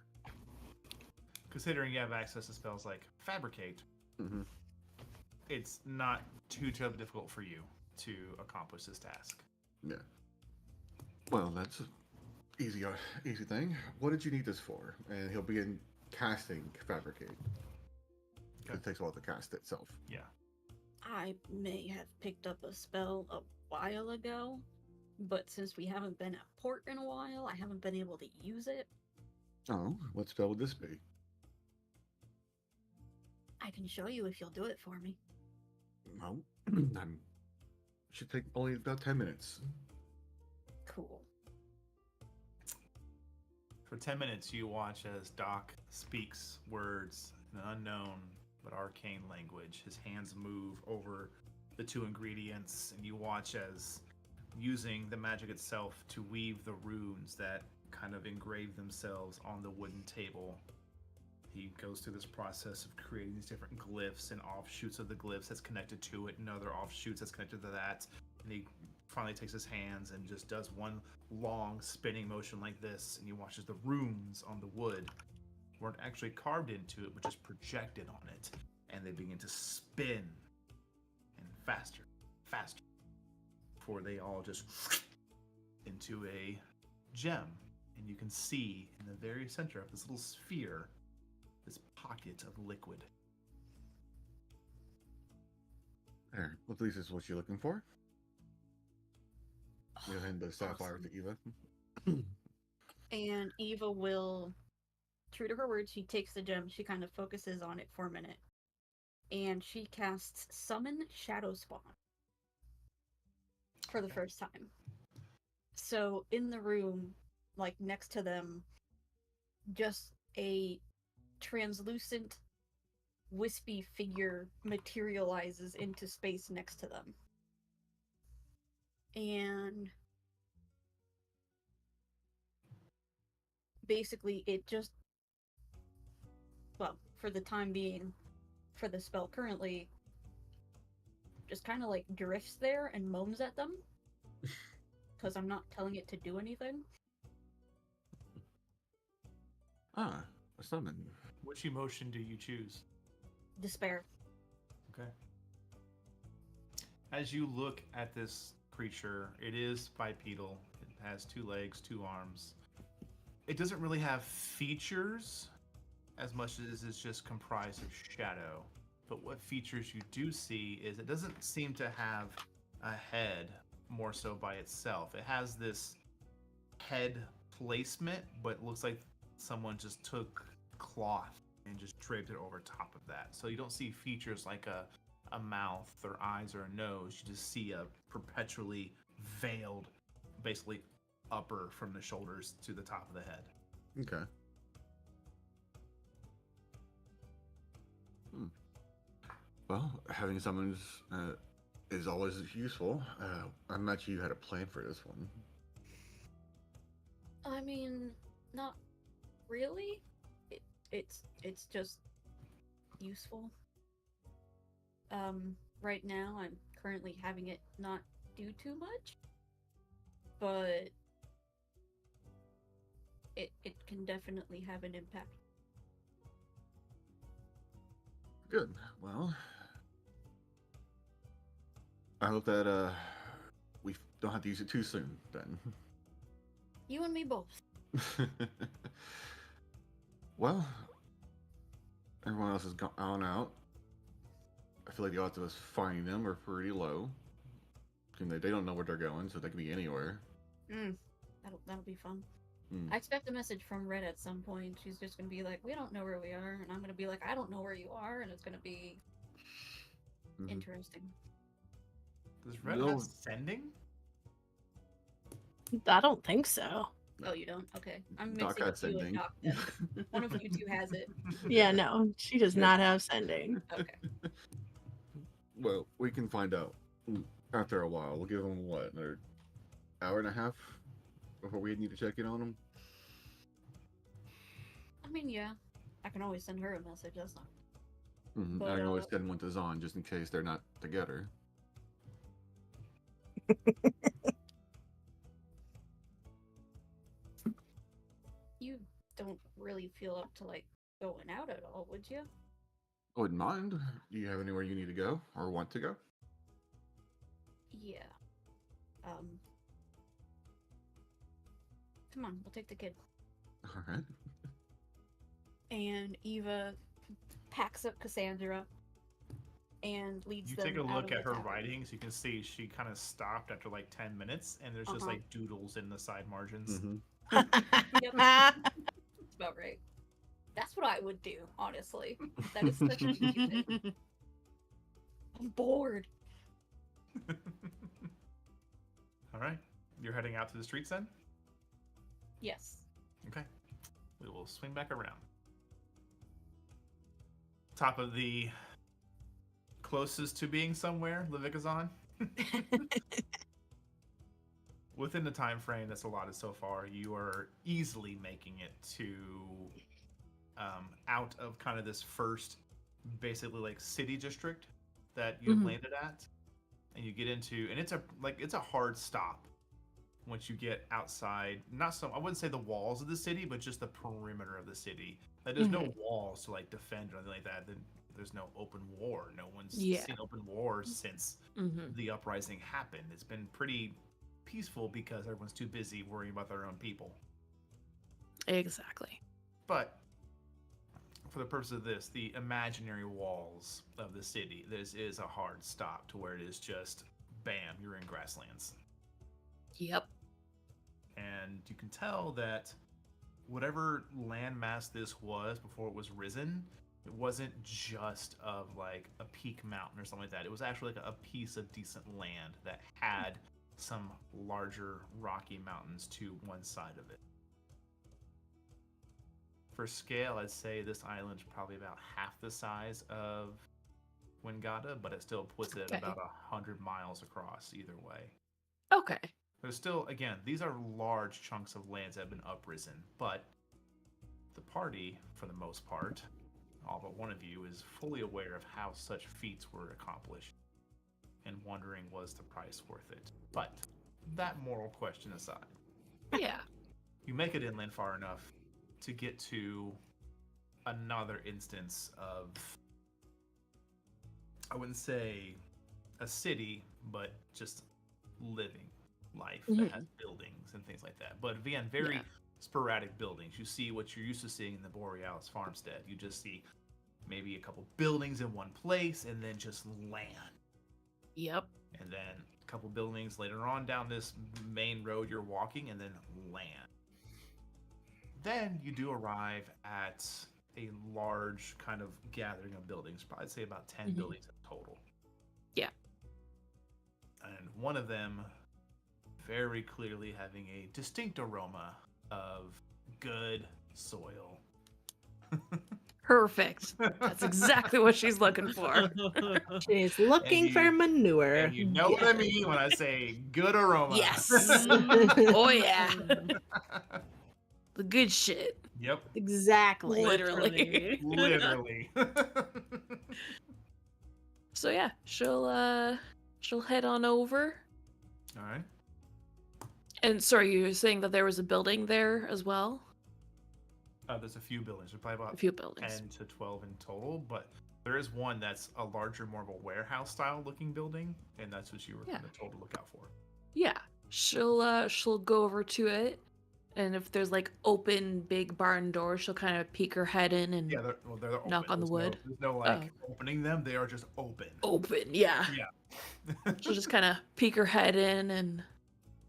Speaker 1: Considering you have access to spells like Fabricate, it's not too terribly difficult for you to accomplish this task.
Speaker 2: Yeah. Well, that's an easy thing. What did you need this for? And he'll begin casting Fabricate.
Speaker 1: Okay.
Speaker 2: It takes a while to cast itself.
Speaker 1: Yeah.
Speaker 7: I may have picked up a spell a while ago, but since we haven't been at port in a while, I haven't been able to use it.
Speaker 2: Oh, what spell would this be?
Speaker 7: I can show you if you'll do it for me.
Speaker 2: Well, should take only about 10 minutes.
Speaker 7: Cool.
Speaker 1: For 10 minutes, you watch as Doc speaks words in an unknown but arcane language. His hands move over the two ingredients, and you watch as, using the magic itself to weave the runes that kind of engrave themselves on the wooden table. He goes through this process of creating these different glyphs and offshoots of the glyphs that's connected to it, and other offshoots that's connected to that. And he finally takes his hands and just does one long spinning motion like this, and you watch as the runes on the wood weren't actually carved into it, but just projected on it. And they begin to spin, and faster, faster, before they all just into a gem. And you can see in the very center of this little sphere, this pocket of liquid.
Speaker 2: There, at least this is what you're looking for. You'll hand the sapphire to Eva.
Speaker 7: And Eva will, true to her word, she takes the gem, she kind of focuses on it for a minute, and she casts Summon Shadow Spawn for the first time. So in the room, like next to them, just a translucent, wispy figure materializes into space next to them. And basically it just, well, for the time being, for the spell currently, just kind of like drifts there and moans at them because I'm not telling it to do anything.
Speaker 2: Ah, a summon.
Speaker 1: Which emotion do you choose?
Speaker 7: Despair.
Speaker 1: Okay. As you look at this creature, it is bipedal. It has 2 legs, 2 arms. It doesn't really have features as much as it's just comprised of shadow. But what features you do see is it doesn't seem to have a head more so by itself. It has this head placement, but it looks like someone just took cloth and just draped it over top of that. So you don't see features like a mouth or eyes or a nose. You just see a perpetually veiled, basically upper from the shoulders to the top of the head.
Speaker 2: Okay. Well, having summons is always useful. I imagine you had a plan for this one.
Speaker 7: I mean, not really. It's just useful. Right now I'm currently having it not do too much, but it can definitely have an impact.
Speaker 2: Good. Well, I hope that we don't have to use it too soon then.
Speaker 7: You and me both.
Speaker 2: Well, everyone else has gone out. I feel like the odds of us finding them are pretty low. And they don't know where they're going, so they can be anywhere.
Speaker 7: That'll be fun.
Speaker 2: Mm.
Speaker 7: I expect a message from Red at some point. She's just gonna be like, "We don't know where we are," and I'm gonna be like, "I don't know where you are," and it's gonna be interesting.
Speaker 1: Does Red
Speaker 2: No.
Speaker 1: have sending?
Speaker 6: I don't think so.
Speaker 7: Oh, you don't? Okay, I'm
Speaker 2: Doc
Speaker 7: mixing
Speaker 2: has
Speaker 7: up you and
Speaker 2: sending.
Speaker 7: Doc. Then. One of you two has it.
Speaker 6: Yeah, no, she does not have sending.
Speaker 7: Okay.
Speaker 2: Well, we can find out after a while. We'll give them, what, another hour and a half before we need to check in on them?
Speaker 7: I mean, yeah, I can always send her a message. That's not.
Speaker 2: Mm-hmm.
Speaker 7: But,
Speaker 2: I can always send one to Zahn just in case they're not together.
Speaker 7: You don't really feel up to like going out at all, would you?
Speaker 2: I wouldn't mind. Do you have anywhere you need to go or want to go?
Speaker 7: Yeah. Come on, we'll take the kid.
Speaker 2: All right.
Speaker 7: And Eva packs up Cassandra and leads
Speaker 1: You
Speaker 7: them
Speaker 1: take a
Speaker 7: out
Speaker 1: look
Speaker 7: of
Speaker 1: at
Speaker 7: the
Speaker 1: her
Speaker 7: tavern.
Speaker 1: writings, you can see she kind of stopped after like 10 minutes, and there's just like doodles in the side margins.
Speaker 2: Mm-hmm.
Speaker 7: Yep. That's about right. That's what I would do, honestly. That is such an easy thing. I'm bored.
Speaker 1: All right. You're heading out to the streets then?
Speaker 7: Yes.
Speaker 1: Okay. We will swing back around. Top of the closest to being somewhere, Levikazon. Within the time frame that's allotted so far, you are easily making it to out of kind of this first, basically like city district that you have landed at, and you get into, and it's a hard stop once you get outside. Not so, I wouldn't say the walls of the city, but just the perimeter of the city. Like there's no walls to like defend or anything like that. There's no open war. No one's seen open war since the uprising happened. It's been pretty peaceful because everyone's too busy worrying about their own people.
Speaker 8: Exactly.
Speaker 1: But for the purpose of this, the imaginary walls of the city, this is a hard stop to where it is just, bam, you're in grasslands.
Speaker 8: Yep.
Speaker 1: And you can tell that whatever landmass this was before it was risen, it wasn't just of like a peak mountain or something like that. It was actually like a piece of decent land that had some larger rocky mountains to one side of it. For scale, I'd say this island's probably about half the size of Wingata, but it still puts it
Speaker 8: Okay.
Speaker 1: about 100 miles across either way.
Speaker 8: Okay.
Speaker 1: There's still, again, these are large chunks of lands that have been uprisen, but the party, for the most part, all but one of you, is fully aware of how such feats were accomplished. and wondering, was the price worth it? But that moral question aside,
Speaker 8: Yeah.
Speaker 1: you make it inland far enough to get to another instance of, I wouldn't say a city, but just living life that has buildings and things like that. But again, very sporadic buildings. You see what you're used to seeing in the Borealis farmstead. You just see maybe a couple buildings in one place and then just land.
Speaker 8: Yep.
Speaker 1: And then a couple buildings later on down this main road you're walking and then land. Then you do arrive at a large kind of gathering of buildings. I'd say about 10 buildings in total.
Speaker 8: Yeah.
Speaker 1: And one of them very clearly having a distinct aroma of good soil.
Speaker 8: Perfect. That's exactly what she's looking for.
Speaker 6: She's looking for manure.
Speaker 1: And you know what I mean when I say good aroma.
Speaker 8: Yes. Oh, yeah. The good shit.
Speaker 1: Yep.
Speaker 6: Exactly.
Speaker 8: Literally.
Speaker 1: Literally.
Speaker 8: So yeah, she'll head on over.
Speaker 1: All right.
Speaker 8: And sorry, you were saying that there was a building there as well?
Speaker 1: There's a few buildings. There's probably about
Speaker 8: A few buildings.
Speaker 1: 10 to 12 in total, but there is one that's a larger, more of a warehouse style looking building, and that's what you were kind of told to look out for.
Speaker 8: Yeah. She'll go over to it, and if there's like open big barn doors, she'll kind of peek her head in and
Speaker 1: Yeah, they're open.
Speaker 8: knock on the wood.
Speaker 1: There's no like opening them. They are just open.
Speaker 8: Open, yeah.
Speaker 1: Yeah.
Speaker 8: She'll just kind of peek her head in and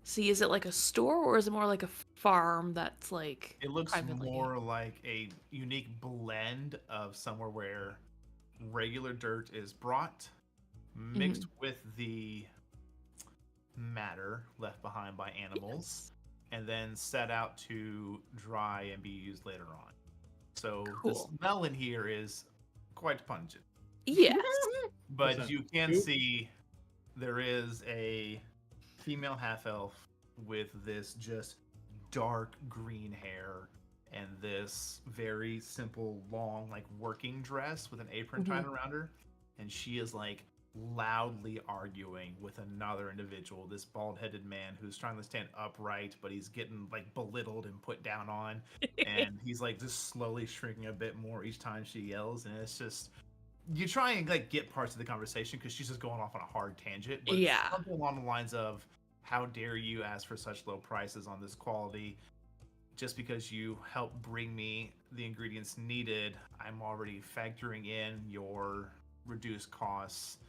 Speaker 8: see, is it like a store or is it more like a farm that's like
Speaker 1: It looks
Speaker 8: privately?
Speaker 1: more like a unique blend of somewhere where regular dirt is brought, mixed with the matter left behind by animals, and then set out to dry and be used later on. So the
Speaker 8: Cool.
Speaker 1: smell in here is quite pungent.
Speaker 8: Yes.
Speaker 1: But you can see there is a female half-elf with this just dark green hair and this very simple, long, like working dress with an apron tied around her. And she is like loudly arguing with another individual, this bald-headed man who's trying to stand upright, but he's getting like belittled and put down on. And he's like just slowly shrinking a bit more each time she yells. And it's just, you try and like get parts of the conversation because she's just going off on a hard tangent. But
Speaker 8: Yeah.
Speaker 1: something along the lines of, how dare you ask for such low prices on this quality? Just because you help bring me the ingredients needed, I'm already factoring in your reduced costs.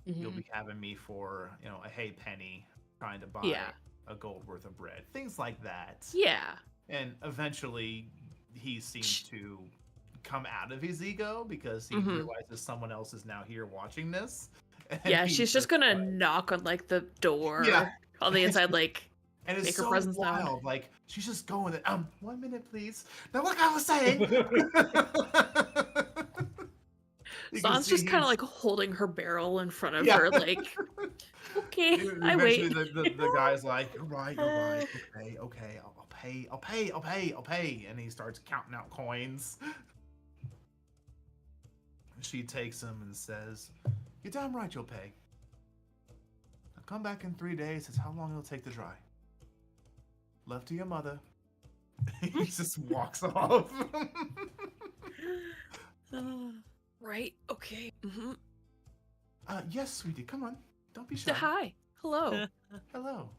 Speaker 1: You'll be having me for, a hay penny trying to buy a gold worth of bread. Things like that.
Speaker 8: Yeah.
Speaker 1: And eventually he seems to come out of his ego because he realizes someone else is now here watching this. And
Speaker 8: Yeah,
Speaker 1: he's
Speaker 8: she's just gonna knock on like the door on the inside, like
Speaker 1: and it's
Speaker 8: make her
Speaker 1: so
Speaker 8: presence
Speaker 1: wild.
Speaker 8: known.
Speaker 1: Like she's just going. 1 minute, please. Now, like I was saying.
Speaker 8: Son's just kind of like holding her barrel in front of her, like, okay, I
Speaker 1: Eventually
Speaker 8: wait.
Speaker 1: the guy's like, you're right. Okay, I'll pay. And he starts counting out coins. She takes them and says, you're damn right you'll pay. Now come back in 3 days. It's how long it'll take to dry. Love to your mother. He just walks off.
Speaker 8: Right, okay.
Speaker 1: Yes, sweetie, come on. Don't be shy.
Speaker 8: Hi, hello.
Speaker 1: Hello.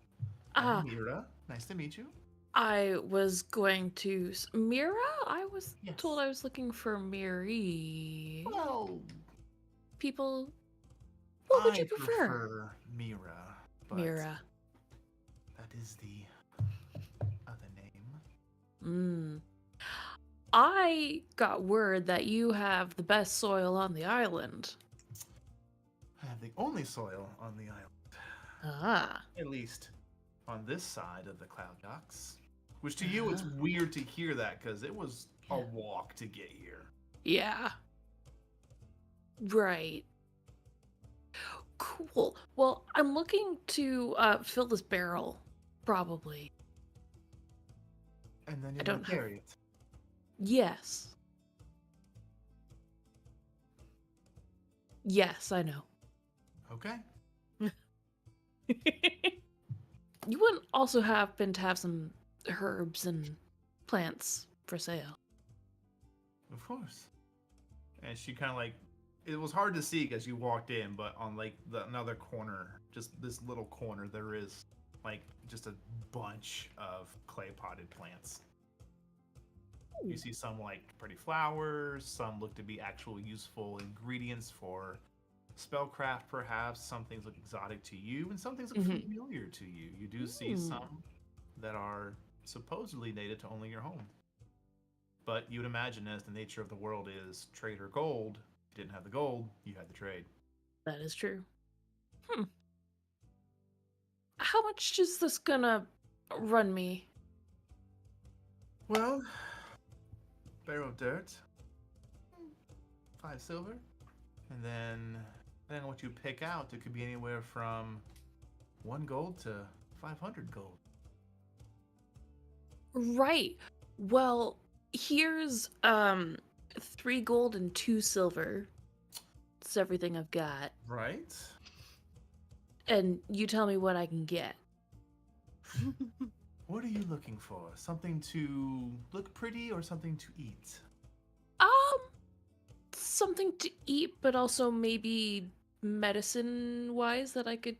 Speaker 8: Ah.
Speaker 1: I'm Mira. Nice to meet you.
Speaker 8: I was going to Mira. I was
Speaker 1: Yes.
Speaker 8: told I was looking for Miri.
Speaker 1: Well,
Speaker 8: People, what would
Speaker 1: I
Speaker 8: you prefer?
Speaker 1: Mira. But
Speaker 8: Mira.
Speaker 1: That is the other name.
Speaker 8: I got word that you have the best soil on the island.
Speaker 1: I have the only soil on the island.
Speaker 8: Ah.
Speaker 1: At least on this side of the cloud docks. Which to you, it's weird to hear that because it was a walk to get here.
Speaker 8: Yeah. Right. Cool. Well, I'm looking to fill this barrel, probably.
Speaker 1: And then
Speaker 8: I
Speaker 1: you're
Speaker 8: don't
Speaker 1: going to
Speaker 8: have-
Speaker 1: carry it.
Speaker 8: Yes. Yes, I know.
Speaker 1: Okay.
Speaker 8: You wouldn't also happen to have some herbs and plants for sale?
Speaker 1: Of course. And she kind of like, it was hard to see as you walked in, but on like another corner, just this little corner, there is like just a bunch of clay potted plants. You see some like pretty flowers, some look to be actual useful ingredients for spellcraft, perhaps. Some things look exotic to you, and some things look familiar to you. You do see some that are supposedly native to only your home. But you would imagine, as the nature of the world is trade or gold, if you didn't have the gold, you had the trade.
Speaker 8: That is true. How much is this gonna run me?
Speaker 1: Well, barrel of dirt, 5 silver, and then depending on what you pick out, it could be anywhere from 1 gold to 500 gold.
Speaker 8: Right. Well, here's 3 gold and 2 silver. That's everything I've got.
Speaker 1: Right?
Speaker 8: And you tell me what I can get.
Speaker 1: What are you looking for? Something to look pretty or something to eat?
Speaker 8: Something to eat, but also maybe medicine-wise that I could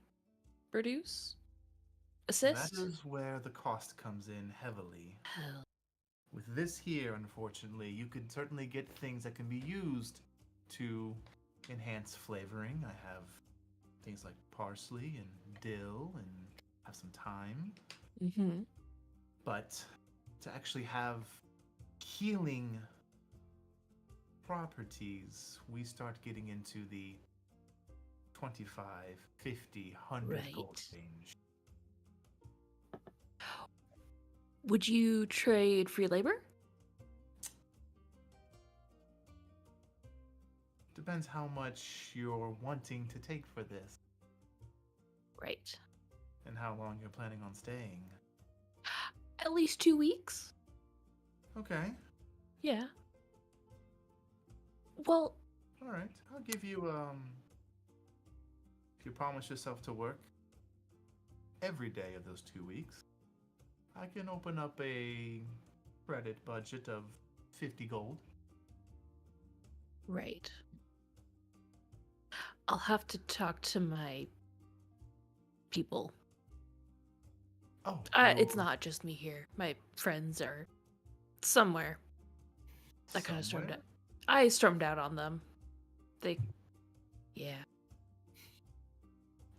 Speaker 8: produce? Assist?
Speaker 1: That is where the cost comes in heavily.
Speaker 8: Hell.
Speaker 1: With this here, unfortunately, you could certainly get things that can be used to enhance flavoring. I have things like parsley and dill and have some thyme. But to actually have healing properties, we start getting into the 25, 50, 100 gold range.
Speaker 8: Would you trade free labor?
Speaker 1: Depends how much you're wanting to take for this.
Speaker 8: Right.
Speaker 1: And how long you're planning on staying.
Speaker 8: At least 2 weeks?
Speaker 1: Okay.
Speaker 8: Yeah. Well...
Speaker 1: Alright, I'll give you, if you promise yourself to work every day of those 2 weeks, I can open up a credit budget of 50 gold.
Speaker 8: Right. I'll have to talk to my people.
Speaker 1: Oh,
Speaker 8: it's not just me here. My friends are somewhere. I kind of stormed out. I stormed out on them. Yeah.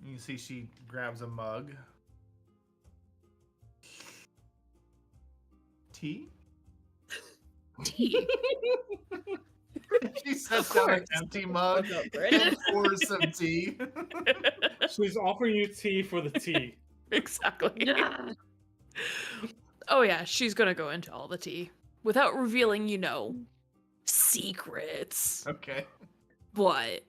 Speaker 1: You see she grabs a mug. Tea?
Speaker 8: Tea?
Speaker 1: She sets down an empty mug and pours some tea.
Speaker 3: She's offering you tea for the tea.
Speaker 8: Exactly. Oh yeah, she's gonna go into all the tea. Without revealing, secrets.
Speaker 1: Okay.
Speaker 8: What?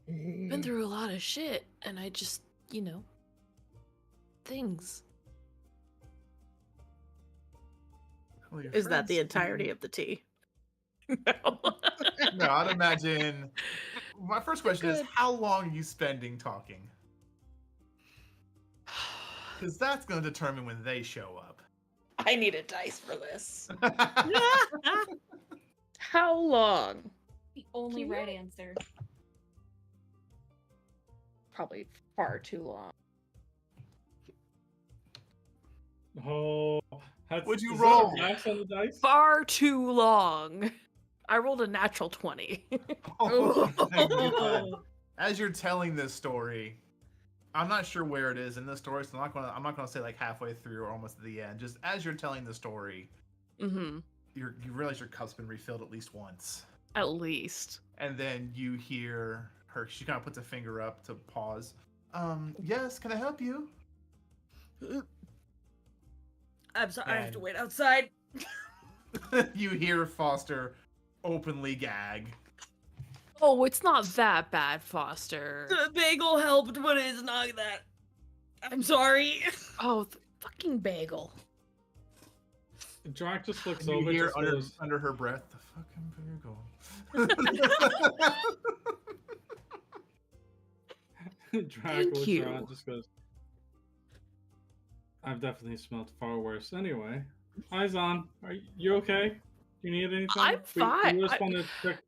Speaker 8: Been through a lot of shit, and I just, things.
Speaker 1: Well, your
Speaker 6: Is that
Speaker 1: friends
Speaker 6: the
Speaker 1: seem-
Speaker 6: entirety of the tea?
Speaker 8: No.
Speaker 1: No, I'd imagine. My first question is, how long are you spending talking? Because that's going to determine when they show up.
Speaker 8: I need a dice for this. How long?
Speaker 7: The only right answer.
Speaker 8: Probably far too long.
Speaker 3: Oh,
Speaker 1: Would you
Speaker 3: is
Speaker 1: roll?
Speaker 3: that a max on the dice?
Speaker 8: Far too long. I rolled a natural 20.
Speaker 1: Oh, my God. As you're telling this story, I'm not sure where it is in the story, so I'm not gonna say like halfway through or almost at the end. Just as you're telling the story,
Speaker 8: Mm-hmm.
Speaker 1: you realize your cup's been refilled at least once,
Speaker 8: At least.
Speaker 1: and then you hear her. She kind of puts a finger up to pause. Yes, can I help you?
Speaker 9: I'm sorry, I have to
Speaker 1: And-
Speaker 9: wait outside.
Speaker 1: You hear Foster openly gag.
Speaker 8: Oh, it's not that bad, Foster.
Speaker 9: The bagel helped, but it's not that. I'm sorry.
Speaker 8: Oh, the fucking bagel.
Speaker 3: Drac just looks
Speaker 1: You
Speaker 3: over.
Speaker 1: hear
Speaker 3: Just
Speaker 1: under,
Speaker 3: goes,
Speaker 1: under her breath, the fucking bagel.
Speaker 3: Drac looks
Speaker 8: you.
Speaker 3: around, just goes, I've definitely smelled far worse. Anyway, eyes on. Are you okay? Do you need anything?
Speaker 8: I'm fine.
Speaker 3: We just want to check.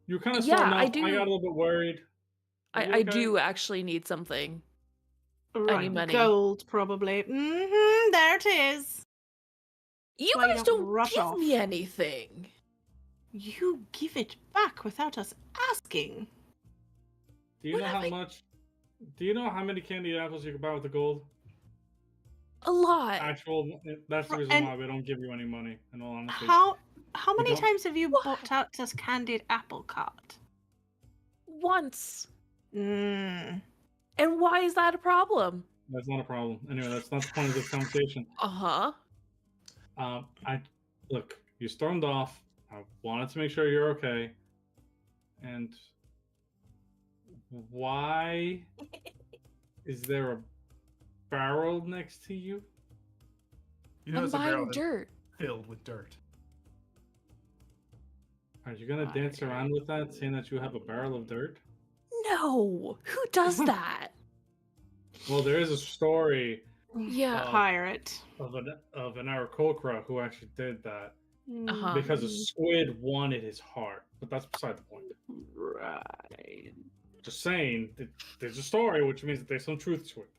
Speaker 3: You were kind of
Speaker 8: Yeah,
Speaker 3: starting
Speaker 8: I
Speaker 3: off. I got a
Speaker 8: do.
Speaker 3: little bit worried. Are you
Speaker 8: I
Speaker 3: okay?
Speaker 8: do actually need something. I
Speaker 6: Right,
Speaker 8: need money.
Speaker 6: gold probably. There it is.
Speaker 8: You
Speaker 6: Why you
Speaker 8: guys
Speaker 6: don't
Speaker 8: don't
Speaker 6: rush
Speaker 8: give
Speaker 6: off.
Speaker 8: me anything.
Speaker 6: You give it back without us asking.
Speaker 3: Do you
Speaker 8: What
Speaker 3: know
Speaker 8: have
Speaker 3: how
Speaker 8: I-
Speaker 3: much? Do you know how many candy apples you can buy with the gold?
Speaker 8: A lot.
Speaker 3: Actual. That's the reason
Speaker 6: And-
Speaker 3: why we don't give you any money. In all honesty.
Speaker 6: How many
Speaker 3: don't-
Speaker 6: times have you
Speaker 8: What?
Speaker 6: bought out this candied apple cart?
Speaker 8: Once.
Speaker 6: Mm.
Speaker 8: And why is that a problem?
Speaker 3: That's not a problem. Anyway, that's not the point of this conversation.
Speaker 8: Uh-huh.
Speaker 3: I look. You stormed off. I wanted to make sure you're okay. And why is there a barrel next to you?
Speaker 1: You know,
Speaker 8: I'm
Speaker 1: it's a barrel
Speaker 8: buying
Speaker 1: that's
Speaker 8: dirt.
Speaker 1: filled with dirt.
Speaker 3: Are you gonna dance around with that, saying that you have a barrel of dirt?
Speaker 8: No. Who does that?
Speaker 3: Well, there is a story
Speaker 8: Yeah.
Speaker 6: Pirate.
Speaker 3: of an Aarakocra who actually did that
Speaker 8: Uh-huh.
Speaker 3: because a squid wanted his heart. But that's beside the point.
Speaker 6: Right.
Speaker 3: Just saying, there's a story, which means that there's some truth to it.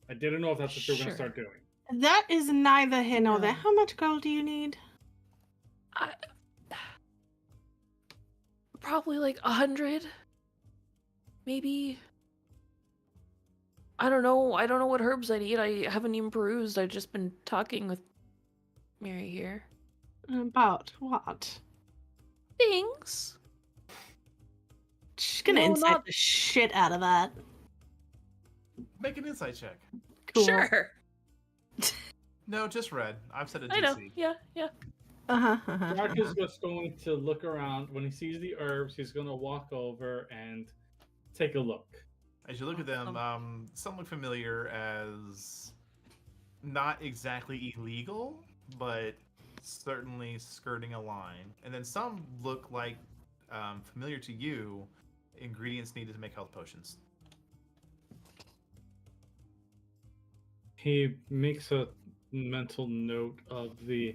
Speaker 3: I didn't know if that's what you were gonna
Speaker 8: Sure.
Speaker 3: start doing.
Speaker 6: That is neither here nor there.
Speaker 8: No.
Speaker 6: How much gold do you need?
Speaker 8: Probably like 100. Maybe. I don't know. I don't know what herbs I need. I haven't even perused. I've just been talking with Mary here.
Speaker 6: About what?
Speaker 8: Things.
Speaker 6: She's gonna
Speaker 8: No,
Speaker 6: insight
Speaker 8: not-
Speaker 6: the shit out of that.
Speaker 1: Make an insight check.
Speaker 6: Cool.
Speaker 8: Sure.
Speaker 1: No, just red. I've said a
Speaker 8: I know.
Speaker 1: DC.
Speaker 8: Yeah.
Speaker 3: Jack is just going to look around. When he sees the herbs, he's going to walk over and take a look.
Speaker 1: As you look at them, some look familiar as not exactly illegal, but certainly skirting a line. And then some look like familiar to you, ingredients needed to make health potions.
Speaker 3: He makes a mental note of the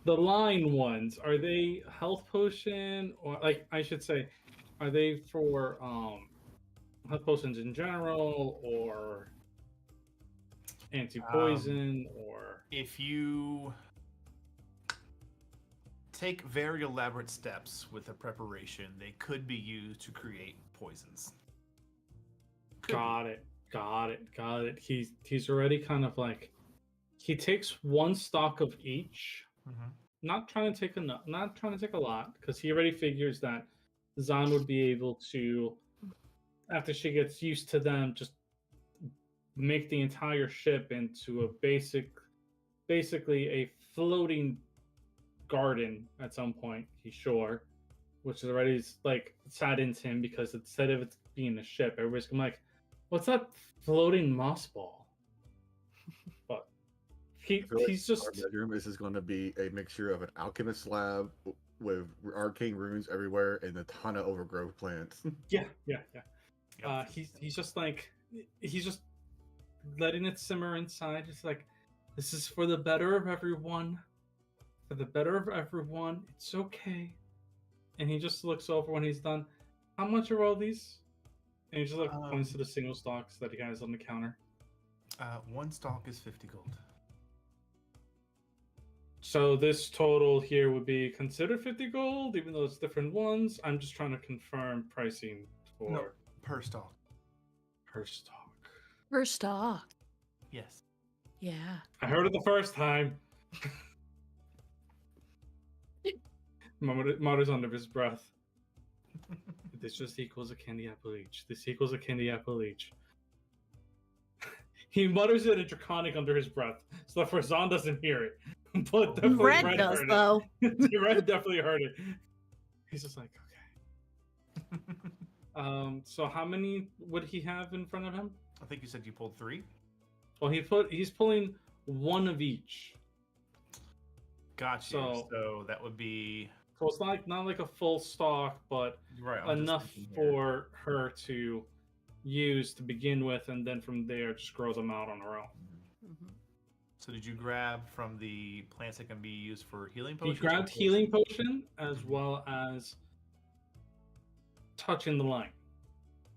Speaker 3: line ones. Are they health potion, or like I should say, are they for health potions in general, or anti-poison, or
Speaker 1: If you take very elaborate steps with the preparation, they could be used to create poisons. Could be.
Speaker 3: Got it. He's already kind of like, he takes one stock of each.
Speaker 1: Mhm.
Speaker 3: Not trying to take a lot, because he already figures that Zan would be able to, after she gets used to them, just make the entire ship into a basically a floating garden at some point. He's sure, which is already like sad into him, because instead of it being a ship, everybody's gonna be like, "What's that floating moss ball?" But he's just
Speaker 2: Our bedroom. This is going to be a mixture of an alchemist lab with arcane runes everywhere and a ton of overgrowth plants.
Speaker 3: yeah.
Speaker 1: Yep.
Speaker 3: He's just like, he's just letting it simmer inside. It's like, this is for the better of everyone. For the better of everyone. It's okay. And he just looks over when he's done. How much are all these? And he just like points to the single stocks that he has on the counter.
Speaker 1: One stock is 50 gold.
Speaker 3: So this total here would be considered 50 gold, even though it's different ones. I'm just trying to confirm pricing for
Speaker 1: No, per stock.
Speaker 3: per stock.
Speaker 8: Per stock.
Speaker 1: Yes.
Speaker 8: Yeah.
Speaker 3: I heard it the first time. Mutters under his breath. This just equals a candy apple each. This equals a candy apple each. He mutters it in Draconic under his breath, so that Zan doesn't hear it. But definitely
Speaker 6: Red does
Speaker 3: heard
Speaker 6: though.
Speaker 3: it. Red definitely heard it. He's just like, okay. So how many would he have in front of him?
Speaker 1: I think you said you pulled 3.
Speaker 3: Well, he's pulling one of each.
Speaker 1: Got you.
Speaker 3: So-
Speaker 1: So that would be
Speaker 3: So it's not like a full stalk, but
Speaker 1: Right. I'm just
Speaker 3: enough
Speaker 1: thinking here.
Speaker 3: for her to use to begin with, and then from there just grow them out on her own.
Speaker 1: So did you grab from the plants that can be used for healing
Speaker 3: He
Speaker 1: potions? or
Speaker 3: grabbed
Speaker 1: potions?
Speaker 3: healing potion as well as touching the line.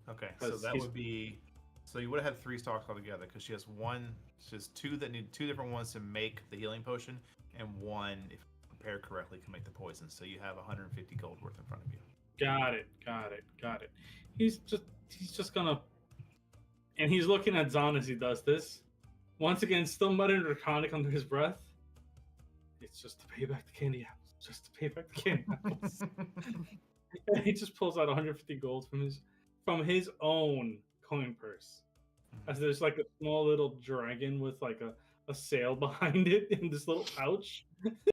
Speaker 1: Okay, so
Speaker 3: 'Cause
Speaker 1: that
Speaker 3: he's-
Speaker 1: would be. So you would have had 3 stalks altogether because she has one. She has 2 that need 2 different ones to make the healing potion, and 1, if prepared correctly, can make the poison. So you have 150 gold worth in front of you.
Speaker 3: Got it. He's just gonna, and he's looking at Zahn as he does this. Once again, still muttering Draconic under his breath. It's just to pay back the candy apples. Just to pay back the candy apples. And he just pulls out 150 gold from his own coin purse. As there's like a small little dragon with like a sail behind it in this little pouch,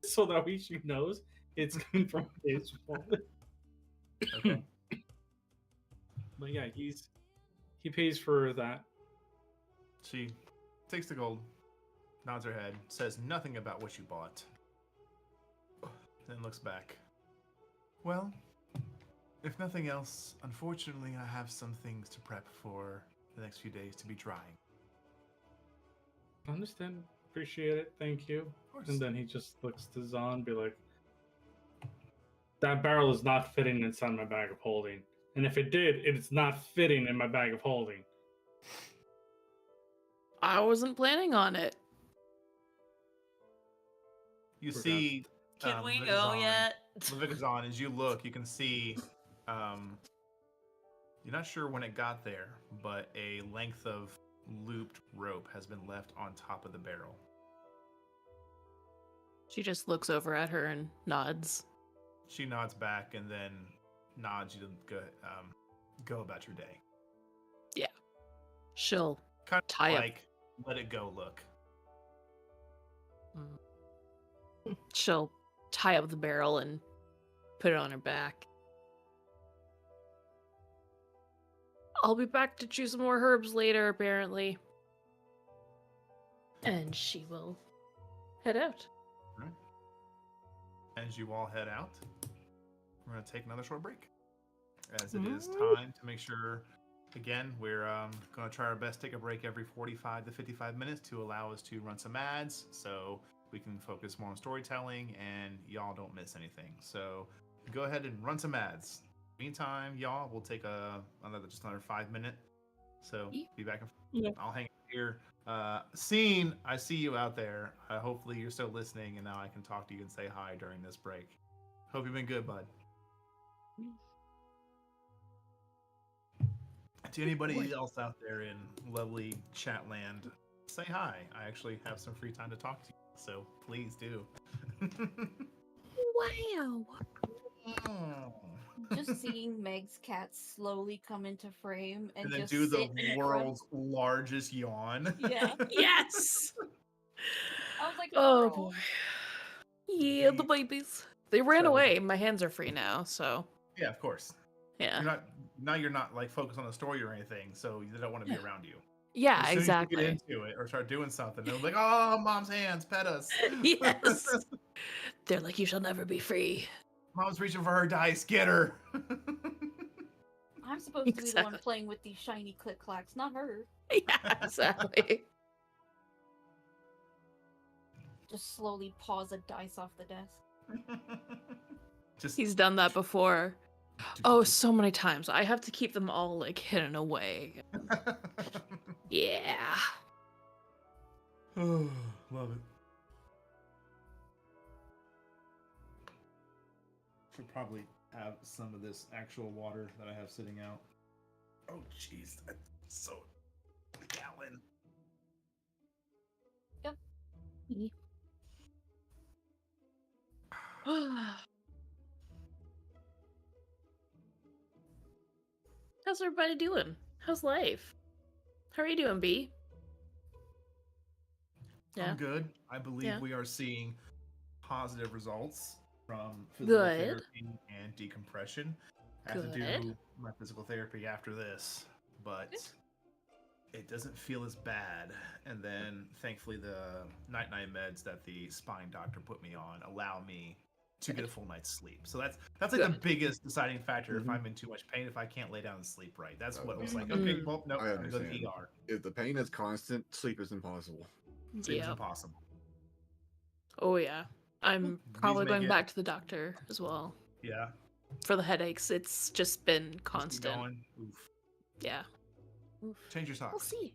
Speaker 3: so that way she knows it's coming from his wallet.
Speaker 1: Okay.
Speaker 3: But yeah, he pays for that.
Speaker 1: She takes the gold, nods her head, says nothing about what you bought, then looks back. Well, if nothing else, unfortunately, I have some things to prep for the next few days to be drying.
Speaker 3: I understand. Appreciate it. Thank you.
Speaker 1: Of course.
Speaker 3: And then he just looks to Zahn and be like, that barrel is not fitting inside my bag of holding. And if it did, it's not fitting in my bag of holding.
Speaker 8: I wasn't planning on it.
Speaker 1: You
Speaker 3: Forgot.
Speaker 1: see.
Speaker 9: Can we
Speaker 1: Levick
Speaker 9: go
Speaker 1: on-
Speaker 9: yet?
Speaker 1: Levick is on. As you look, you can see. You're not sure when it got there, but a length of looped rope has been left on top of the barrel.
Speaker 8: She just looks over at her and nods.
Speaker 1: She nods back and then nods you to go about your day.
Speaker 8: She'll
Speaker 1: Kind of
Speaker 8: tie up.
Speaker 1: like let it go look.
Speaker 8: She'll tie up the barrel and put it on her back. I'll be back to choose some more herbs later, apparently. And she will head out.
Speaker 1: As you all head out, we're going to take another short break. As it is time to make sure, again, we're going to try our best to take a break every 45 to 55 minutes to allow us to run some ads so we can focus more on storytelling and y'all don't miss anything. So go ahead and run some ads. Meantime, y'all, we'll take another 5 minute. So
Speaker 8: Yeah.
Speaker 1: be back.
Speaker 3: Yeah.
Speaker 1: I'll hang out here. Scene, I see you out there. Hopefully you're still listening, and now I can talk to you and say hi during this break. Hope you've been good, bud. To anybody else out there in lovely chat land, say hi. I actually have some free time to talk to you, so please do.
Speaker 8: Wow.
Speaker 7: Just seeing Meg's cat slowly come into frame and,
Speaker 1: And then
Speaker 7: just
Speaker 1: do the
Speaker 7: sit in front-
Speaker 1: world's largest yawn.
Speaker 7: Yeah.
Speaker 8: Yes.
Speaker 7: I was like,
Speaker 8: Oh
Speaker 7: "Girl."
Speaker 8: boy. Yeah, the babies. They ran
Speaker 1: So-
Speaker 8: away. My hands are free now, so
Speaker 1: Yeah, of course.
Speaker 8: yeah.
Speaker 1: You're not like focused on the story or anything, so they don't want to be around you.
Speaker 8: Yeah,
Speaker 1: As soon
Speaker 8: exactly.
Speaker 1: As you get into it or start doing something, they're like, "Oh, mom's hands, pet us."
Speaker 8: Yes. They're like, you shall never be free.
Speaker 1: Mom's reaching for her dice. Get her.
Speaker 7: I'm supposed to be the one
Speaker 8: Exactly.
Speaker 7: playing with these shiny click clacks, not her.
Speaker 8: Yeah, exactly.
Speaker 7: Just slowly paws a dice off the desk.
Speaker 1: Just
Speaker 8: He's done that before. Oh, so many times. I have to keep them all like hidden away. Yeah.
Speaker 1: Oh, love it. Should probably have some of this actual water that I have sitting out. Oh, jeez, that's so a gallon.
Speaker 8: How's everybody doing? How's life? How are you doing, B? Yeah.
Speaker 1: I'm good. I believe
Speaker 8: Yeah.
Speaker 1: we are seeing positive results from physical
Speaker 8: Good.
Speaker 1: therapy and decompression. I have to
Speaker 8: Good.
Speaker 1: do my physical therapy after this, but it doesn't feel as bad. And then, thankfully, the night-night meds that the spine doctor put me on allow me to get a full night's sleep. So that's like the biggest deciding factor. If I'm in too much pain, if I can't lay down and sleep right, that's what was like. Okay, well, no,
Speaker 2: I
Speaker 1: I'm gonna go to
Speaker 2: understand.
Speaker 1: the ER.
Speaker 2: If the pain is constant, sleep is impossible.
Speaker 1: Sleep is
Speaker 8: Yeah.
Speaker 1: impossible.
Speaker 8: Oh yeah. I'm probably
Speaker 1: make
Speaker 8: going
Speaker 1: it-
Speaker 8: back to the doctor as well
Speaker 1: Yeah,
Speaker 8: for the headaches. It's just been
Speaker 1: just keep
Speaker 8: constant.
Speaker 1: going. Oof.
Speaker 8: Yeah.
Speaker 1: Change your
Speaker 8: We'll
Speaker 1: socks.
Speaker 8: see.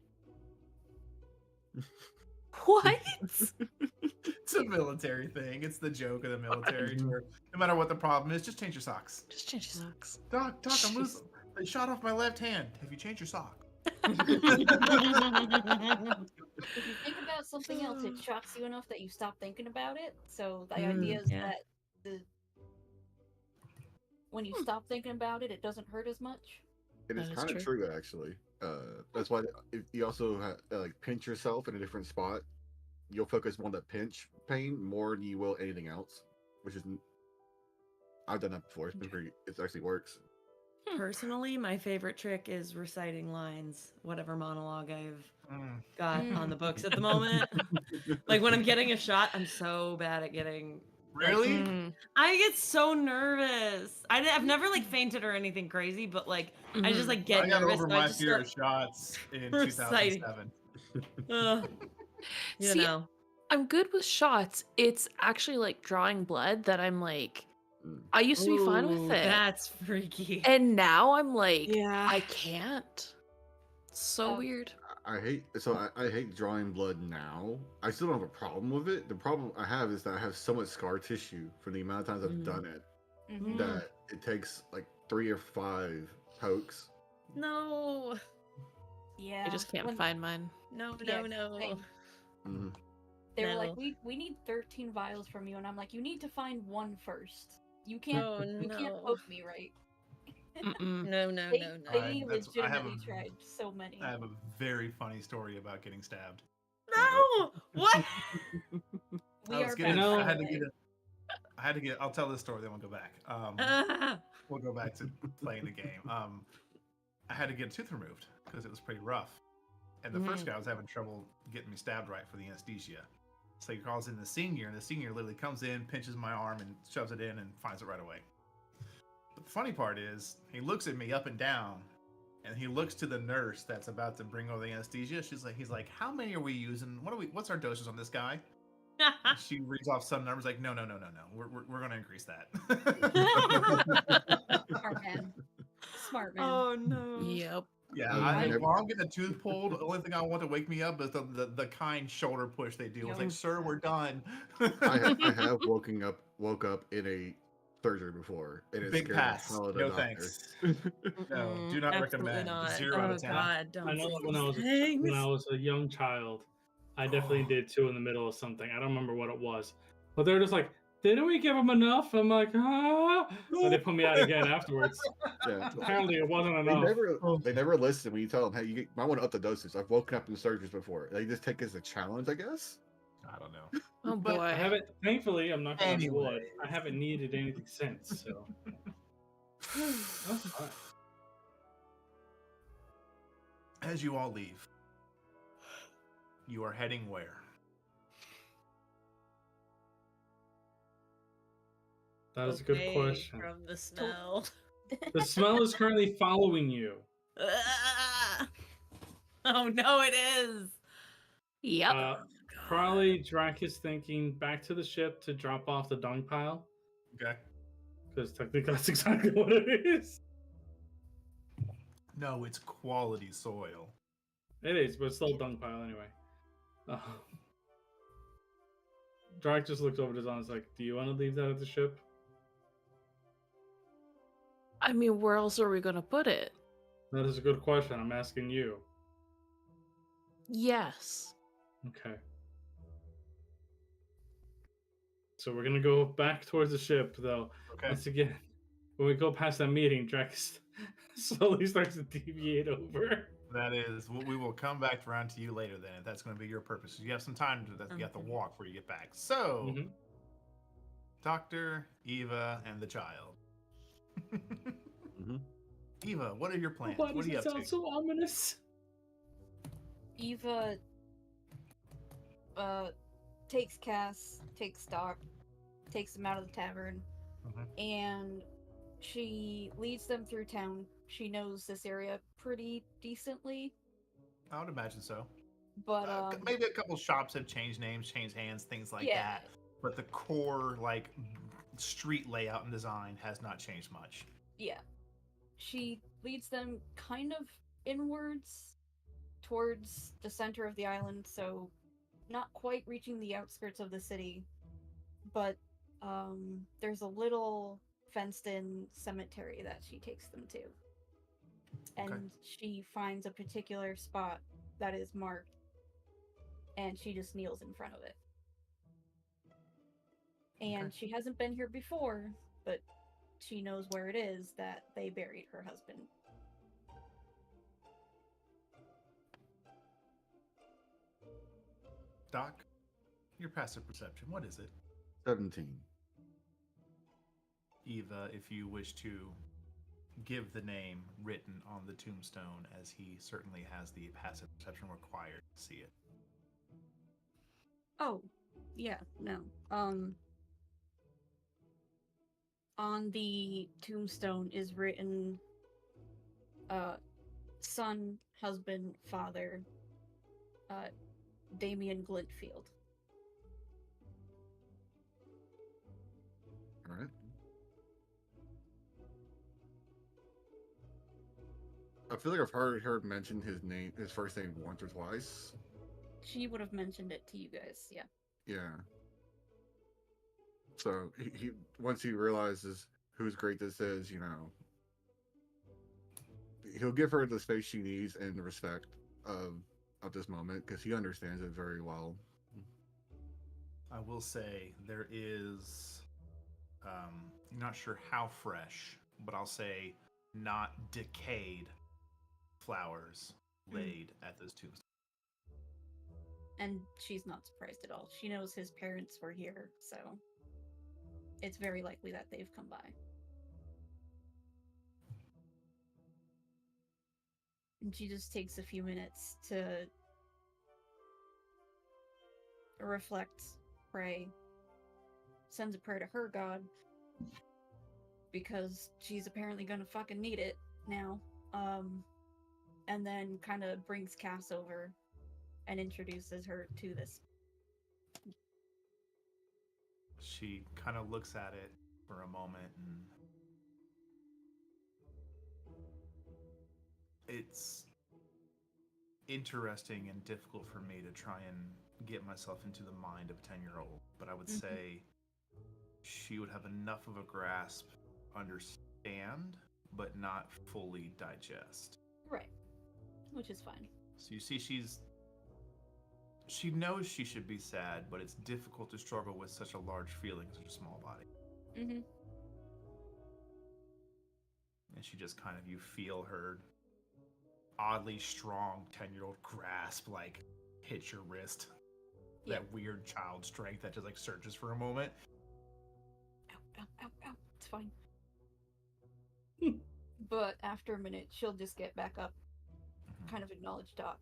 Speaker 8: What?
Speaker 1: It's a military thing. It's the joke of the military. Where no matter what the problem is, just change your socks.
Speaker 8: Just change your socks.
Speaker 1: Doc, I'm
Speaker 8: Jeez.
Speaker 1: losing. They shot off my left hand. Have you changed your sock?
Speaker 7: If you think about something else, it shocks you enough that you stop thinking about it. So the idea is
Speaker 9: yeah.
Speaker 7: that when you stop thinking about it, it doesn't hurt as much.
Speaker 2: It is
Speaker 8: That is
Speaker 2: kind of true, actually. That's why if you also like pinch yourself in a different spot, you'll focus on the pinch pain more than you will anything else. Which is, I've done that before. It's been pretty. It actually works.
Speaker 9: Personally, my favorite trick is reciting lines, whatever monologue I've
Speaker 1: Mm.
Speaker 9: got on the books at the moment. Like when I'm getting a shot, I'm so bad at getting.
Speaker 1: Really?
Speaker 8: Mm.
Speaker 9: I get so nervous. I've never like fainted or anything crazy, but like I just like get
Speaker 1: I got
Speaker 9: nervous.
Speaker 1: over
Speaker 9: so I
Speaker 1: my
Speaker 9: just
Speaker 1: fear
Speaker 9: start
Speaker 1: of shots in
Speaker 9: reciting.
Speaker 1: 2007.
Speaker 9: you
Speaker 8: See,
Speaker 9: know.
Speaker 8: I'm good with shots. It's actually like drawing blood that I'm like, I used to be fine with
Speaker 9: Ooh,
Speaker 8: it.
Speaker 9: That's freaky.
Speaker 8: And now I'm like,
Speaker 6: Yeah.
Speaker 8: I can't. It's so weird.
Speaker 2: I hate drawing blood now. I still don't have a problem with it. The problem I have is that I have so much scar tissue from the amount of times I've done it
Speaker 7: Mhm.
Speaker 2: that it takes like 3 or 5 pokes.
Speaker 9: No.
Speaker 7: Yeah.
Speaker 8: I just can't
Speaker 7: when-
Speaker 8: find mine.
Speaker 9: No,
Speaker 7: Yeah,
Speaker 9: no.
Speaker 7: same.
Speaker 2: Mhm.
Speaker 7: They were
Speaker 9: No.
Speaker 7: like, we need 13 vials from you, and I'm like, you need to find one first. You can't
Speaker 9: Oh
Speaker 7: you can't
Speaker 9: no.
Speaker 7: poke me, right?
Speaker 8: Mm-mm.
Speaker 9: No, no,
Speaker 7: They,
Speaker 9: no, no.
Speaker 7: they
Speaker 1: I have
Speaker 7: legitimately
Speaker 1: a-
Speaker 7: tried so many.
Speaker 1: I have a very funny story about getting stabbed.
Speaker 9: No! What?
Speaker 7: We
Speaker 1: I was
Speaker 7: are
Speaker 1: getting,
Speaker 3: know-
Speaker 1: I had to get. I'll tell this story, then we'll go back. We'll go back to playing the game. I had to get a tooth removed because it was pretty rough, and the first guy was having trouble getting me stabbed right for the anesthesia. So he calls in the senior, and the senior literally comes in, pinches my arm, and shoves it in, and finds it right away. But the funny part is, he looks at me up and down, and he looks to the nurse that's about to bring over the anesthesia. He's like, "How many are we using? What's our doses on this guy?" And she reads off some numbers, like, "No. We're going to increase that."
Speaker 7: Smart man. Smart man.
Speaker 9: Oh no.
Speaker 8: Yep.
Speaker 1: Yeah, while I'm getting a tooth pulled, the only thing I want to wake me up is the kind shoulder push they do. It's like, "Sir, we're done."
Speaker 2: I have woke up in a surgery before. And it
Speaker 1: Big
Speaker 2: scared the
Speaker 1: pass.
Speaker 2: hell out of the
Speaker 1: No
Speaker 2: doctor.
Speaker 1: thanks. No, do not
Speaker 9: Absolutely
Speaker 1: recommend.
Speaker 9: not.
Speaker 1: 0 out
Speaker 9: Oh
Speaker 1: of 10.
Speaker 9: God, don't
Speaker 3: I know
Speaker 9: say
Speaker 3: when I was
Speaker 9: these
Speaker 3: when
Speaker 9: things.
Speaker 3: I was a young child, I definitely did too in the middle of something. I don't remember what it was, but they're just like, "Didn't we give him enough?" I'm like, "Ah!" So they put me out again afterwards.
Speaker 2: Yeah.
Speaker 3: Apparently, it wasn't
Speaker 2: They
Speaker 3: enough.
Speaker 2: never listen when you tell them, "Hey, you might want to up the dosage." I've woken up in surgeries before. They just take it as a challenge, I guess.
Speaker 1: I don't know.
Speaker 8: Oh
Speaker 1: But
Speaker 8: boy.
Speaker 3: I haven't. Thankfully, I'm not going to wood.
Speaker 1: Anyways.
Speaker 3: I haven't needed anything since. So that's fine.
Speaker 1: As you all leave, you are heading where?
Speaker 3: That is a good
Speaker 9: Away
Speaker 3: question.
Speaker 9: From the smell.
Speaker 3: The smell is currently following you.
Speaker 9: Oh no, it is.
Speaker 8: Yep.
Speaker 3: Probably Drac is thinking back to the ship to drop off the dung pile,
Speaker 1: Okay.
Speaker 3: because technically that's exactly what it is.
Speaker 1: No, it's quality soil.
Speaker 3: It is, but it's still a dung pile anyway. Drac just looks over to Zon and is like, "Do you want to leave that at the ship?"
Speaker 8: I mean, where else are we gonna put it?
Speaker 3: That is a good question. I'm asking you.
Speaker 8: Yes.
Speaker 3: Okay. So we're gonna go back towards the ship, though.
Speaker 1: Okay.
Speaker 3: Once again, when we go past that meeting, Drax slowly starts to deviate over.
Speaker 1: That is, we will come back around to you later then, if that's going to be your purpose. You have some time to you have to walk before you get back. So,
Speaker 3: Mhm.
Speaker 1: Doctor, Eva, and the child.
Speaker 2: Mhm.
Speaker 1: Eva, what are your plans?
Speaker 3: Why
Speaker 1: What
Speaker 3: does
Speaker 1: are you
Speaker 3: it
Speaker 1: up
Speaker 3: sound
Speaker 1: to?
Speaker 3: so ominous?
Speaker 7: Eva takes Cass, takes Doc, takes them out of the tavern, and she leads them through town. She knows this area pretty decently,
Speaker 1: I would imagine so.
Speaker 7: but
Speaker 1: Maybe a couple shops have changed names, changed hands, things like
Speaker 7: yeah,
Speaker 1: that. But the core, like, street layout and design has not changed much.
Speaker 7: yeah. She leads them kind of inwards towards the center of the island, so not quite reaching the outskirts of the city, but there's a little fenced-in cemetery that she takes them to. And she finds a particular spot that is marked, and she just kneels in front of it. And she hasn't been here before, but she knows where it is that they buried her husband.
Speaker 1: Doc, your passive perception, what is it?
Speaker 2: 17.
Speaker 1: Eva, if you wish to give the name written on the tombstone, as he certainly has the passive perception required to see it.
Speaker 7: Oh, yeah, no. On the tombstone is written, son, husband, father, Damien Glintfield.
Speaker 2: All right. I feel like I've heard her mention his first name once or twice.
Speaker 7: She would have mentioned it to you guys, yeah.
Speaker 2: Yeah. So he once he realizes whose great this is, he'll give her the space she needs and the respect of this moment because he understands it very well.
Speaker 1: I will say there is, not sure how fresh, but I'll say not decayed flowers laid at this tombstone.
Speaker 7: And she's not surprised at all. She knows his parents were here, so it's very likely that they've come by. And she just takes a few minutes to reflect, pray, sends a prayer to her god, because she's apparently gonna fucking need it now. And then kind of brings Cass over and introduces her to this.
Speaker 1: She kind of looks at it for a moment, and it's interesting and difficult for me to try and get myself into the mind of a 10-year-old, but I would say she would have enough of a grasp, understand, but not fully digest.
Speaker 7: Right. Which is fine.
Speaker 1: So you see she knows she should be sad, but it's difficult to struggle with such a large feeling in such a small body.
Speaker 7: Mm-hmm.
Speaker 1: And she just kind of, you feel her oddly strong 10-year-old grasp, like, hit your wrist.
Speaker 7: Yep.
Speaker 1: That weird child strength that just, like, surges for a moment.
Speaker 7: Ow, ow, ow, ow. It's fine. But after a minute, she'll just get back up, kind of acknowledge Doc.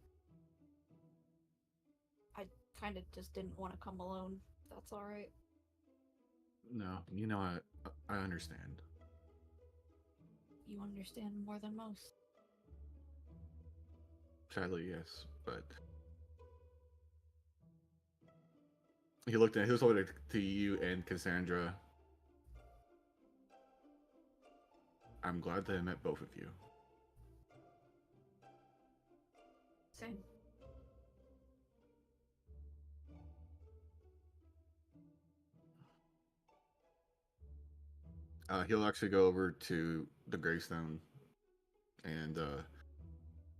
Speaker 7: I kind of just didn't want to come alone. If that's all right.
Speaker 2: No, I understand.
Speaker 7: You understand more than most.
Speaker 2: Sadly, yes, but he looked over to you and Cassandra. I'm glad that I met both of you.
Speaker 7: Same.
Speaker 2: He'll actually go over to the gravestone and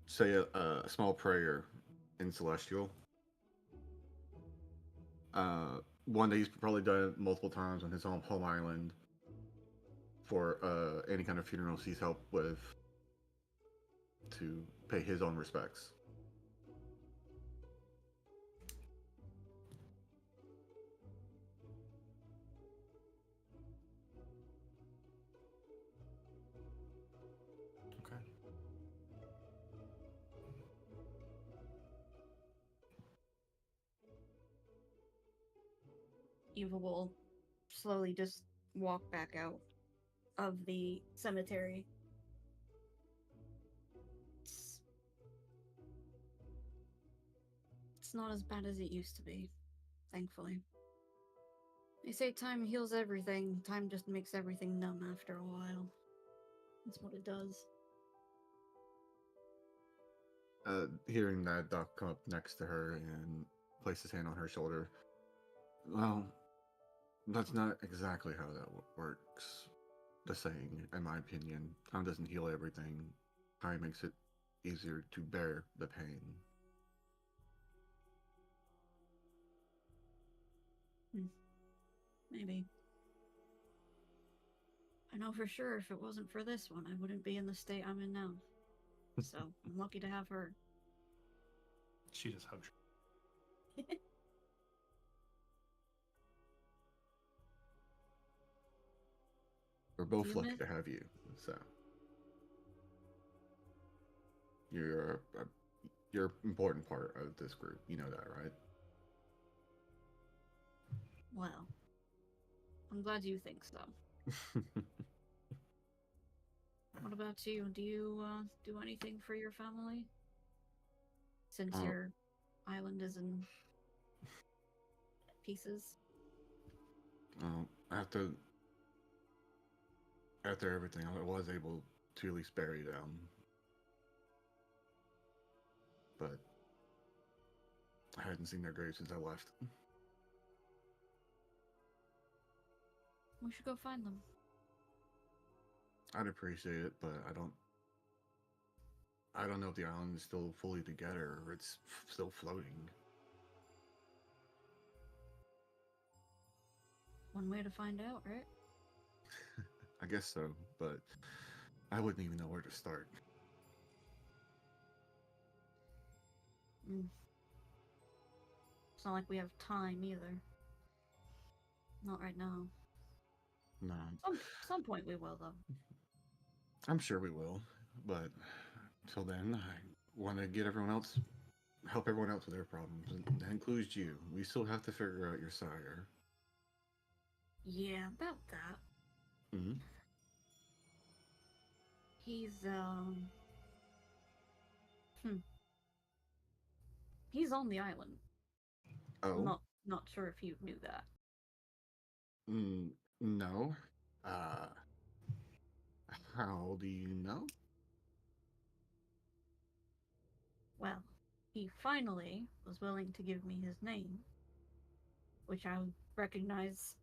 Speaker 2: say a small prayer in Celestial. One that he's probably done multiple times on his home island for any kind of funerals he's helped with, to pay his own respects.
Speaker 1: Okay.
Speaker 7: Eva will slowly just walk back out of the cemetery. It's not as bad as it used to be, thankfully. They say time heals everything. Time just makes everything numb after a while. That's what it does.
Speaker 2: Hearing that, Doc come up next to her and place his hand on her shoulder. Well, that's not exactly how that works. The saying, in my opinion, time doesn't heal everything. Time makes it easier to bear the pain.
Speaker 7: Maybe. I know for sure if it wasn't for this one, I wouldn't be in the state I'm in now. So I'm lucky to have her.
Speaker 1: She just hugs you.
Speaker 2: We're both
Speaker 7: You
Speaker 2: lucky
Speaker 7: miss-
Speaker 2: to have you. So you're an important part of this group. You know that, right?
Speaker 7: Well, I'm glad you think so. What about you? Do you do anything for your family? Since your island is in pieces.
Speaker 2: After everything, I was able to at least bury them, but I hadn't seen their grave since I left.
Speaker 7: We should go find them.
Speaker 2: I'd appreciate it, but I don't know if the island is still fully together or it's still floating.
Speaker 7: One way to find out, right?
Speaker 2: I guess so, but I wouldn't even know where to start.
Speaker 7: It's not like we have time either. Not right now.
Speaker 2: No.
Speaker 7: Some point we will, though.
Speaker 2: I'm sure we will, but till then, I want to help everyone else with their problems, and that includes you. We still have to figure out your sire.
Speaker 7: Yeah, about that.
Speaker 2: Mm-hmm.
Speaker 7: He's on the island.
Speaker 2: Oh.
Speaker 7: Not sure if you knew that.
Speaker 2: No. How do you know?
Speaker 7: Well, he finally was willing to give me his name, which I recognize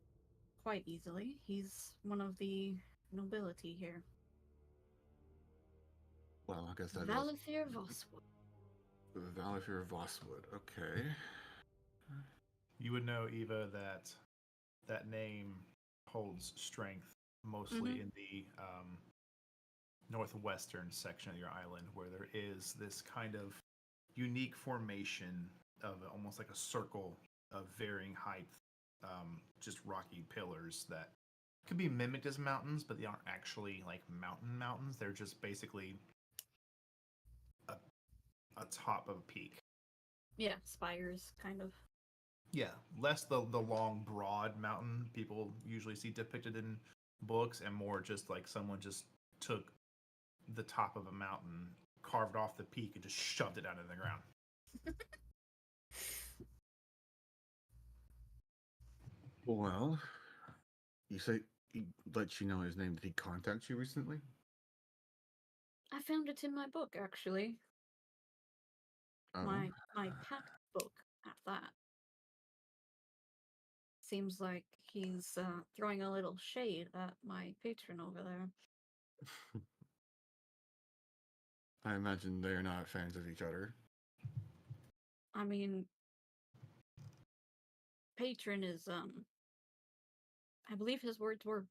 Speaker 7: quite easily. He's one of the nobility here.
Speaker 2: Well, I guess that
Speaker 7: Valethir Vosswood.
Speaker 2: Valethir Vosswood. Okay.
Speaker 1: You would know, Eva, that name holds strength mostly in the northwestern section of your island, where there is this kind of unique formation of almost like a circle of varying height, just rocky pillars that could be mimicked as mountains, but they aren't actually like mountains. They're just basically a top of a peak.
Speaker 7: Yeah, spires, kind of.
Speaker 1: Yeah, less the long, broad mountain people usually see depicted in books, and more just like someone just took the top of a mountain, carved off the peak, and just shoved it out of the ground.
Speaker 2: Well, you say he let you know his name. Did he contact you recently?
Speaker 7: I found it in my book, actually.
Speaker 2: Oh.
Speaker 7: My pact book, at that. Seems like he's throwing a little shade at my patron over there.
Speaker 2: I imagine they're not fans of each other.
Speaker 7: I mean, patron is, I believe his words were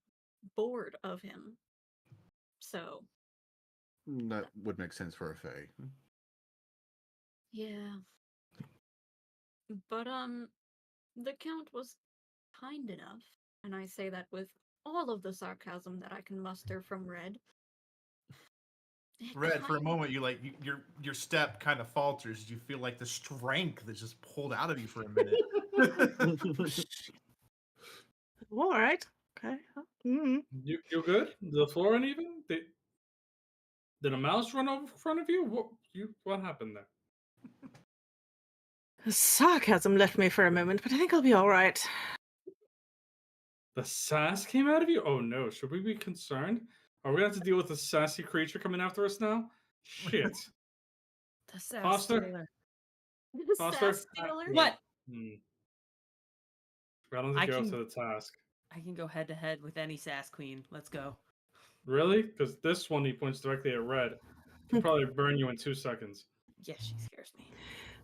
Speaker 7: bored of him. So.
Speaker 2: That would make sense for a fae.
Speaker 7: Yeah. But, the Count was kind enough, and I say that with all of the sarcasm that I can muster from Red.
Speaker 1: Red, for a moment, your step kind of falters. You feel like the strength is just pulled out of you for a minute.
Speaker 6: All right. Okay. Mm.
Speaker 3: You good? The floor uneven? Did a mouse run over in front of you? What happened there?
Speaker 6: Sarcasm left me for a moment, but I think I'll be all right.
Speaker 3: The sass came out of you? Oh no, should we be concerned? Are we gonna have to deal with a sassy creature coming after us now? Shit.
Speaker 8: The sass
Speaker 3: Foster?
Speaker 8: stealer.
Speaker 7: The
Speaker 3: Foster?
Speaker 7: sass stealer.
Speaker 8: What?
Speaker 3: Forgot him to
Speaker 8: I
Speaker 3: go
Speaker 8: can-
Speaker 3: to the task.
Speaker 8: I can go head to head with any sass queen. Let's go.
Speaker 3: Really? Because this one he points directly at Red. Can probably burn you in 2 seconds.
Speaker 8: Yeah, she scares me.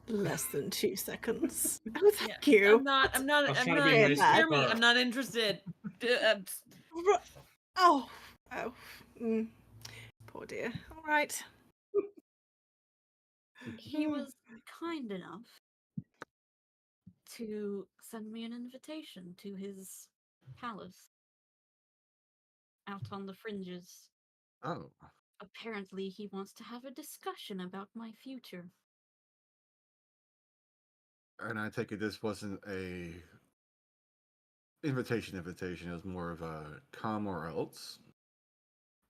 Speaker 6: Less than 2 seconds. Oh, thank
Speaker 8: Yeah,
Speaker 6: you.
Speaker 8: I'm not.
Speaker 3: I was
Speaker 8: I'm
Speaker 3: trying to
Speaker 8: not.
Speaker 3: be nice
Speaker 6: to
Speaker 8: Scare me.
Speaker 3: her.
Speaker 8: I'm not interested.
Speaker 6: Oh. Mm. Poor dear. All right.
Speaker 7: He was kind enough to send me an invitation to his palace out on the fringes.
Speaker 2: Oh,
Speaker 7: Apparently, he wants to have a discussion about my future.
Speaker 2: and I take it this wasn't a invitation. It was more of a come or else.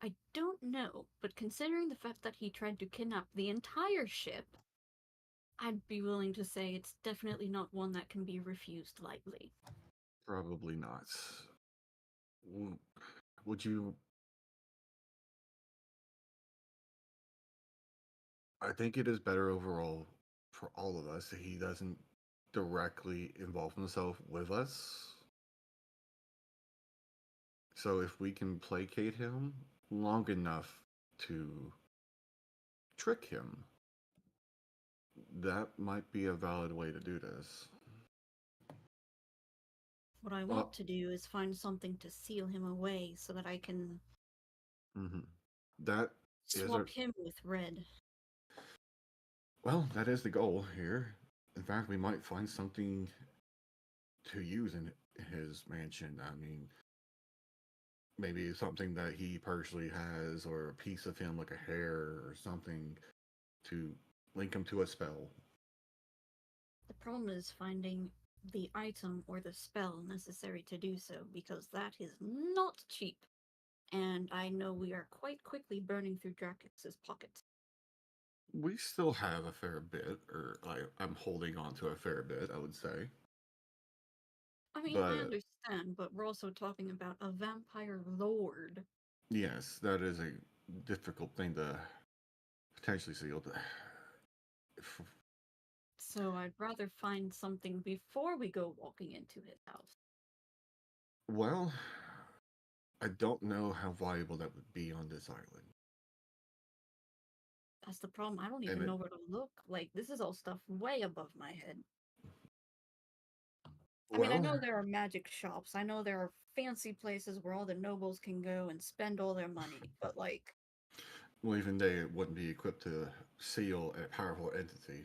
Speaker 7: I don't know, but considering the fact that he tried to kidnap the entire ship, I'd be willing to say it's definitely not one that can be refused lightly.
Speaker 2: Probably not. Would you? I think it is better overall for all of us that he doesn't directly involve himself with us. So if we can placate him long enough to trick him, that might be a valid way to do this.
Speaker 7: What I want to do is find something to seal him away so that I can
Speaker 2: That is
Speaker 7: swap him with Red.
Speaker 2: well, that is the goal here. In fact, we might find something to use in his mansion. I mean, maybe something that he personally has, or a piece of him, like a hair or something, to link him to a spell.
Speaker 7: The problem is finding the item or the spell necessary to do so, because that is not cheap. And I know we are quite quickly burning through Dracax's pockets.
Speaker 2: We still have a fair bit, or I'm holding on to a fair bit, I would say.
Speaker 7: I mean, I understand, but we're also talking about a vampire lord.
Speaker 2: Yes, that is a difficult thing to potentially seal.
Speaker 7: So I'd rather find something before we go walking into his house.
Speaker 2: Well, I don't know how valuable that would be on this island.
Speaker 7: That's the problem. I don't even know where to look. Like, this is all stuff way above my head. I mean, I know there are magic shops. I know there are fancy places where all the nobles can go and spend all their money. But, like...
Speaker 2: Well, even they wouldn't be equipped to seal a powerful entity.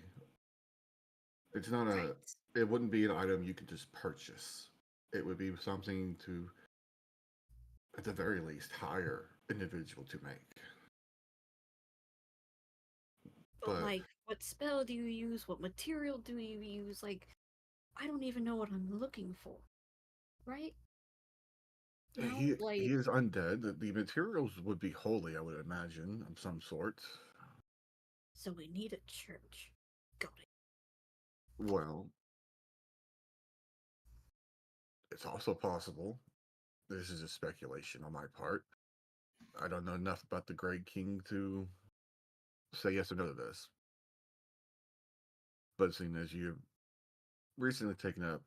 Speaker 2: It's not a... It wouldn't be an item you could just purchase. It would be something to, at the very least, hire an individual to make.
Speaker 7: But, like, what spell do you use? What material do you use? Like, I don't even know what I'm looking for. Right?
Speaker 2: You know, he is undead. The materials would be holy, I would imagine, of some sort.
Speaker 7: So we need a church. Got it.
Speaker 2: Well, it's also possible. This is a speculation on my part. I don't know enough about the Great King to say yes or no to this. But seeing as you've recently taken up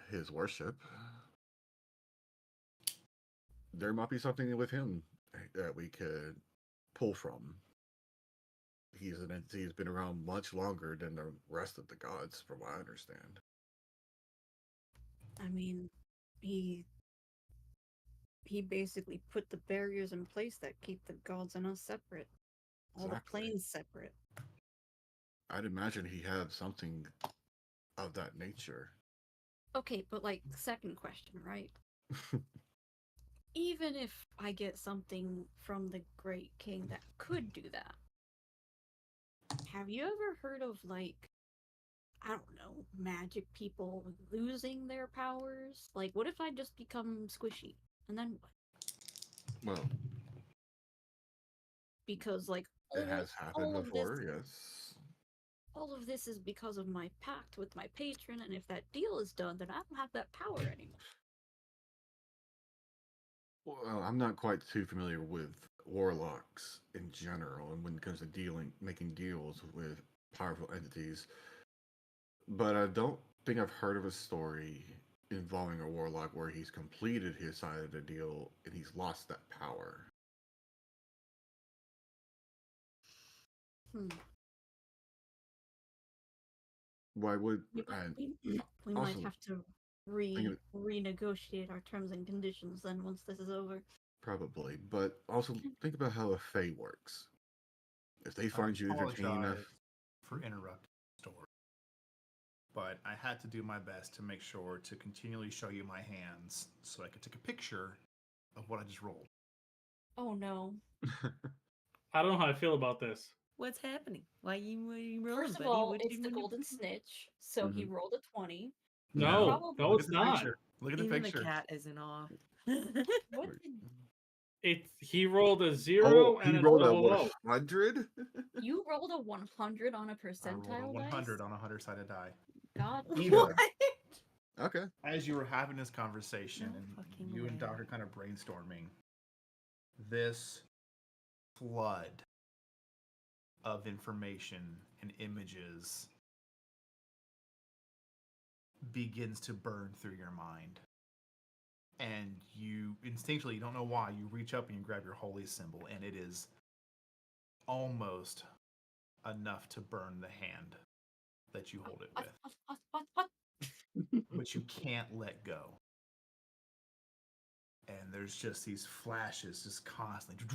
Speaker 2: his worship, there might be something with him that we could pull from. He's an entity who's been around much longer than the rest of the gods, from what I understand.
Speaker 7: I mean, he basically put the barriers in place that keep the gods and us separate. All the planes separate.
Speaker 2: I'd imagine he had something of that nature.
Speaker 7: Okay, but like, second question, right? Even if I get something from the Great King that could do that, have you ever heard of, like, I don't know, magic people losing their powers? Like, what if I just become squishy? And then what?
Speaker 2: Well,
Speaker 7: Because, like,
Speaker 2: it has happened
Speaker 7: all of this,
Speaker 2: before, yes.
Speaker 7: all of this is because of my pact with my patron, and if that deal is done, then I don't have that power anymore.
Speaker 2: Well, I'm not quite too familiar with warlocks in general, and when it comes to making deals with powerful entities, but I don't think I've heard of a story involving a warlock where he's completed his side of the deal and he's lost that power.
Speaker 7: Hmm.
Speaker 2: Why would
Speaker 7: We,
Speaker 2: and
Speaker 7: we might
Speaker 2: also
Speaker 7: have to
Speaker 2: think of it
Speaker 7: renegotiate our terms and conditions then once this is over.
Speaker 2: probably, but also think about how a Fae works. If they
Speaker 1: I
Speaker 2: find you entertaining enough,
Speaker 1: apologize for interrupting the story, but I had to do my best to make sure to continually show you my hands so I could take a picture of what I just rolled.
Speaker 7: Oh no.
Speaker 3: I don't know how I feel about this.
Speaker 9: What's happening? Why you rolling,
Speaker 7: First of
Speaker 9: buddy?
Speaker 7: all,
Speaker 9: What
Speaker 7: it's
Speaker 9: you-
Speaker 7: the
Speaker 9: what you-
Speaker 7: golden snitch, so he
Speaker 2: Mhm.
Speaker 7: rolled a 20.
Speaker 3: No,
Speaker 7: Probably-
Speaker 3: no,
Speaker 1: Look
Speaker 3: it's
Speaker 1: at the
Speaker 3: not.
Speaker 1: picture. Look at the
Speaker 9: Even
Speaker 1: picture.
Speaker 9: the cat isn't off.
Speaker 7: What did
Speaker 3: He rolled a 0
Speaker 2: oh,
Speaker 3: and
Speaker 2: he
Speaker 3: a
Speaker 2: rolled a
Speaker 3: low.
Speaker 2: 100.
Speaker 7: you rolled a 100 on a
Speaker 1: I rolled a
Speaker 7: percentile
Speaker 1: 100
Speaker 7: dice?
Speaker 1: on a 100-sided die.
Speaker 7: God,
Speaker 1: Eva,
Speaker 2: Okay.
Speaker 1: as you were having this conversation
Speaker 9: No
Speaker 1: and
Speaker 9: fucking
Speaker 1: you and
Speaker 9: way.
Speaker 1: Doctor kind of brainstorming, this flood of information and images begins to burn through your mind. And you instinctually, you don't know why, you reach up and you grab your holy symbol, and it is almost enough to burn the hand that you hold it with.
Speaker 7: what?
Speaker 1: But you can't let go. And there's just these flashes just constantly.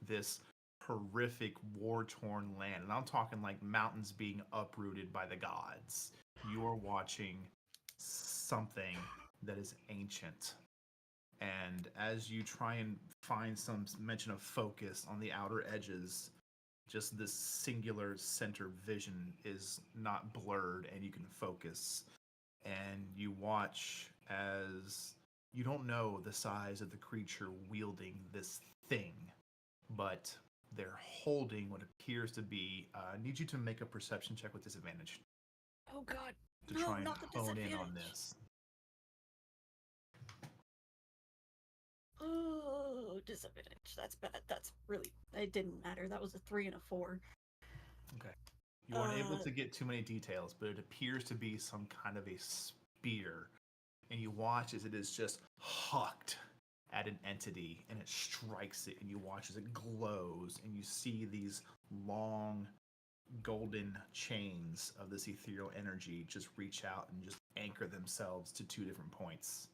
Speaker 1: This horrific war-torn land. And I'm talking like mountains being uprooted by the gods. You are watching something that is ancient. And as you try and find some mention of focus on the outer edges, just this singular center vision is not blurred and you can focus. And you watch as you don't know the size of the creature wielding this thing, but they're holding what appears to be. I need you to make a perception check with disadvantage
Speaker 7: Oh god.
Speaker 1: to
Speaker 7: No,
Speaker 1: try and
Speaker 7: not the
Speaker 1: hone in on
Speaker 7: disadvantage.
Speaker 1: this.
Speaker 7: Oh, disadvantage. That's bad. That's really. It didn't matter. That was a 3 and a 4.
Speaker 1: Okay. You weren't able
Speaker 7: Uh,
Speaker 1: to get too many details, but it appears to be some kind of a spear. And you watch as it is just hucked at an entity and it strikes it, and you watch as it glows, and you see these long golden chains of this ethereal energy just reach out and just anchor themselves to two different points.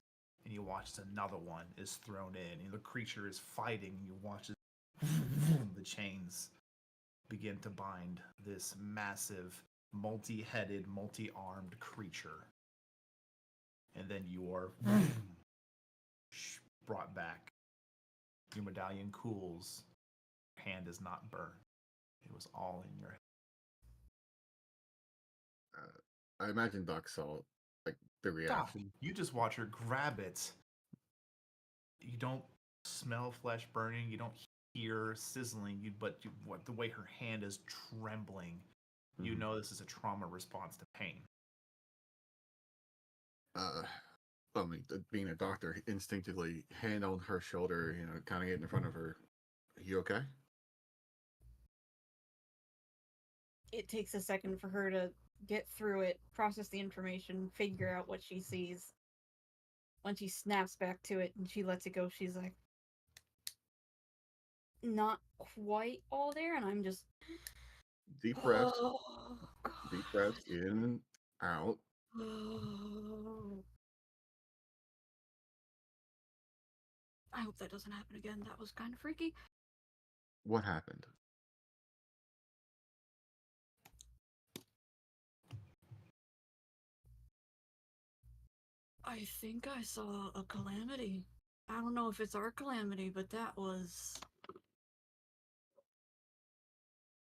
Speaker 1: And you watch as another one is thrown in, and the creature is fighting, and you watch as the chains begin to bind this massive, multi-headed, multi-armed creature. And then you are brought back. Your medallion cools. Your hand is not burned. It was all in your head.
Speaker 2: I imagine Doc saw like the reaction.
Speaker 1: You just watch her grab it. You don't smell flesh burning. You don't hear sizzling. What the way her hand is trembling. You
Speaker 2: Mhm.
Speaker 1: know this is a trauma response to pain.
Speaker 2: I mean, being a doctor, instinctively hand on her shoulder, kind of getting in front of her. Are you okay?
Speaker 7: it takes a second for her to get through it, process the information, figure out what she sees. When she snaps back to it and she lets it go, she's like, not quite all there, and I'm just.
Speaker 2: Deep breaths,
Speaker 7: Oh,
Speaker 2: deep breaths in and out.
Speaker 7: God. I hope that doesn't happen again. That was kind of freaky.
Speaker 2: What happened?
Speaker 7: I think I saw a calamity. I don't know if it's our calamity, but that was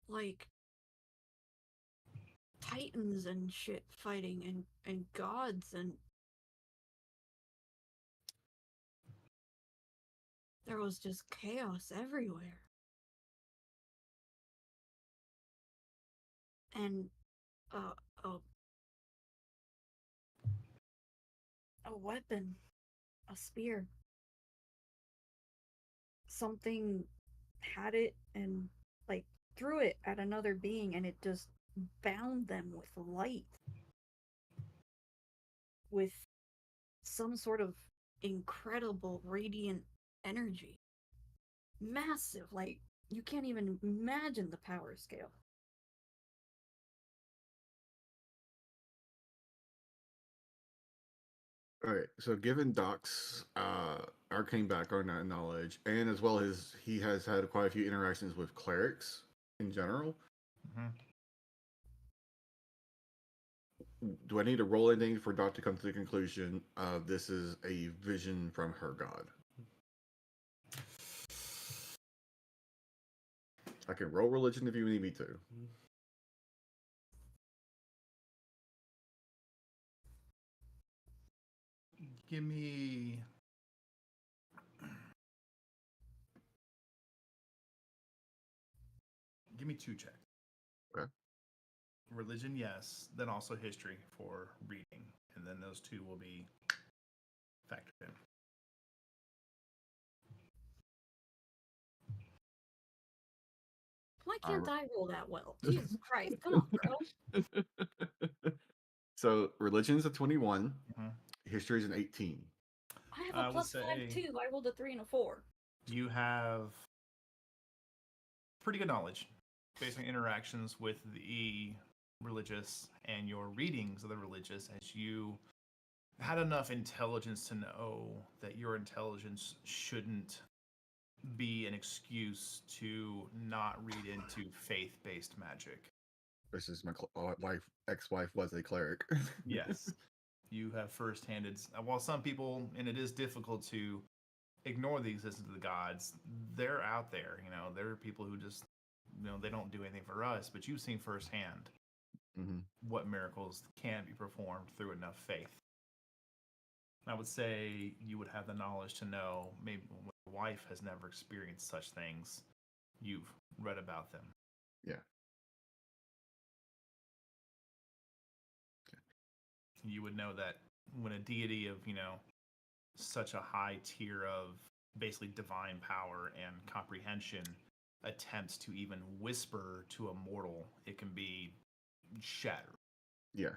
Speaker 7: like titans and shit fighting and gods and there was just chaos everywhere. And uh, a a weapon, a spear. Something had it and like threw it at another being and it just bound them with light. With some sort of incredible radiant energy. Massive, like you can't even imagine the power scale.
Speaker 2: All right. So, given Doc's arcane background and knowledge, and as well as he has had quite a few interactions with clerics in general, do I need to roll anything for Doc to come to the conclusion of this is a vision from her god? I can roll religion if you need me to.
Speaker 1: Give me. Give me 2 checks.
Speaker 2: Okay.
Speaker 1: Religion, yes. Then also history for reading, and then those 2 will be factored in.
Speaker 7: Why can't I roll that well? Jesus Christ, come on, bro.
Speaker 2: So religion's a 21,
Speaker 1: Mhm.
Speaker 2: history's an 18.
Speaker 7: I have
Speaker 1: I
Speaker 7: a
Speaker 1: would
Speaker 7: plus
Speaker 1: say-
Speaker 7: 5 too. I rolled a 3 and a 4.
Speaker 1: You have pretty good knowledge based on interactions with the religious and your readings of the religious, as you had enough intelligence to know that your intelligence shouldn't be an excuse to not read into faith-based magic.
Speaker 2: This is my ex-wife was a cleric.
Speaker 1: Yes. You have first-handed, while some people, and it is difficult to ignore the existence of the gods, they're out there. There are people who just, they don't do anything for us, but you've seen firsthand what miracles can be performed through enough faith. I would say you would have the knowledge to know, maybe when your wife has never experienced such things, you've read about them.
Speaker 2: Yeah.
Speaker 1: You would know that when a deity of, such a high tier of basically divine power and comprehension attempts to even whisper to a mortal, it can be shattered.
Speaker 2: Yeah.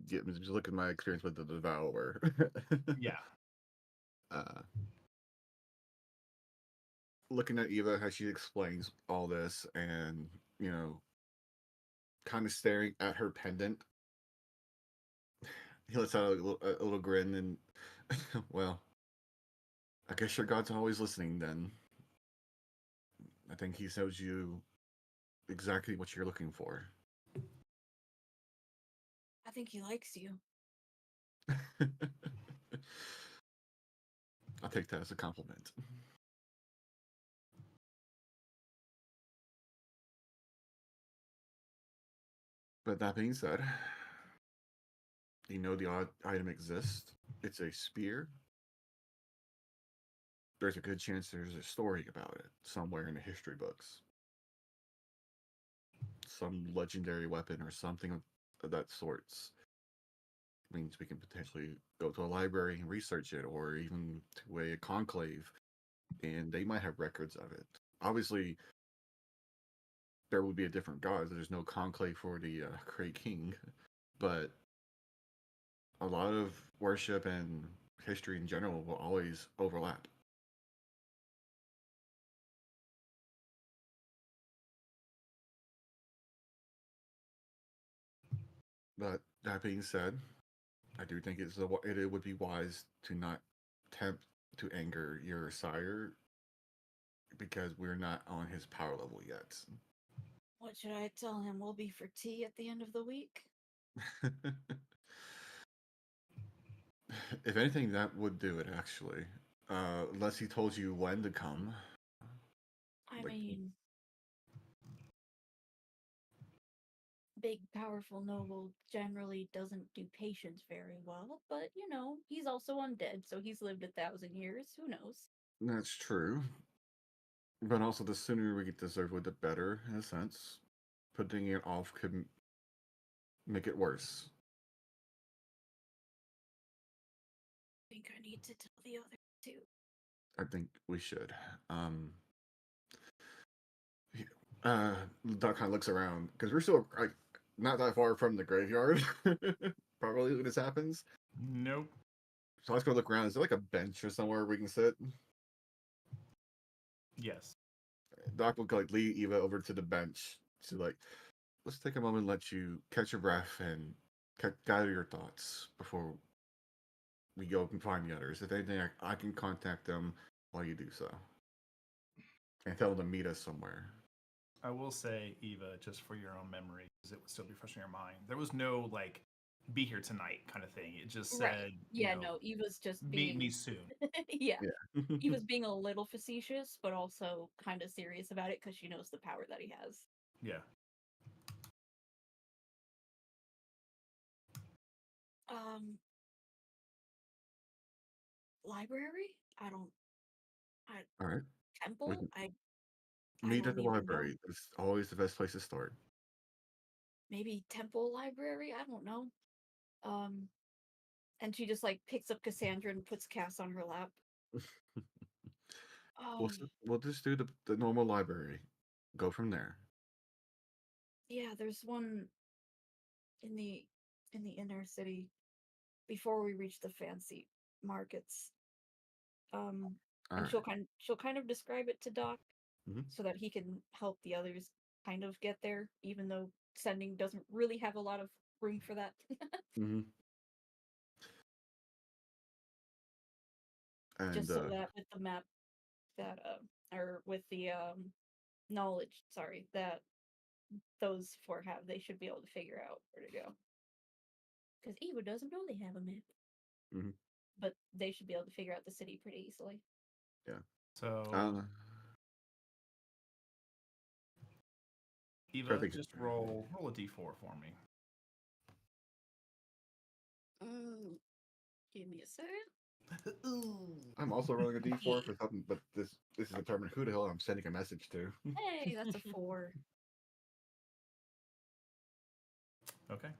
Speaker 2: Just look at my experience with the Devourer.
Speaker 1: Yeah.
Speaker 2: Looking at Eva, how she explains all this, and kind of staring at her pendant, he lets out a little grin, and well, I guess your God's always listening. Then I think he shows you exactly what you're looking for.
Speaker 7: I think he likes you.
Speaker 2: I'll take that as a compliment. But that being said, the odd item exists. It's a spear. There's a good chance there's a story about it somewhere in the history books. Some legendary weapon or something of that sorts. Means we can potentially go to a library and research it, or even to a conclave, and they might have records of it. Obviously, there would be a different god. There's no conclave for the Great King, but a lot of worship and history in general will always overlap. But that being said, I do think it would be wise to not tempt to anger your sire, because we're not on his power level yet.
Speaker 7: What should I tell him? We'll be for tea at the end of the week?
Speaker 2: If anything, that would do it, actually. Unless he told you when to come.
Speaker 7: I mean, big, powerful noble generally doesn't do patience very well, but he's also undead, so he's lived 1,000 years. Who knows?
Speaker 2: That's true. But also, the sooner we get this over with, the better, in a sense. Putting it off could make it worse.
Speaker 7: I think I need to tell the other two.
Speaker 2: I think we should. Doc kind of looks around because we're still like not that far from the graveyard. Probably when this happens.
Speaker 1: Nope.
Speaker 2: So let's go look around. Is there like a bench or somewhere we can sit?
Speaker 1: Yes.
Speaker 2: Doc will like lead Eva over to the bench to like, let's take a moment and let you catch your breath and gather your thoughts before we go and find the others. If anything, I can contact them while you do so and tell them to meet us somewhere.
Speaker 1: I will say, Eva, just for your own memory, because it would still be fresh in your mind, there was no like be here tonight kind of thing. It just said,
Speaker 7: Right. Yeah, no, Eva's just
Speaker 1: meet
Speaker 7: being
Speaker 1: me soon.
Speaker 7: yeah.
Speaker 2: Yeah.
Speaker 7: He was being a little facetious, but also kind of serious about it because she knows the power that he has.
Speaker 1: Yeah.
Speaker 7: Library?
Speaker 2: All right.
Speaker 7: Temple? I
Speaker 2: Meet at
Speaker 7: don't
Speaker 2: the
Speaker 7: even know.
Speaker 2: library. It's always the best place to start.
Speaker 7: Maybe temple library? I don't know. And she just like picks up Cassandra and puts Cass on her lap.
Speaker 2: We'll just do the normal library. Go from there.
Speaker 7: Yeah, there's one in the inner city before we reach the fancy markets.
Speaker 2: All
Speaker 7: And
Speaker 2: right.
Speaker 7: she'll kind of describe it to Doc
Speaker 2: Mhm.
Speaker 7: so that he can help the others kind of get there, even though sending doesn't really have a lot of room for that.
Speaker 2: Mm-hmm. And
Speaker 7: Just so that with the map that or with the knowledge, sorry, that those four have, they should be able to figure out where to go. Because Eva doesn't know they have a map.
Speaker 2: Mhm.
Speaker 7: But they should be able to figure out the city pretty easily.
Speaker 2: Yeah.
Speaker 1: So, Eva, just roll a d4 for me.
Speaker 7: Give me a second.
Speaker 2: I'm also rolling a d4 for something, but this is determined who the hell I'm sending a message to.
Speaker 7: Hey, that's a 4.
Speaker 1: Okay.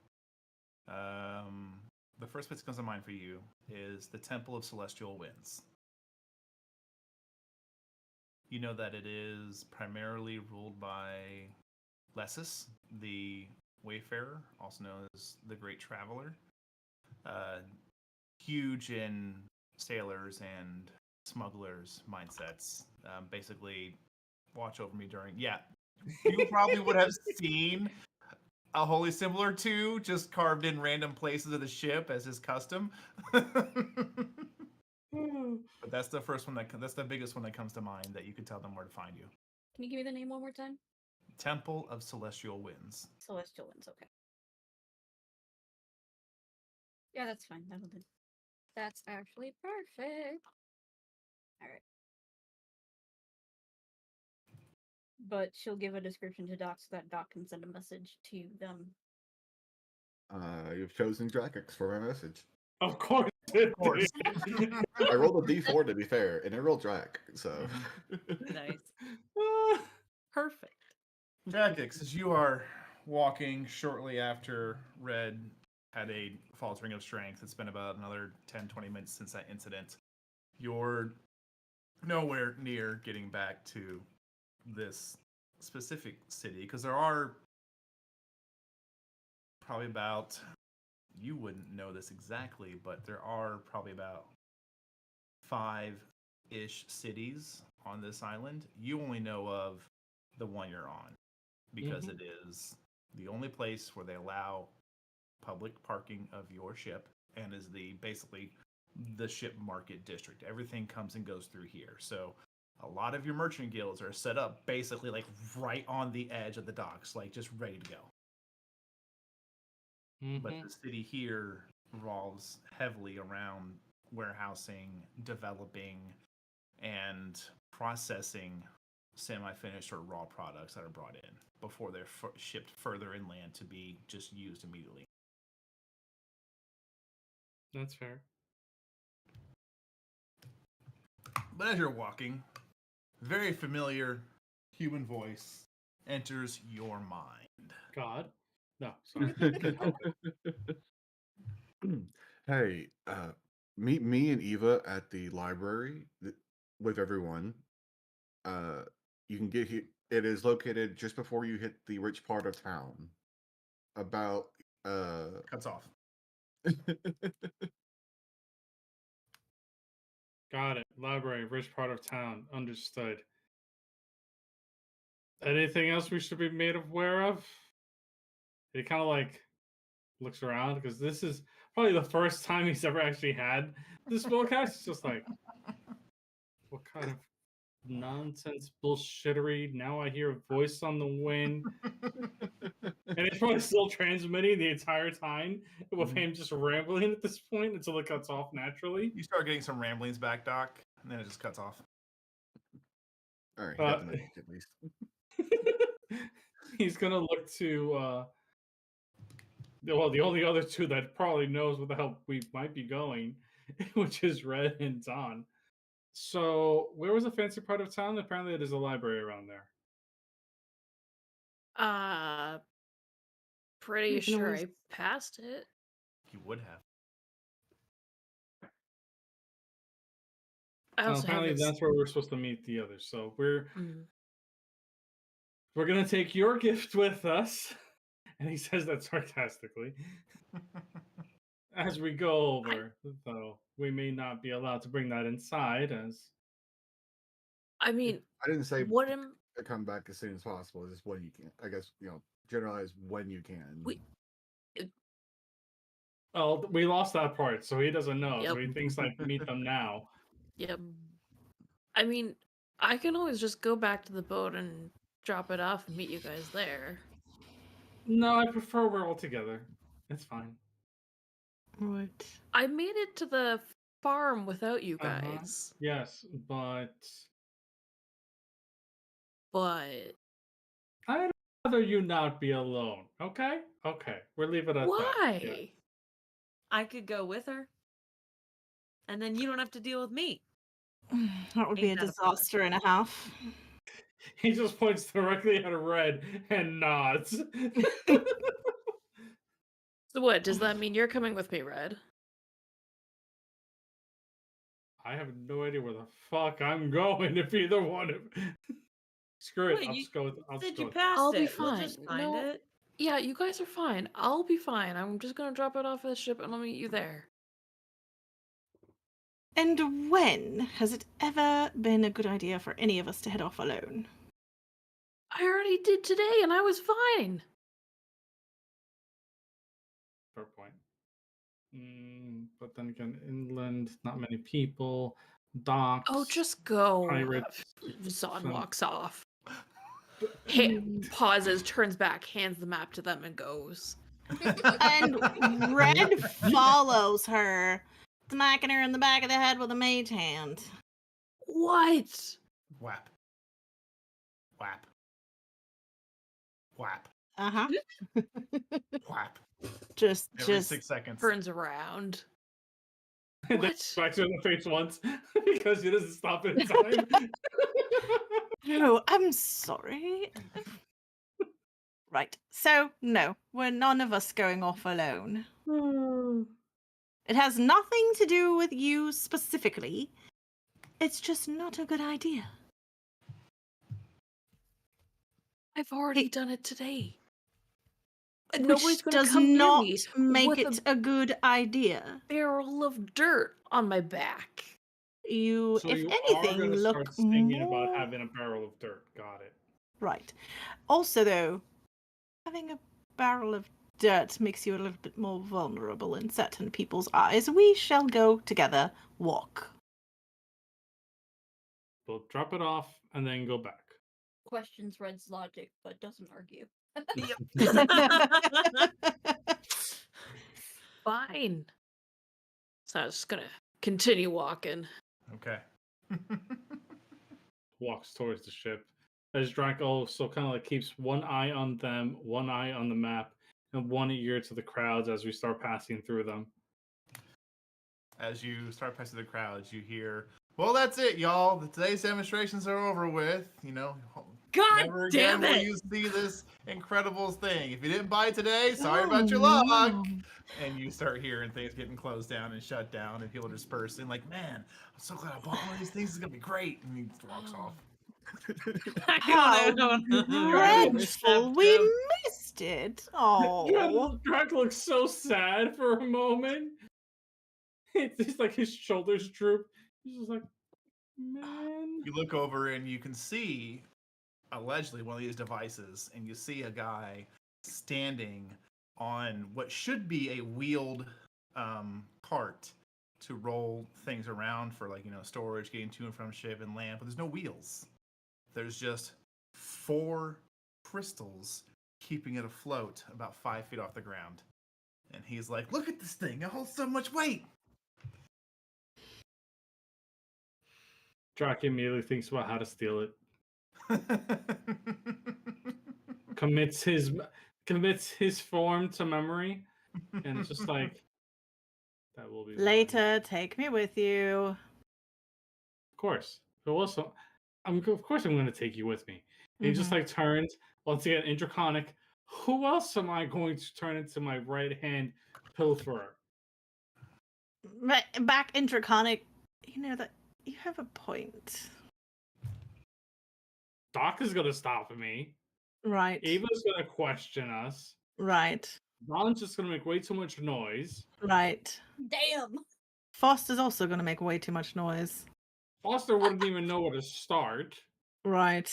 Speaker 1: The first place that comes to mind for you is the Temple of Celestial Winds. You know that it is primarily ruled by Lessus, the Wayfarer, also known as the Great Traveler. Huge in sailors and smugglers' mindsets. Basically, watch over me during. Yeah, you probably would have seen a holy symbol or two just carved in random places of the ship as his custom. But that's the first one that's the biggest one that comes to mind that you could tell them where to find you.
Speaker 7: Can you give me the name one more time?
Speaker 1: Temple of Celestial Winds.
Speaker 7: Celestial Winds, okay. Yeah, that's fine. That'll do. That's actually perfect. Alright. But she'll give a description to Doc so that Doc can send a message to them.
Speaker 2: You've chosen Drakex for my message.
Speaker 3: Of course.
Speaker 1: Of course.
Speaker 2: I rolled a d4 to be fair, and I rolled Drak, so.
Speaker 9: Nice. Perfect.
Speaker 1: Drakex, as you are walking shortly after Red had a faltering of strength, it's been about another 10-20 minutes since that incident. You're nowhere near getting back to this specific city because there are probably about, you wouldn't know this exactly, but there are probably about 5-ish cities on this island. You only know of the one you're on because it is the only place where they allow public parking of your ship and is basically the ship market district. Everything comes and goes through here. So a lot of your merchant guilds are set up basically like right on the edge of the docks, like just ready to go. But the city here revolves heavily around warehousing, developing, and processing semi-finished or raw products that are brought in before they're shipped further inland to be just used immediately.
Speaker 3: That's fair.
Speaker 1: But as you're walking, very familiar human voice enters your mind.
Speaker 3: God. No, sorry. Can't help it.
Speaker 2: Hey, meet me and Eva at the library with everyone. You can get here. It is located just before you hit the rich part of town. About
Speaker 1: Cuts off.
Speaker 3: Got it. Library, rich part of town. Understood. Anything else we should be made aware of? He kind of like looks around because this is probably the first time he's ever actually had this spellcast. It's just like, what kind of nonsense bullshittery? Now I hear a voice on the wind. And it's probably still transmitting the entire time with him just rambling at this point until it cuts off naturally.
Speaker 1: You start getting some ramblings back, Doc, and then it just cuts off.
Speaker 2: All right, he got the message at least.
Speaker 3: He's gonna look to well, the only other two that probably knows where the hell we might be going, which is Red and Don. So, where was the fancy part of town? Apparently, there's a library around there.
Speaker 8: Pretty
Speaker 6: You can
Speaker 8: sure
Speaker 6: always-
Speaker 8: I passed it.
Speaker 1: You would have.
Speaker 8: I
Speaker 3: Well,
Speaker 8: also
Speaker 3: apparently,
Speaker 8: have
Speaker 3: that's where we're supposed to meet the others. So we're
Speaker 8: Mm.
Speaker 3: gonna take your gift with us, and he says that sarcastically. As we go over, though, we may not be allowed to bring that inside. As
Speaker 8: I mean,
Speaker 2: I didn't say
Speaker 8: what am
Speaker 2: come back as soon as possible. Just when you can. I guess generalize when you can.
Speaker 3: well, we lost that part, so he doesn't know. So
Speaker 8: Yep.
Speaker 3: he thinks like meet them now.
Speaker 8: Yep. I mean, I can always just go back to the boat and drop it off and meet you guys there.
Speaker 3: No, I prefer we're all together. It's fine.
Speaker 6: Right.
Speaker 8: I made it to the farm without you
Speaker 3: Uh-huh.
Speaker 8: guys,
Speaker 3: Yes, but
Speaker 8: but
Speaker 3: I'd rather you not be alone. Okay? Okay. We'll leave it at
Speaker 8: why?
Speaker 3: that. Yeah.
Speaker 9: I could go with her. And then you don't have to deal with me.
Speaker 6: That would be a
Speaker 9: Ain't that a plus?
Speaker 6: disaster and a half.
Speaker 3: He just points directly at Red and nods.
Speaker 8: So what, does that mean you're coming with me, Red?
Speaker 3: I have no idea where the fuck I'm going if either one of Screw it.
Speaker 9: Wait,
Speaker 3: I'll
Speaker 9: you
Speaker 3: just go with I'll
Speaker 9: Said
Speaker 3: just go
Speaker 9: you
Speaker 3: with
Speaker 9: passed
Speaker 8: I'll be
Speaker 9: it. We'll just
Speaker 8: fine.
Speaker 9: find
Speaker 8: No.
Speaker 9: it.
Speaker 8: Yeah, you guys are fine. I'll be fine. I'm just gonna drop it off at the ship and I'll meet you there.
Speaker 6: And when has it ever been a good idea for any of us to head off alone?
Speaker 8: I already did today and I was fine.
Speaker 3: Fair point. But then again, inland, not many people, docks.
Speaker 8: Oh, just go.
Speaker 3: pirates.
Speaker 8: Zod
Speaker 3: some-
Speaker 8: walks off.
Speaker 6: Mm.
Speaker 8: Pauses, turns back, hands the map to them, and goes.
Speaker 6: And Red follows her, smacking her in the back of the head with a mage hand.
Speaker 8: What?
Speaker 1: Whap. Whap. Whap.
Speaker 6: Uh-huh.
Speaker 1: Whap.
Speaker 6: Just
Speaker 1: Every 6 seconds.
Speaker 8: Turns around.
Speaker 3: And then
Speaker 8: What?
Speaker 3: smacks her in the face once because he doesn't stop in time.
Speaker 6: No, I'm sorry. Right. So, no, we're none of us going off alone. It has nothing to do with you specifically. It's just not a good idea.
Speaker 8: I've already done it today.
Speaker 6: Which
Speaker 8: Nobody's gonna
Speaker 6: does
Speaker 8: come
Speaker 6: not
Speaker 8: near me
Speaker 6: make
Speaker 8: with
Speaker 6: it a good idea.
Speaker 8: barrel of dirt on my back.
Speaker 6: You,
Speaker 3: So
Speaker 6: if
Speaker 3: you are
Speaker 6: anything,
Speaker 3: gonna
Speaker 6: look
Speaker 3: start thinking
Speaker 6: more...
Speaker 3: about having a barrel of dirt. Got it.
Speaker 6: Right. Also, though, having a barrel of dirt makes you a little bit more vulnerable in certain people's eyes. We shall go together, walk.
Speaker 3: We'll drop it off and then go back.
Speaker 7: Questions Red's logic, but doesn't argue.
Speaker 8: Fine. So I was just gonna continue walking.
Speaker 1: Okay.
Speaker 3: Walks towards the ship. As Drac also kind of like keeps one eye on them, one eye on the map, and one ear to the crowds as we start passing through them.
Speaker 1: As you start passing the crowds, you hear, "Well, that's it, y'all. Today's demonstrations are over with. You know,
Speaker 8: God
Speaker 1: never again
Speaker 8: damn
Speaker 1: will
Speaker 8: it!
Speaker 1: you see this incredible thing. If you didn't buy it today, sorry
Speaker 6: Oh,
Speaker 1: about your luck."
Speaker 6: no.
Speaker 1: And you start hearing things getting closed down and shut down, and people dispersing. Like, man, I'm so glad I bought one of these things. It's gonna be great. And he walks off.
Speaker 6: How dreadful! We
Speaker 8: Receptive.
Speaker 6: missed it. Oh,
Speaker 3: Drac looks so sad for a moment. It's just like his shoulders droop. He's just like, man.
Speaker 1: You look over and you can see, allegedly, one of these devices, and you see a guy standing on what should be a wheeled cart to roll things around for, like, storage, getting to and from ship and land, but there's no wheels. There's just 4 crystals keeping it afloat about 5 feet off the ground. And he's like, "Look at this thing. It holds so much weight."
Speaker 3: Drac immediately thinks about how to steal it. Commits his form to memory, and it's just like that will be mine.
Speaker 6: later, take me with you.
Speaker 3: Of course. But also, of course I'm going to take you with me. And he just like turns once again, Indraconic. Who else am I going to turn into my right hand pilferer?
Speaker 6: Back in Draconic, you know that you have a point.
Speaker 3: Doc is going to stop me.
Speaker 6: Right.
Speaker 3: Ava's going to question us.
Speaker 6: Right.
Speaker 3: Ron's just going to make way too much noise.
Speaker 6: Right.
Speaker 7: Damn.
Speaker 6: Foster's also going to make way too much noise.
Speaker 3: Foster wouldn't even know where to start.
Speaker 6: Right.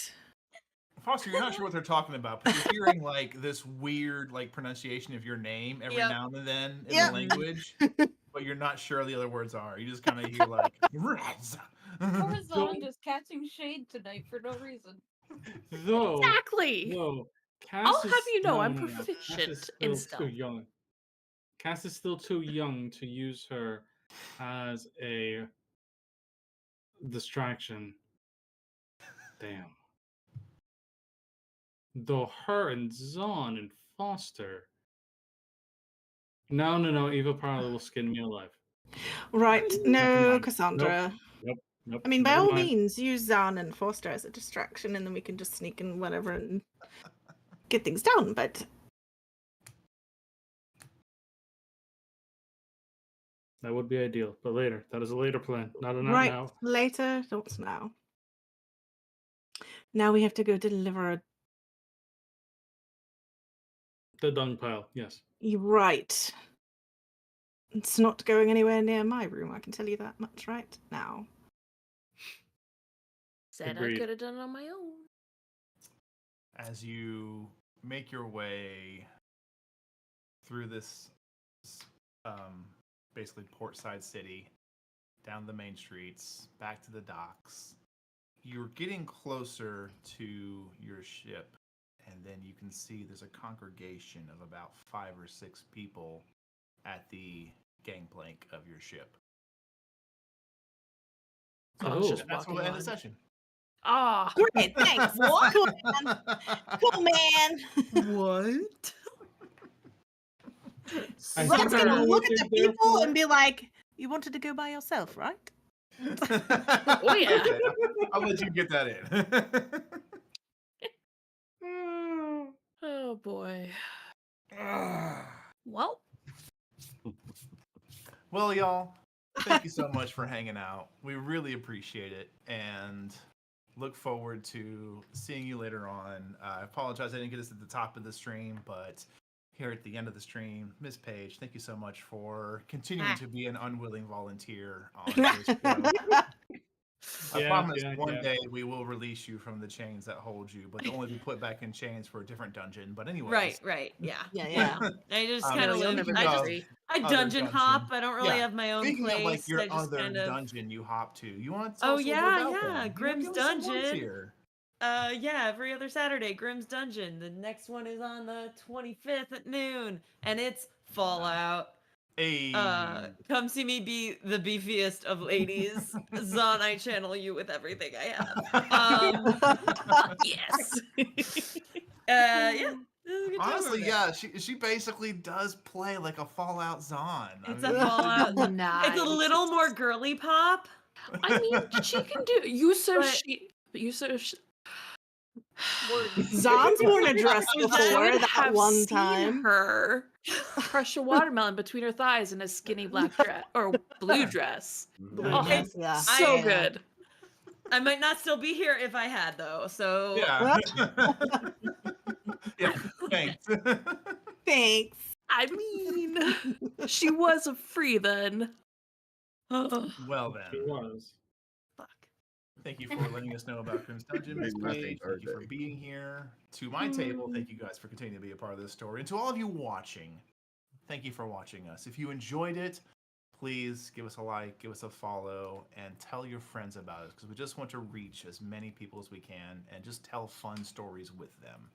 Speaker 1: Foster, you're not sure what they're talking about, but you're hearing like this weird like pronunciation of your name every now and then in the language, but you're not sure the other words are. You just kind of hear like
Speaker 7: Corazon just catching shade tonight for no reason.
Speaker 3: Though,
Speaker 8: Exactly.
Speaker 3: Cass
Speaker 8: I'll have you know I'm
Speaker 3: Cass is
Speaker 8: proficient
Speaker 3: still
Speaker 8: in
Speaker 3: too
Speaker 8: stealth.
Speaker 3: young. Cass is still too young to use her as a distraction. Damn. Though her and Zahn and Foster. No. Eva probably will skin me alive.
Speaker 6: Right.
Speaker 3: Never
Speaker 6: No,
Speaker 3: mind.
Speaker 6: Cassandra.
Speaker 3: Nope.
Speaker 6: I mean, by
Speaker 3: never
Speaker 6: all
Speaker 3: mind.
Speaker 6: means, use Zahn and Foster as a distraction, and then we can just sneak in whatever and get things done. But
Speaker 3: That would be ideal, but later. That is a later plan, not
Speaker 6: right
Speaker 3: now.
Speaker 6: later, not now. Now we have to go deliver
Speaker 3: The dung pile, yes.
Speaker 6: You're right. It's not going anywhere near my room, I can tell you that much right now.
Speaker 8: Said
Speaker 3: Agreed.
Speaker 8: I could have done it on my own.
Speaker 1: As you make your way through this basically portside city, down the main streets, back to the docks, you're getting closer to your ship, and then you can see there's a congregation of about 5 or 6 people at the gangplank of your ship.
Speaker 8: So it's
Speaker 3: Oh.
Speaker 8: just
Speaker 1: That's
Speaker 8: walking
Speaker 1: what the end
Speaker 8: on.
Speaker 1: of the session.
Speaker 8: Ah.
Speaker 6: Great, thanks.
Speaker 8: What?
Speaker 6: Cool, man. Cool, man.
Speaker 8: What?
Speaker 3: I
Speaker 6: Ron's
Speaker 3: think I
Speaker 6: gonna
Speaker 3: know
Speaker 6: look
Speaker 3: what
Speaker 6: at the
Speaker 3: you're there
Speaker 6: people
Speaker 3: for.
Speaker 6: and be like, "You wanted to go by yourself, right?"
Speaker 8: Oh, yeah.
Speaker 1: Okay, I'll let you get that in.
Speaker 8: Oh boy. Well,
Speaker 1: Well, y'all, thank you so much for hanging out. We really appreciate it and look forward to seeing you later on. I apologize I didn't get this at the top of the stream, but here at the end of the stream, Miss Paige, thank you so much for continuing to be an unwilling volunteer on this show. I promise one day we will release you from the chains that hold you, but only be put back in chains for a different dungeon. But anyways.
Speaker 8: right, yeah.
Speaker 6: Yeah.
Speaker 8: I just
Speaker 1: Um,
Speaker 8: kind of
Speaker 6: you'll
Speaker 8: live.
Speaker 6: never
Speaker 8: I
Speaker 6: get
Speaker 8: just
Speaker 6: free.
Speaker 8: I
Speaker 1: Other
Speaker 8: dungeon hop. I don't really
Speaker 1: Yeah.
Speaker 8: have my own
Speaker 1: Speaking
Speaker 8: place.
Speaker 1: of like your
Speaker 8: I just
Speaker 1: other
Speaker 8: kind of.
Speaker 1: dungeon you hop to, you want to
Speaker 8: Oh
Speaker 1: tell us a little bit
Speaker 8: yeah,
Speaker 1: about
Speaker 8: yeah.
Speaker 1: them?
Speaker 8: Grimm's
Speaker 1: Give us some words
Speaker 8: Dungeon.
Speaker 1: here.
Speaker 8: Yeah, every other Saturday, Grimm's Dungeon. The next one is on the 25th at noon, and it's Fallout.
Speaker 1: Hey.
Speaker 9: Come see me be the beefiest of ladies. Zon, I channel you with everything I have.
Speaker 8: Yes.
Speaker 9: Yeah. This is a good time
Speaker 1: Honestly,
Speaker 9: over
Speaker 1: yeah, she basically does play like a Fallout Zon.
Speaker 9: there. It's a Fallout.
Speaker 8: Nice.
Speaker 9: It's a little more girly pop.
Speaker 8: I mean, she can do. You said
Speaker 9: But-
Speaker 8: she. You said.
Speaker 6: Zon's worn a dress
Speaker 8: You
Speaker 6: before
Speaker 8: should
Speaker 6: that
Speaker 8: have
Speaker 6: one
Speaker 8: seen
Speaker 6: time.
Speaker 8: her crush a watermelon between her thighs in a skinny black dress or blue dress.
Speaker 6: Blue
Speaker 8: Oh,
Speaker 6: dress, yeah.
Speaker 8: So
Speaker 6: Yeah.
Speaker 8: good.
Speaker 9: I might not still be here if I had though. So
Speaker 1: Yeah. Yeah. Thanks.
Speaker 6: Thanks.
Speaker 8: I mean, she was a free then. Oh,
Speaker 1: Well
Speaker 3: She
Speaker 1: then,
Speaker 3: was.
Speaker 8: fuck.
Speaker 1: thank you for letting us know about Crimson Dungeon, Miss
Speaker 2: Big message
Speaker 1: Paige.
Speaker 2: our
Speaker 1: Thank you for
Speaker 2: day.
Speaker 1: being here. To my table, thank you guys for continuing to be a part of this story. And to all of you watching, thank you for watching us. If you enjoyed it, please give us a like, give us a follow, and tell your friends about us because we just want to reach as many people as we can and just tell fun stories with them.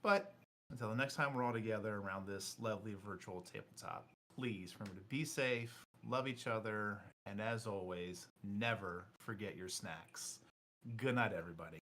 Speaker 1: But until the next time we're all together around this lovely virtual tabletop, please remember to be safe, love each other, and as always, never forget your snacks. Good night, everybody.